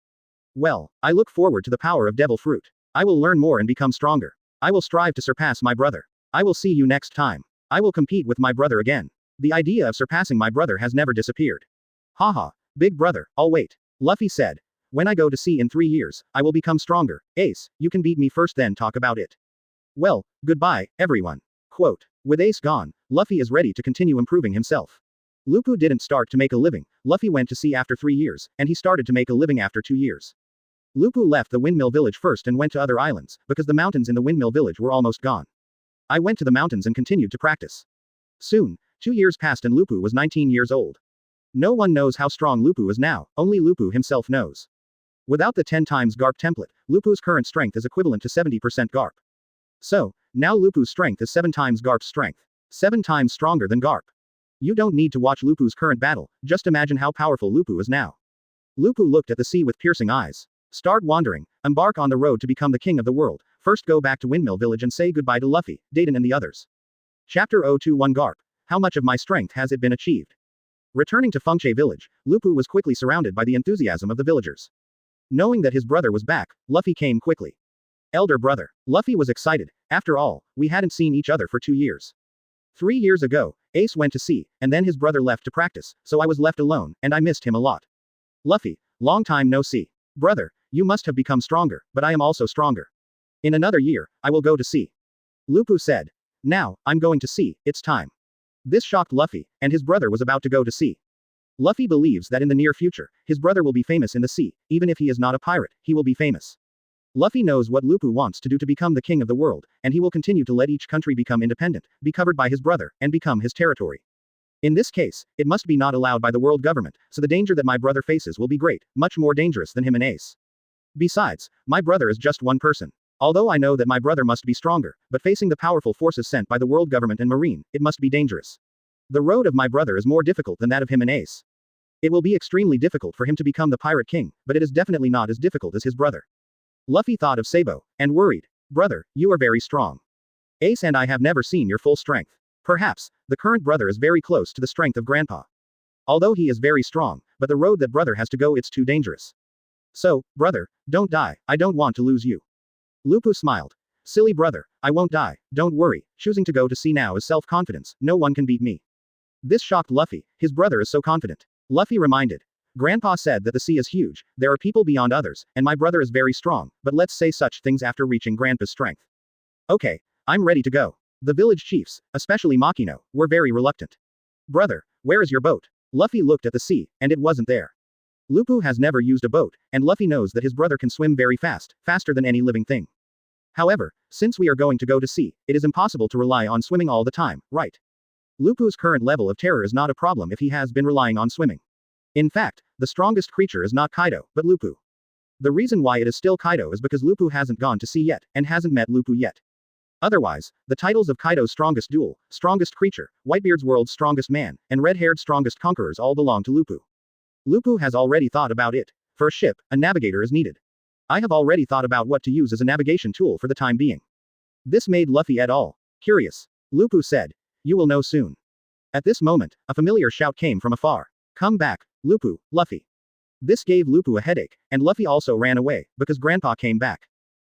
Well, I look forward to the power of Devil Fruit. I will learn more and become stronger. I will strive to surpass my brother. I will see you next time. I will compete with my brother again. The idea of surpassing my brother has never disappeared. Haha, big brother, I'll wait. Luffy said. When I go to sea in 3 years, I will become stronger. Ace, you can beat me first then talk about it. Well, goodbye, everyone. Quote. With Ace gone, Luffy is ready to continue improving himself. Lupu didn't start to make a living, Luffy went to sea after 3 years, and he started to make a living after 2 years. Lupu left the windmill village first and went to other islands, because the mountains in the windmill village were almost gone. I went to the mountains and continued to practice. Soon, 2 years passed and Lupu was 19 years old. No one knows how strong Lupu is now, only Lupu himself knows. Without the 10 times Garp template, Lupu's current strength is equivalent to 70% Garp. So, now Lupu's strength is 7 times Garp's strength. 7 times stronger than Garp. You don't need to watch Lupu's current battle, just imagine how powerful Lupu is now. Lupu looked at the sea with piercing eyes. Start wandering, embark on the road to become the king of the world, first go back to Windmill Village and say goodbye to Luffy, Dayton and the others. Chapter 021 Garp. How much of my strength has it been achieved? Returning to Fengche Village, Lupu was quickly surrounded by the enthusiasm of the villagers. Knowing that his brother was back, Luffy came quickly. Elder brother. Luffy was excited. After all, we hadn't seen each other for 2 years. 3 years ago, Ace went to sea, and then his brother left to practice, so I was left alone, and I missed him a lot. Luffy, long time no see. Brother, you must have become stronger, but I am also stronger. In another year, I will go to sea. Lupu said. Now, I'm going to sea, it's time. This shocked Luffy, and his brother was about to go to sea. Luffy believes that in the near future, his brother will be famous in the sea, even if he is not a pirate, he will be famous. Luffy knows what Lupu wants to do to become the king of the world, and he will continue to let each country become independent, be covered by his brother, and become his territory. In this case, it must be not allowed by the world government, so the danger that my brother faces will be great, much more dangerous than him and Ace. Besides, my brother is just one person. Although I know that my brother must be stronger, but facing the powerful forces sent by the world government and Marine, it must be dangerous. The road of my brother is more difficult than that of him and Ace. It will be extremely difficult for him to become the pirate king, but it is definitely not as difficult as his brother. Luffy thought of Sabo, and worried. Brother, you are very strong. Ace and I have never seen your full strength. Perhaps, the current brother is very close to the strength of Grandpa. Although he is very strong, but the road that brother has to go it's too dangerous. So, brother, don't die, I don't want to lose you. Lupu smiled. Silly brother, I won't die, don't worry, choosing to go to sea now is self-confidence, no one can beat me. This shocked Luffy, his brother is so confident. Luffy reminded. Grandpa said that the sea is huge, there are people beyond others, and my brother is very strong, but let's say such things after reaching Grandpa's strength. Okay, I'm ready to go. The village chiefs, especially Makino, were very reluctant. Brother, where is your boat? Luffy looked at the sea, and it wasn't there. Lupu has never used a boat, and Luffy knows that his brother can swim very fast, faster than any living thing. However, since we are going to go to sea, it is impossible to rely on swimming all the time, right? Lupu's current level of terror is not a problem if he has been relying on swimming. In fact, the strongest creature is not Kaido, but Lupu. The reason why it is still Kaido is because Lupu hasn't gone to sea yet, and hasn't met Lupu yet. Otherwise, the titles of Kaido's strongest duel, strongest creature, Whitebeard's world's strongest man, and red-haired strongest conquerors all belong to Lupu. Lupu has already thought about it. For a ship, a navigator is needed. I have already thought about what to use as a navigation tool for the time being. This made Luffy et al. Curious. Lupu said. You will know soon. At this moment, a familiar shout came from afar. Come back, Lupu, Luffy. This gave Lupu a headache, and Luffy also ran away, because Grandpa came back.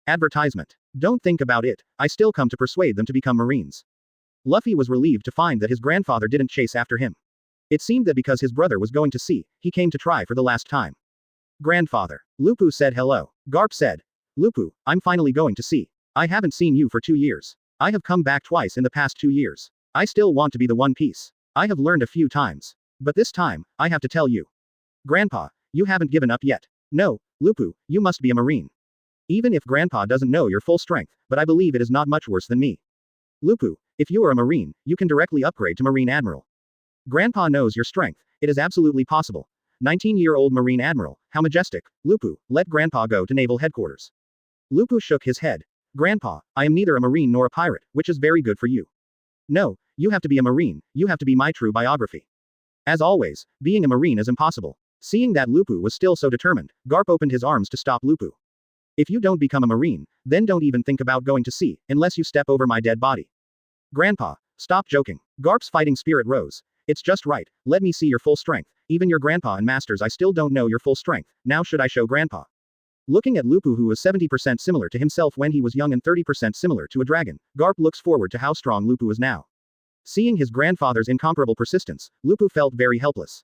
Advertisement. Don't think about it, I still come to persuade them to become Marines. Luffy was relieved to find that his grandfather didn't chase after him. It seemed that because his brother was going to sea, he came to try for the last time. Grandfather. Lupu said hello. Garp said. Lupu, I'm finally going to sea. I haven't seen you for 2 years. I have come back twice in the past 2 years. I still want to be the One Piece. I have learned a few times. But this time, I have to tell you. Grandpa, you haven't given up yet. No, Lupu, you must be a Marine. Even if Grandpa doesn't know your full strength, but I believe it is not much worse than me. Lupu, if you are a Marine, you can directly upgrade to Marine Admiral. Grandpa knows your strength, it is absolutely possible. 19-year-old Marine Admiral, how majestic. Lupu, let Grandpa go to Naval Headquarters. Lupu shook his head. Grandpa, I am neither a Marine nor a pirate, which is very good for you. No, you have to be a Marine, you have to be my true biography. As always, being a Marine is impossible. Seeing that Lupu was still so determined, Garp opened his arms to stop Lupu. If you don't become a Marine, then don't even think about going to sea, unless you step over my dead body. Grandpa, stop joking. Garp's fighting spirit rose. It's just right, let me see your full strength. Even your grandpa and masters I still don't know your full strength, now should I show Grandpa? Looking at Lupu who was 70% similar to himself when he was young and 30% similar to a dragon, Garp looks forward to how strong Lupu is now. Seeing his grandfather's incomparable persistence, Lupu felt very helpless.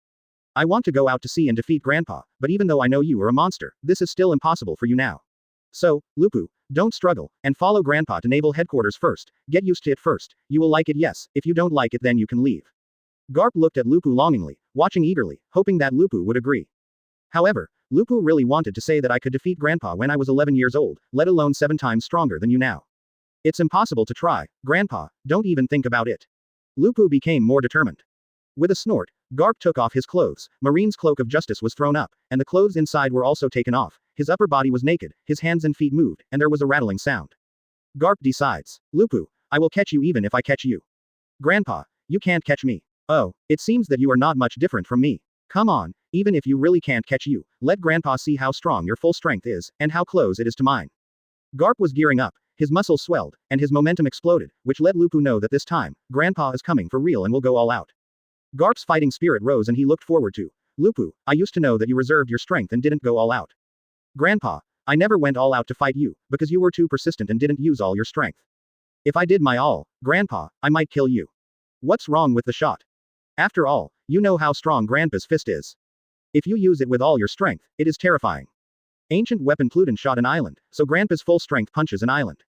I want to go out to sea and defeat Grandpa, but even though I know you are a monster, this is still impossible for you now. So, Lupu, don't struggle, and follow Grandpa to Naval Headquarters first, get used to it first, you will like it yes, if you don't like it then you can leave. Garp looked at Lupu longingly, watching eagerly, hoping that Lupu would agree. However, Lupu really wanted to say that I could defeat Grandpa when I was 11 years old, let alone 7 times stronger than you now. It's impossible to try, Grandpa, don't even think about it. Lupu became more determined. With a snort, Garp took off his clothes, Marine's cloak of justice was thrown up, and the clothes inside were also taken off, his upper body was naked, his hands and feet moved, and there was a rattling sound. Garp decides. Lupu, I will catch you even if I catch you. Grandpa, you can't catch me. Oh, it seems that you are not much different from me. Come on, even if you really can't catch you, let Grandpa see how strong your full strength is, and how close it is to mine. Garp was gearing up, his muscles swelled, and his momentum exploded, which let Lupu know that this time, Grandpa is coming for real and will go all out. Garp's fighting spirit rose and he looked forward to. Lupu, I used to know that you reserved your strength and didn't go all out. Grandpa, I never went all out to fight you, because you were too persistent and didn't use all your strength. If I did my all, Grandpa, I might kill you. What's wrong with the shot? After all, you know how strong Grandpa's fist is. If you use it with all your strength, it is terrifying. Ancient weapon Pluton shot an island, so Grandpa's full strength punches an island.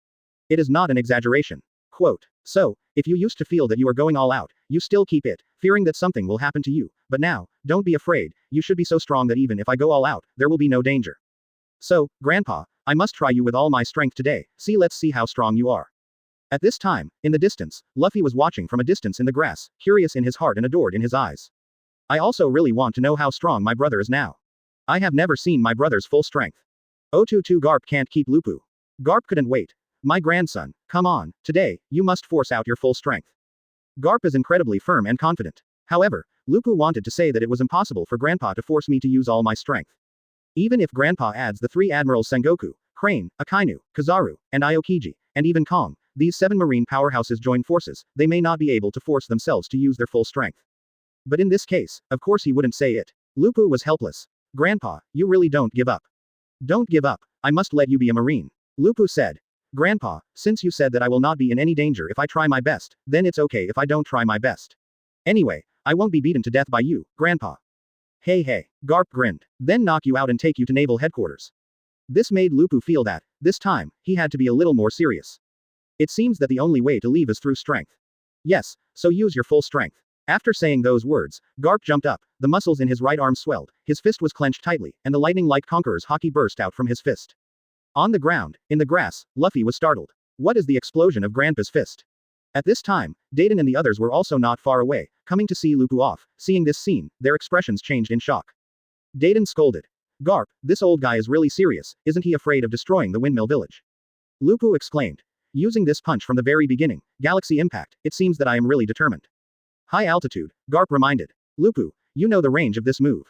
It is not an exaggeration. Quote. So, if you used to feel that you are going all out, you still keep it, fearing that something will happen to you, but now, don't be afraid, you should be so strong that even if I go all out, there will be no danger. So, Grandpa, I must try you with all my strength today, let's see how strong you are. At this time, in the distance, Luffy was watching from a distance in the grass, curious in his heart and adored in his eyes. I also really want to know how strong my brother is now. I have never seen my brother's full strength. 022 Garp can't keep Lupu. Garp couldn't wait. My grandson, come on, today, you must force out your full strength. Garp is incredibly firm and confident. However, Lupu wanted to say that it was impossible for Grandpa to force me to use all my strength. Even if Grandpa adds the 3 admirals Sengoku, Crane, Akainu, Kizaru, and Aokiji, and even Kong, these 7 marine powerhouses join forces, they may not be able to force themselves to use their full strength. But in this case, of course he wouldn't say it. Lupu was helpless. Grandpa, you really don't give up. Don't give up, I must let you be a marine. Lupu said. Grandpa, since you said that I will not be in any danger if I try my best, then it's okay if I don't try my best. Anyway, I won't be beaten to death by you, Grandpa. Hey, Garp grinned. Then knock you out and take you to naval headquarters. This made Lupu feel that, this time, he had to be a little more serious. It seems that the only way to leave is through strength. Yes, so use your full strength. After saying those words, Garp jumped up, the muscles in his right arm swelled, his fist was clenched tightly, and the lightning-like conqueror's haki burst out from his fist. On the ground, in the grass, Luffy was startled. What is the explosion of Grandpa's fist? At this time, Dayton and the others were also not far away, coming to see Lupu off. Seeing this scene, their expressions changed in shock. Dayton scolded. Garp, this old guy is really serious, isn't he afraid of destroying the windmill village? Lupu exclaimed. Using this punch from the very beginning, galaxy impact, it seems that I am really determined. High altitude, Garp reminded. Lupu, you know the range of this move.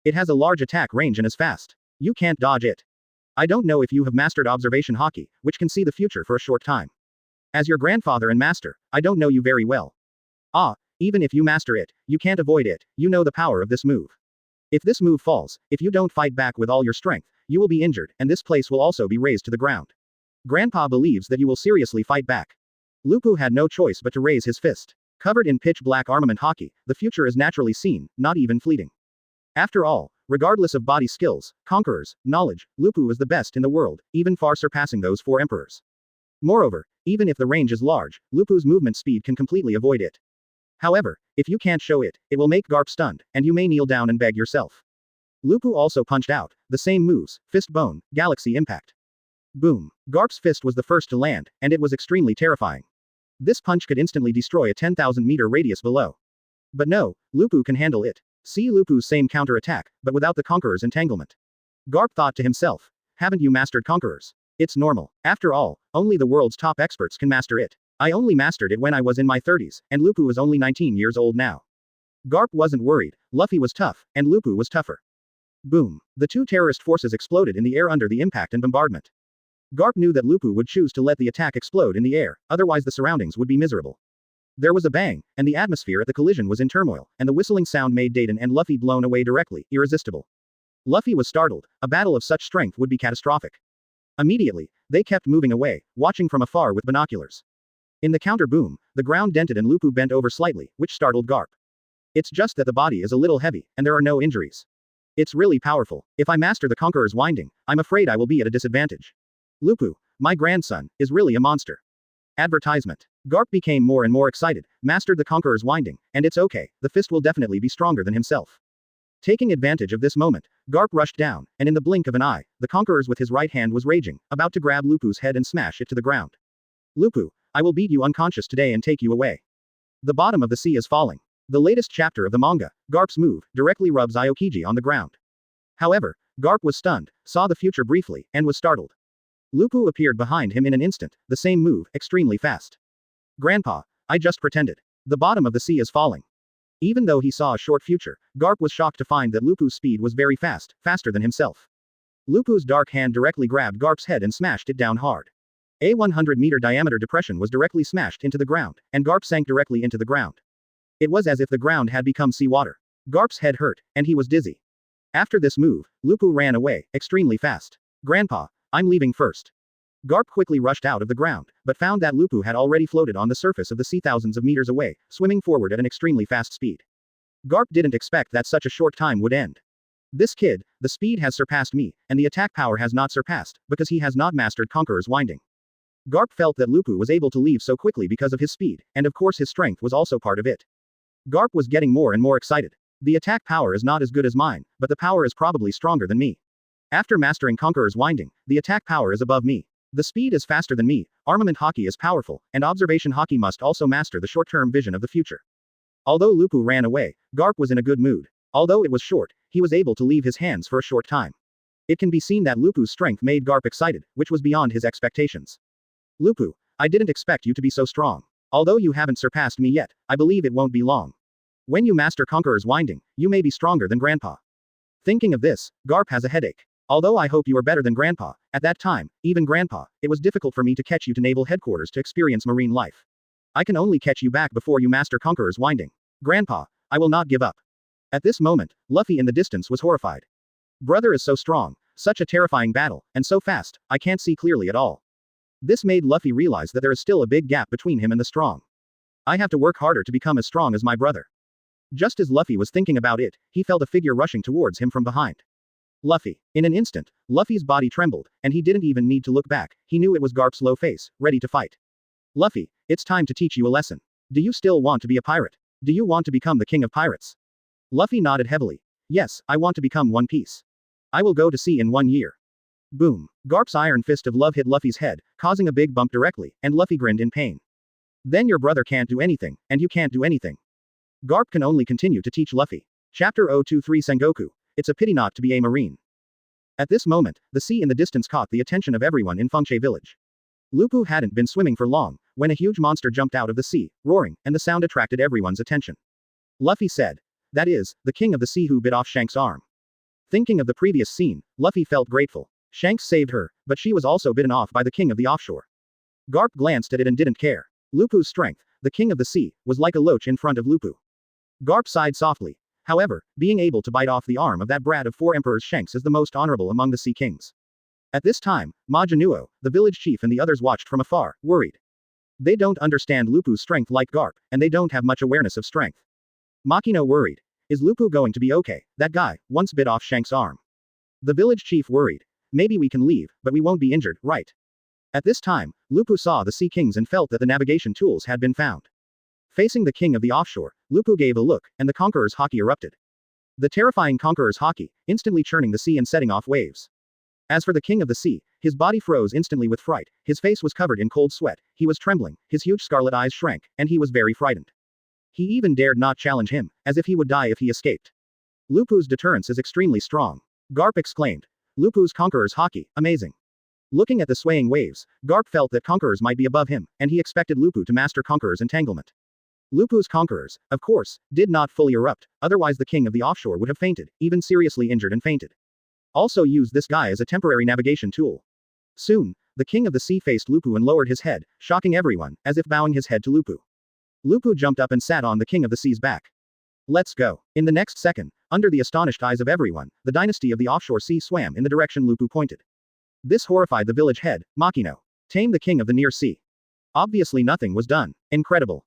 It has a large attack range and is fast. You can't dodge it. I don't know if you have mastered observation haki, which can see the future for a short time. As your grandfather and master, I don't know you very well. Even if you master it, you can't avoid it, you know the power of this move. If this move falls, if you don't fight back with all your strength, you will be injured, and this place will also be razed to the ground. Grandpa believes that you will seriously fight back. Lupu had no choice but to raise his fist. Covered in pitch-black armament haki, the future is naturally seen, not even fleeting. After all, regardless of body skills, conquerors, knowledge, Lupu is the best in the world, even far surpassing those 4 emperors. Moreover, even if the range is large, Lupu's movement speed can completely avoid it. However, if you can't show it, it will make Garp stunned, and you may kneel down and beg yourself. Lupu also punched out, the same moves, fist bone, galaxy impact. Boom. Garp's fist was the first to land, and it was extremely terrifying. This punch could instantly destroy a 10,000-meter radius below. But no, Lupu can handle it. See Lupu's same counter-attack, but without the Conqueror's entanglement. Garp thought to himself. Haven't you mastered Conquerors? It's normal. After all, only the world's top experts can master it. I only mastered it when I was in my 30s, and Lupu was only 19 years old now. Garp wasn't worried, Luffy was tough, and Lupu was tougher. Boom. The 2 terrorist forces exploded in the air under the impact and bombardment. Garp knew that Lupu would choose to let the attack explode in the air, otherwise the surroundings would be miserable. There was a bang, and the atmosphere at the collision was in turmoil, and the whistling sound made Dayton and Luffy blown away directly, irresistible. Luffy was startled, a battle of such strength would be catastrophic. Immediately, they kept moving away, watching from afar with binoculars. In the counter boom, the ground dented and Lupu bent over slightly, which startled Garp. It's just that the body is a little heavy, and there are no injuries. It's really powerful. If I master the Conqueror's winding, I'm afraid I will be at a disadvantage. Lupu, my grandson, is really a monster. Advertisement. Garp became more and more excited, mastered the Conqueror's winding, and it's okay, the fist will definitely be stronger than himself. Taking advantage of this moment, Garp rushed down, and in the blink of an eye, the Conqueror's with his right hand was raging, about to grab Lupu's head and smash it to the ground. Lupu, I will beat you unconscious today and take you away. The bottom of the sea is falling. The latest chapter of the manga, Garp's move, directly rubs Aokiji on the ground. However, Garp was stunned, saw the future briefly, and was startled. Lupu appeared behind him in an instant, the same move, extremely fast. Grandpa, I just pretended. The bottom of the sea is falling. Even though he saw a short future, Garp was shocked to find that Lupu's speed was very fast, faster than himself. Lupu's dark hand directly grabbed Garp's head and smashed it down hard. A 100-meter diameter depression was directly smashed into the ground, and Garp sank directly into the ground. It was as if the ground had become seawater. Garp's head hurt, and he was dizzy. After this move, Lupu ran away, extremely fast. Grandpa, I'm leaving first. Garp quickly rushed out of the ground, but found that Lupu had already floated on the surface of the sea thousands of meters away, swimming forward at an extremely fast speed. Garp didn't expect that such a short time would end. This kid, the speed has surpassed me, and the attack power has not surpassed, because he has not mastered Conqueror's Winding. Garp felt that Lupu was able to leave so quickly because of his speed, and of course his strength was also part of it. Garp was getting more and more excited. The attack power is not as good as mine, but the power is probably stronger than me. After mastering Conqueror's Winding, the attack power is above me. The speed is faster than me, armament hockey is powerful, and observation hockey must also master the short-term vision of the future. Although Lupu ran away, Garp was in a good mood. Although it was short, he was able to leave his hands for a short time. It can be seen that Lupu's strength made Garp excited, which was beyond his expectations. Lupu, I didn't expect you to be so strong. Although you haven't surpassed me yet, I believe it won't be long. When you master Conqueror's Winding, you may be stronger than Grandpa. Thinking of this, Garp has a headache. Although I hope you are better than Grandpa, at that time, even Grandpa, it was difficult for me to catch you to Naval Headquarters to experience marine life. I can only catch you back before you master Conqueror's Winding. Grandpa, I will not give up. At this moment, Luffy in the distance was horrified. Brother is so strong, such a terrifying battle, and so fast, I can't see clearly at all. This made Luffy realize that there is still a big gap between him and the strong. I have to work harder to become as strong as my brother. Just as Luffy was thinking about it, he felt a figure rushing towards him from behind. Luffy. In an instant, Luffy's body trembled, and he didn't even need to look back, he knew it was Garp's low face, ready to fight. Luffy, it's time to teach you a lesson. Do you still want to be a pirate? Do you want to become the king of pirates? Luffy nodded heavily. Yes, I want to become One Piece. I will go to sea in 1 year. Boom. Garp's iron fist of love hit Luffy's head, causing a big bump directly, and Luffy grinned in pain. Then your brother can't do anything, and you can't do anything. Garp can only continue to teach Luffy. Chapter 023 Sengoku. It's a pity not to be a marine. At this moment, the sea in the distance caught the attention of everyone in Fengshe village. Lupu hadn't been swimming for long, when a huge monster jumped out of the sea, roaring, and the sound attracted everyone's attention. Luffy said. That is, the king of the sea who bit off Shanks' arm. Thinking of the previous scene, Luffy felt grateful. Shanks saved her, but she was also bitten off by the king of the offshore. Garp glanced at it and didn't care. Lupu's strength, the king of the sea, was like a loach in front of Lupu. Garp sighed softly. However, being able to bite off the arm of that brat of 4 emperors Shanks is the most honorable among the sea kings. At this time, Majinuo, the village chief and the others watched from afar, worried. They don't understand Lupu's strength like Garp, and they don't have much awareness of strength. Makino worried. Is Lupu going to be okay? That guy once bit off Shanks' arm. The village chief worried. Maybe we can leave, but we won't be injured, right? At this time, Lupu saw the sea kings and felt that the navigation tools had been found. Facing the king of the offshore, Lupu gave a look, and the conqueror's haki erupted. The terrifying conqueror's haki, instantly churning the sea and setting off waves. As for the king of the sea, his body froze instantly with fright, his face was covered in cold sweat, he was trembling, his huge scarlet eyes shrank, and he was very frightened. He even dared not challenge him, as if he would die if he escaped. Lupu's deterrence is extremely strong. Garp exclaimed. Lupu's conqueror's haki, amazing. Looking at the swaying waves, Garp felt that conquerors might be above him, and he expected Lupu to master conqueror's entanglement. Lupu's conquerors, of course, did not fully erupt, otherwise the king of the offshore would have fainted, even seriously injured and fainted. Also used this guy as a temporary navigation tool. Soon, the king of the sea faced Lupu and lowered his head, shocking everyone, as if bowing his head to Lupu. Lupu jumped up and sat on the king of the sea's back. Let's go. In the next second, under the astonished eyes of everyone, the dynasty of the offshore sea swam in the direction Lupu pointed. This horrified the village head, Makino. Tame the king of the near sea. Obviously nothing was done. Incredible. ...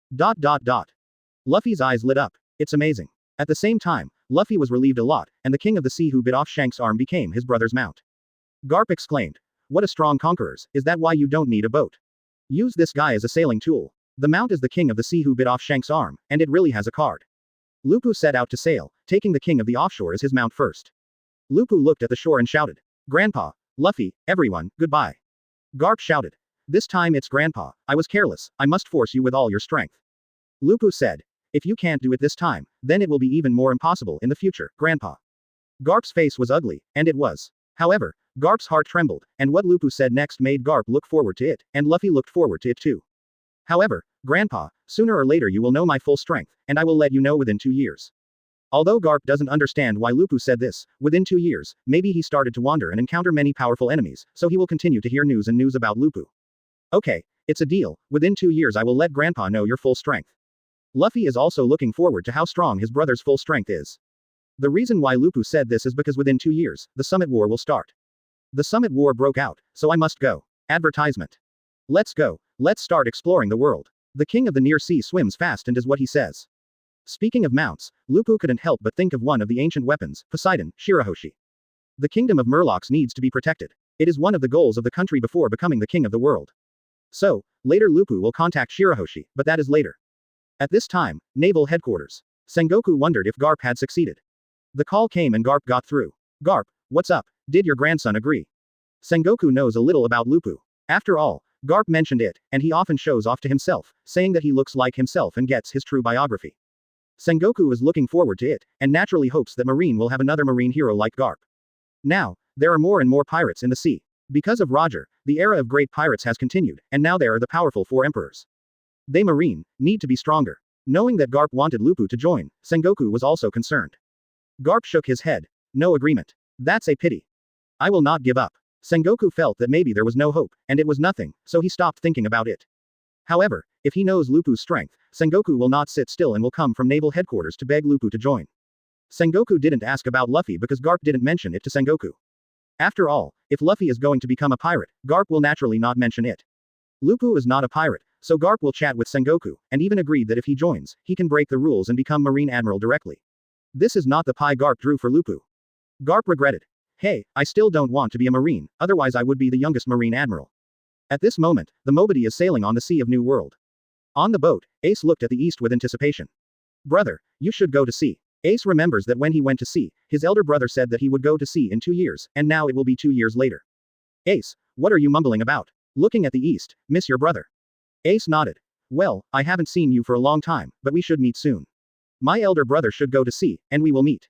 Luffy's eyes lit up. It's amazing. At the same time, Luffy was relieved a lot, and the king of the sea who bit off Shanks' arm became his brother's mount. Garp exclaimed. What a strong conquerors, is that why you don't need a boat? Use this guy as a sailing tool. The mount is the king of the sea who bit off Shanks' arm, and it really has a card. Lupu set out to sail, taking the king of the offshore as his mount first. Lupu looked at the shore and shouted. Grandpa, Luffy, everyone, goodbye. Garp shouted. This time it's Grandpa, I was careless, I must force you with all your strength. Lupu said. If you can't do it this time, then it will be even more impossible in the future, Grandpa. Garp's face was ugly, and it was. However, Garp's heart trembled, and what Lupu said next made Garp look forward to it, and Luffy looked forward to it too. However, Grandpa, sooner or later you will know my full strength, and I will let you know within 2 years. Although Garp doesn't understand why Lupu said this, within 2 years, maybe he started to wander and encounter many powerful enemies, so he will continue to hear news and news about Lupu. Okay, it's a deal, within 2 years I will let Grandpa know your full strength. Luffy is also looking forward to how strong his brother's full strength is. The reason why Lupu said this is because within 2 years, the Summit War will start. The summit war broke out, so I must go. Advertisement. Let's go. Let's start exploring the world. The king of the near sea swims fast and does what he says. Speaking of mounts, Lupu couldn't help but think of one of the ancient weapons, Poseidon, Shirahoshi. The kingdom of Murlocs needs to be protected. It is one of the goals of the country before becoming the king of the world. So, later Lupu will contact Shirahoshi, but that is later. At this time, naval headquarters. Sengoku wondered if Garp had succeeded. The call came and Garp got through. Garp, what's up? Did your grandson agree? Sengoku knows a little about Lupu. After all, Garp mentioned it, and he often shows off to himself, saying that he looks like himself and gets his true biography. Sengoku is looking forward to it, and naturally hopes that Marine will have another marine hero like Garp. Now, there are more and more pirates in the sea. Because of Roger, the era of great pirates has continued, and now there are the powerful 4 emperors. They Marine need to be stronger. Knowing that Garp wanted Lupu to join, Sengoku was also concerned. Garp shook his head. No agreement. That's a pity. I will not give up. Sengoku felt that maybe there was no hope, and it was nothing, so he stopped thinking about it. However, if he knows Lupu's strength, Sengoku will not sit still and will come from naval headquarters to beg Lupu to join. Sengoku didn't ask about Luffy because Garp didn't mention it to Sengoku. After all, if Luffy is going to become a pirate, Garp will naturally not mention it. Lupu is not a pirate, so Garp will chat with Sengoku, and even agreed that if he joins, he can break the rules and become Marine Admiral directly. This is not the pie Garp drew for Lupu. Garp regretted. Hey, I still don't want to be a Marine, otherwise I would be the youngest Marine Admiral. At this moment, the Mobity is sailing on the Sea of New World. On the boat, Ace looked at the east with anticipation. Brother, you should go to sea. Ace remembers that when he went to sea, his elder brother said that he would go to sea in 2 years, and now it will be 2 years later. Ace, what are you mumbling about? Looking at the east, miss your brother. Ace nodded. Well, I haven't seen you for a long time, but we should meet soon. My elder brother should go to sea, and we will meet.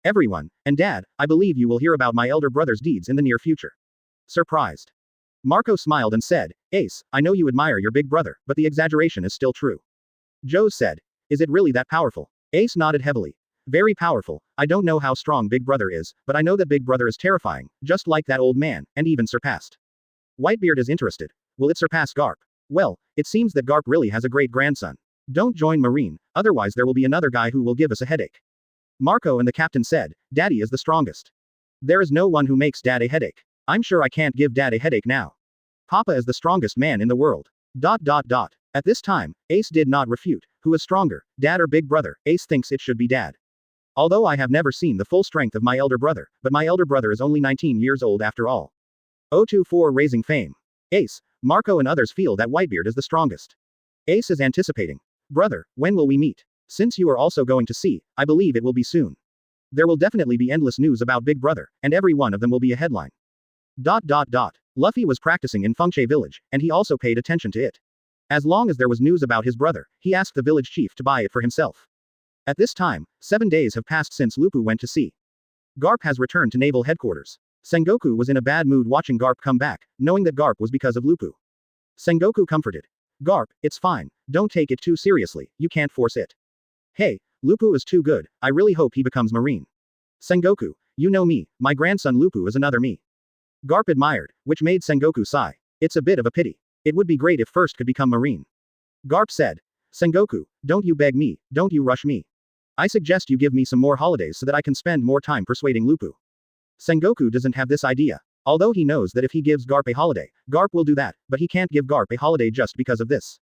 Everyone, and Dad, I believe you will hear about my elder brother's deeds in the near future. Surprised. Marco smiled and said, Ace, I know you admire your big brother, but the exaggeration is still true. Joe said, is it really that powerful? Ace nodded heavily. Very powerful. I don't know how strong Big Brother is, but I know that Big Brother is terrifying, just like that old man, and even surpassed. Whitebeard is interested. Will it surpass Garp? Well, it seems that Garp really has a great grandson. Don't join Marine, otherwise there will be another guy who will give us a headache. Marco and the captain said, Daddy is the strongest. There is no one who makes Dad a headache. I'm sure I can't give Dad a headache now. Papa is the strongest man in the world. ... At this time, Ace did not refute, who is stronger, Dad or Big Brother? Ace thinks it should be Dad. Although I have never seen the full strength of my elder brother, but my elder brother is only 19 years old after all. 024 raising fame. Ace, Marco and others feel that Whitebeard is the strongest. Ace is anticipating. Brother, when will we meet? Since you are also going to sea, I believe it will be soon. There will definitely be endless news about Big Brother, and every one of them will be a headline. ... Luffy was practicing in Fengche village, and he also paid attention to it. As long as there was news about his brother, he asked the village chief to buy it for himself. At this time, 7 days have passed since Lupu went to sea. Garp has returned to naval headquarters. Sengoku was in a bad mood watching Garp come back, knowing that Garp was because of Lupu. Sengoku comforted. Garp, it's fine, don't take it too seriously, you can't force it. Hey, Lupu is too good, I really hope he becomes Marine. Sengoku, you know me, my grandson Lupu is another me. Garp admired, which made Sengoku sigh. It's a bit of a pity. It would be great if first could become Marine. Garp said. Sengoku, don't you beg me, don't you rush me. I suggest you give me some more holidays so that I can spend more time persuading Lupu. Sengoku doesn't have this idea. Although he knows that if he gives Garp a holiday, Garp will do that, but he can't give Garp a holiday just because of this.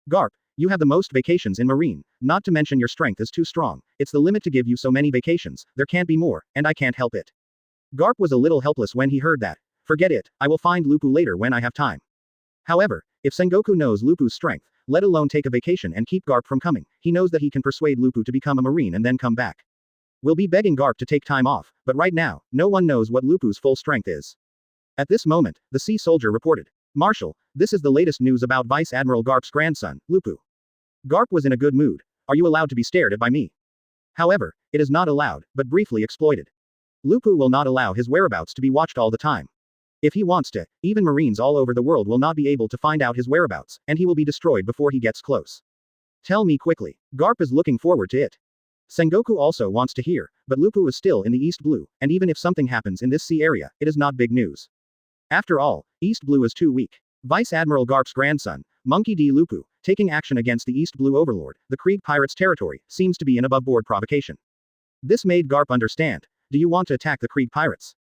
Garp, you have the most vacations in Marine, not to mention your strength is too strong, it's the limit to give you so many vacations, there can't be more, and I can't help it. Garp was a little helpless when he heard that. Forget it, I will find Lupu later when I have time. However, if Sengoku knows Lupu's strength, let alone take a vacation and keep Garp from coming, he knows that he can persuade Lupu to become a Marine and then come back. We'll be begging Garp to take time off, but right now, no one knows what Lupu's full strength is. At this moment, the sea soldier reported. Marshal, this is the latest news about Vice Admiral Garp's grandson, Lupu. Garp was in a good mood. Are you allowed to be stared at by me? However, it is not allowed, but briefly exploited. Lupu will not allow his whereabouts to be watched all the time. If he wants to, even Marines all over the world will not be able to find out his whereabouts, and he will be destroyed before he gets close. Tell me quickly. Garp is looking forward to it. Sengoku also wants to hear, but Lupu is still in the East Blue, and even if something happens in this sea area, it is not big news. After all, East Blue is too weak. Vice Admiral Garp's grandson, Monkey D. Lupu, taking action against the East Blue overlord, the Krieg pirates' territory, seems to be an above-board provocation. This made Garp understand. Do you want to attack the Krieg pirates?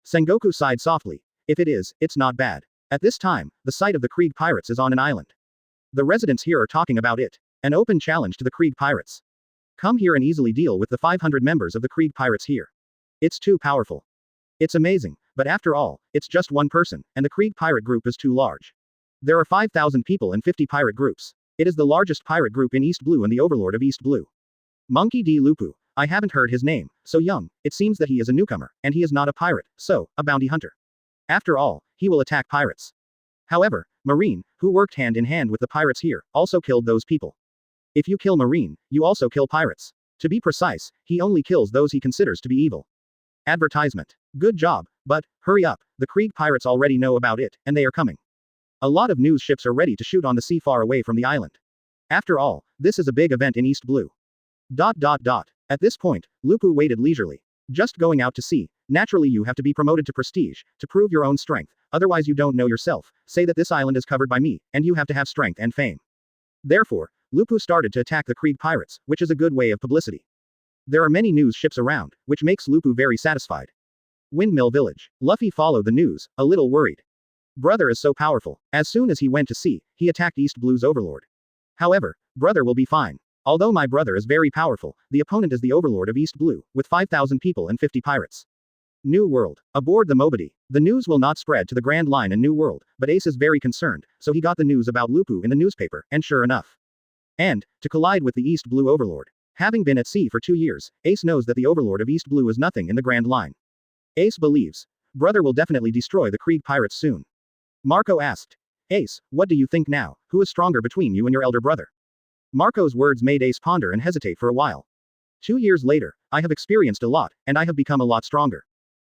Sengoku sighed softly. If it is, it's not bad. At this time, the site of the Krieg pirates is on an island. The residents here are talking about it. An open challenge to the Krieg pirates. Come here and easily deal with the 500 members of the Krieg pirates here. It's too powerful. It's amazing, but after all, it's just one person, and the Krieg pirate group is too large. There are 5,000 people and 50 pirate groups. It is the largest pirate group in East Blue and the overlord of East Blue. Monkey D. Lupu. I haven't heard his name, so young, it seems that he is a newcomer, and he is not a pirate, so, a bounty hunter. After all, he will attack pirates. However, Marine, who worked hand in hand with the pirates here, also killed those people. If you kill Marine, you also kill pirates. To be precise, he only kills those he considers to be evil. Advertisement. Good job, but, hurry up, the Krieg pirates already know about it, and they are coming. A lot of news ships are ready to shoot on the sea far away from the island. After all, this is a big event in East Blue. At this point, Lupu waited leisurely. Just going out to sea, naturally you have to be promoted to prestige, to prove your own strength, otherwise you don't know yourself, say that this island is covered by me, and you have to have strength and fame. Therefore, Lupu started to attack the Krieg pirates, which is a good way of publicity. There are many news ships around, which makes Lupu very satisfied. Windmill Village. Luffy followed the news, a little worried. Brother is so powerful. As soon as he went to sea, he attacked East Blue's overlord. However, brother will be fine. Although my brother is very powerful, the opponent is the overlord of East Blue, with 5,000 people and 50 pirates. New World. Aboard the Mobity. The news will not spread to the Grand Line and New World, but Ace is very concerned, so he got the news about Lupu in the newspaper, and sure enough. And, to collide with the East Blue overlord. Having been at sea for 2 years, Ace knows that the overlord of East Blue is nothing in the Grand Line. Ace believes. Brother will definitely destroy the Krieg pirates soon. Marco asked. Ace, what do you think now? Who is stronger between you and your elder brother? Marco's words made Ace ponder and hesitate for a while. 2 years later, I have experienced a lot, and I have become a lot stronger.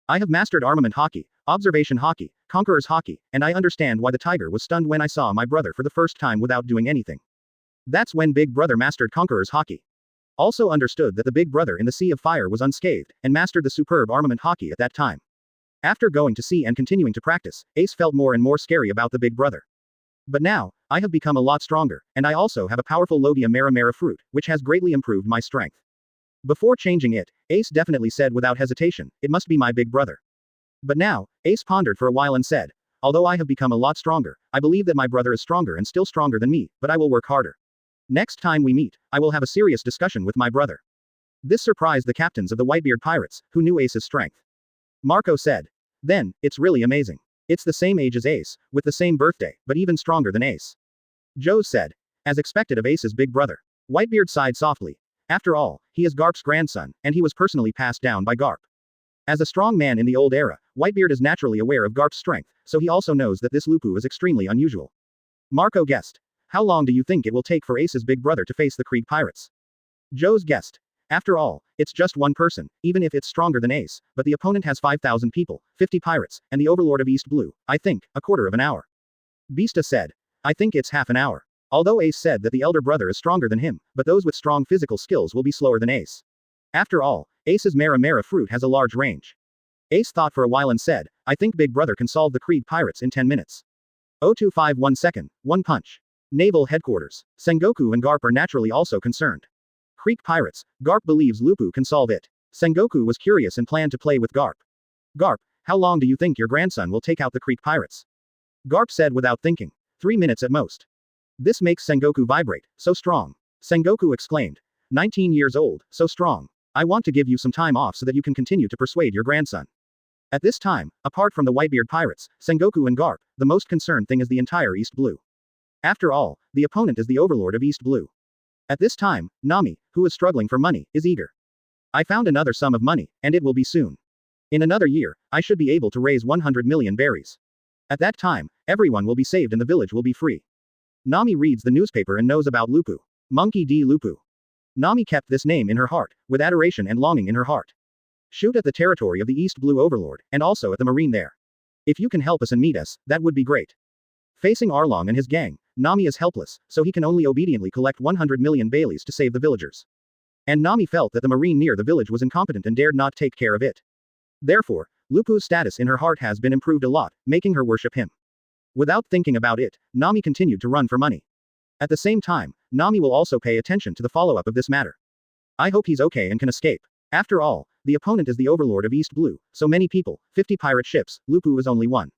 I have mastered armament hockey, observation hockey, conqueror's hockey, and I understand why the tiger was stunned when I saw my brother for the first time without doing anything. That's when Big Brother mastered conqueror's hockey. Also understood that the Big Brother in the Sea of Fire was unscathed, and mastered the superb armament hockey at that time. After going to sea and continuing to practice, Ace felt more and more scary about the Big Brother. But now, I have become a lot stronger, and I also have a powerful Logia Mera fruit, which has greatly improved my strength. Before changing it, Ace definitely said without hesitation, it must be my big brother. But now, Ace pondered for a while and said, although I have become a lot stronger, I believe that my brother is stronger and still stronger than me, but I will work harder. Next time we meet, I will have a serious discussion with my brother. This surprised the captains of the Whitebeard pirates, who knew Ace's strength. Marco said. Then, it's really amazing. It's the same age as Ace, with the same birthday, but even stronger than Ace. Joe said. As expected of Ace's big brother. Whitebeard sighed softly. After all, he is Garp's grandson, and he was personally passed down by Garp. As a strong man in the old era, Whitebeard is naturally aware of Garp's strength, so he also knows that this Lupu is extremely unusual. Marco guessed. How long do you think it will take for Ace's big brother to face the Krieg pirates? Joe's guessed. After all, it's just one person, even if it's stronger than Ace, but the opponent has 5,000 people, 50 pirates, and the overlord of East Blue, I think, a quarter of an hour. Beasta said. I think it's half an hour. Although Ace said that the elder brother is stronger than him, but those with strong physical skills will be slower than Ace. After all, Ace's Mera fruit has a large range. Ace thought for a while and said, I think Big Brother can solve the Krieg pirates in 10 minutes. 0251 second, one punch. Naval Headquarters. Sengoku and Garp are naturally also concerned. Krieg pirates, Garp believes Lupu can solve it. Sengoku was curious and planned to play with Garp. Garp, how long do you think your grandson will take out the Krieg pirates? Garp said without thinking. 3 minutes at most. This makes Sengoku vibrate, so strong. Sengoku exclaimed. 19 years old, so strong. I want to give you some time off so that you can continue to persuade your grandson. At this time, apart from the Whitebeard pirates, Sengoku and Garp, the most concerned thing is the entire East Blue. After all, the opponent is the overlord of East Blue. At this time, Nami, who is struggling for money, is eager. I found another sum of money, and it will be soon. In another year, I should be able to raise 100 million berries. At that time, everyone will be saved and the village will be free. Nami reads the newspaper and knows about Lupu. Monkey D. Lupu. Nami kept this name in her heart, with adoration and longing in her heart. Shoot at the territory of the East Blue Overlord, and also at the Marine there. If you can help us and meet us, that would be great. Facing Arlong and his gang, Nami is helpless, so he can only obediently collect 100 million Baileys to save the villagers. And Nami felt that the Marine near the village was incompetent and dared not take care of it. Therefore, Lupu's status in her heart has been improved a lot, making her worship him. Without thinking about it, Nami continued to run for money. At the same time, Nami will also pay attention to the follow-up of this matter. I hope he's okay and can escape. After all, the opponent is the overlord of East Blue, so many people, 50 pirate ships, Lupu is only one.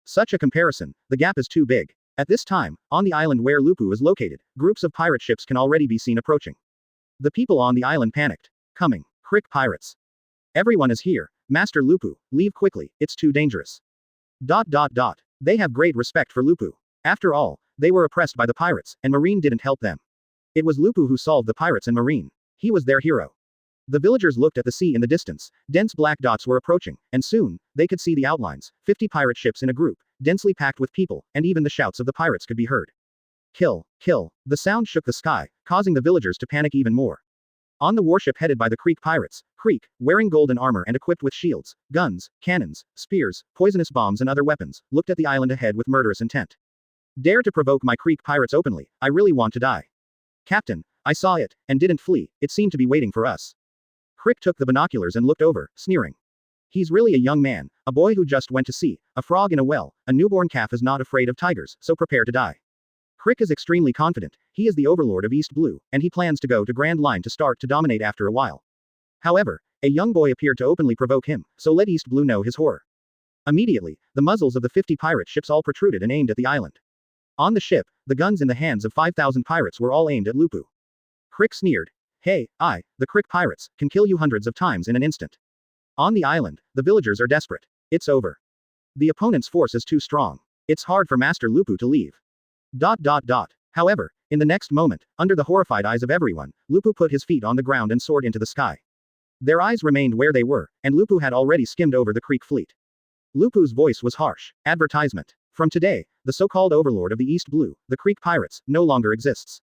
Such a comparison, the gap is too big. At this time, on the island where Lupu is located, groups of pirate ships can already be seen approaching. The people on the island panicked. Coming. Crick pirates. Everyone is here. Master Lupu, leave quickly, it's too dangerous. They have great respect for Lupu. After all, they were oppressed by the pirates, and Marine didn't help them. It was Lupu who solved the pirates and Marine. He was their hero. The villagers looked at the sea in the distance. Dense black dots were approaching, and soon, they could see the outlines, 50 pirate ships in a group, densely packed with people, and even the shouts of the pirates could be heard. Kill, kill. The sound shook the sky, causing the villagers to panic even more. On the warship headed by the Creek pirates, Creek, wearing golden armor and equipped with shields, guns, cannons, spears, poisonous bombs and other weapons, looked at the island ahead with murderous intent. Dare to provoke my Creek pirates openly, I really want to die. Captain, I saw it, and didn't flee, it seemed to be waiting for us. Crick took the binoculars and looked over, sneering. He's really a young man, a boy who just went to sea, a frog in a well, a newborn calf is not afraid of tigers, so prepare to die. Crick is extremely confident, he is the overlord of East Blue, and he plans to go to Grand Line to start to dominate after a while. However, a young boy appeared to openly provoke him, so let East Blue know his horror. Immediately, the muzzles of the 50 pirate ships all protruded and aimed at the island. On the ship, the guns in the hands of 5,000 pirates were all aimed at Lupu. Crick sneered. Hey, the Crick pirates, can kill you hundreds of times in an instant. On the island, the villagers are desperate. It's over. The opponent's force is too strong. It's hard for Master Lupu to leave. However, in the next moment, under the horrified eyes of everyone, Lupu put his feet on the ground and soared into the sky. Their eyes remained where they were, and Lupu had already skimmed over the Creek fleet. Lupu's voice was harsh. Advertisement. From today, the so-called overlord of the East Blue, the Creek pirates, no longer exists.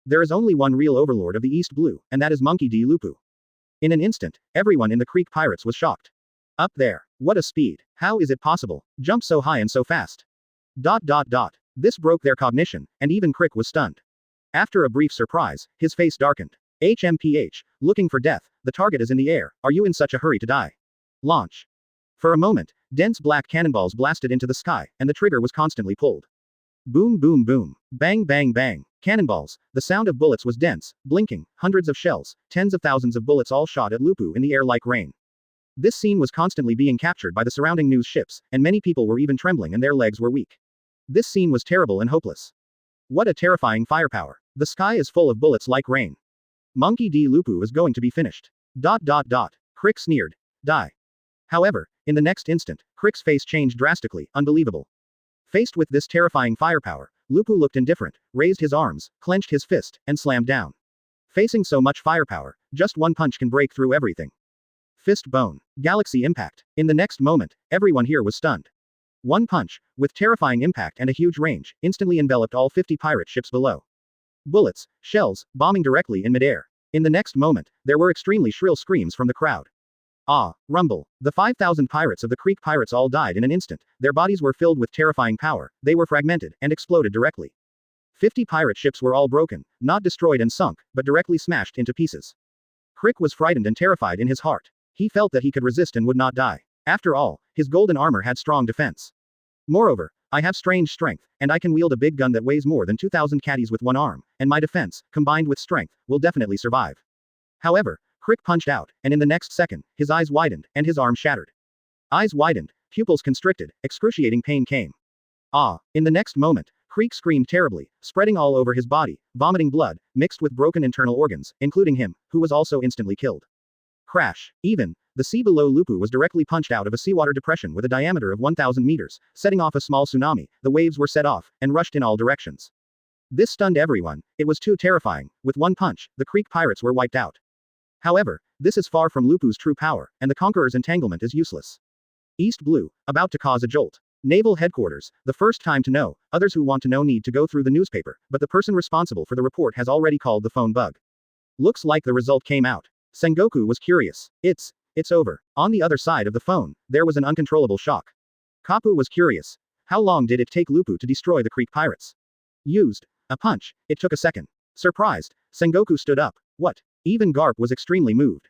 There is only one real overlord of the East Blue, and that is Monkey D. Lupu. In an instant, everyone in the Creek pirates was shocked. Up there. What a speed. How is it possible? Jump so high and so fast. This broke their cognition, and even Crick was stunned. After a brief surprise, his face darkened. HMPH, looking for death, the target is in the air, are you in such a hurry to die? Launch. For a moment, dense black cannonballs blasted into the sky, and the trigger was constantly pulled. Boom boom boom. Bang bang bang. Cannonballs, the sound of bullets was dense, blinking, hundreds of shells, tens of thousands of bullets all shot at Lupu in the air like rain. This scene was constantly being captured by the surrounding news ships, and many people were even trembling and their legs were weak. This scene was terrible and hopeless. What a terrifying firepower. The sky is full of bullets like rain. Monkey D. Lupu is going to be finished. Crick sneered. Die. However, in the next instant, Crick's face changed drastically, unbelievable. Faced with this terrifying firepower, Lupu looked indifferent, raised his arms, clenched his fist, and slammed down. Facing so much firepower, just one punch can break through everything. Fist bone. Galaxy impact. In the next moment, everyone here was stunned. One punch, with terrifying impact and a huge range, instantly enveloped all 50 pirate ships below. Bullets, shells, bombing directly in midair. In the next moment, there were extremely shrill screams from the crowd. Rumble. The 5,000 pirates of the Creek pirates all died in an instant, their bodies were filled with terrifying power, they were fragmented, and exploded directly. 50 pirate ships were all broken, not destroyed and sunk, but directly smashed into pieces. Crick was frightened and terrified in his heart. He felt that he could resist and would not die. After all, his golden armor had strong defense. Moreover, I have strange strength, and I can wield a big gun that weighs more than 2,000 caddies with one arm, and my defense, combined with strength, will definitely survive. However, Crick punched out, and in the next second, his eyes widened, and his arm shattered. Eyes widened, pupils constricted, excruciating pain came. In the next moment, Crick screamed terribly, spreading all over his body, vomiting blood, mixed with broken internal organs, including him, who was also instantly killed. Crash. The sea below Lupu was directly punched out of a seawater depression with a diameter of 1,000 meters, setting off a small tsunami, the waves were set off, and rushed in all directions. This stunned everyone, it was too terrifying, with one punch, the Creek pirates were wiped out. However, this is far from Lupu's true power, and the Conqueror's entanglement is useless. East Blue, about to cause a jolt. Naval Headquarters, the first time to know, others who want to know need to go through the newspaper, but the person responsible for the report has already called the phone bug. Looks like the result came out. Sengoku was curious. It's over. On the other side of the phone, there was an uncontrollable shock. Kapu was curious. How long did it take Lupu to destroy the Creek pirates? Used a punch. It took a second. Surprised, Sengoku stood up. What? Even Garp was extremely moved.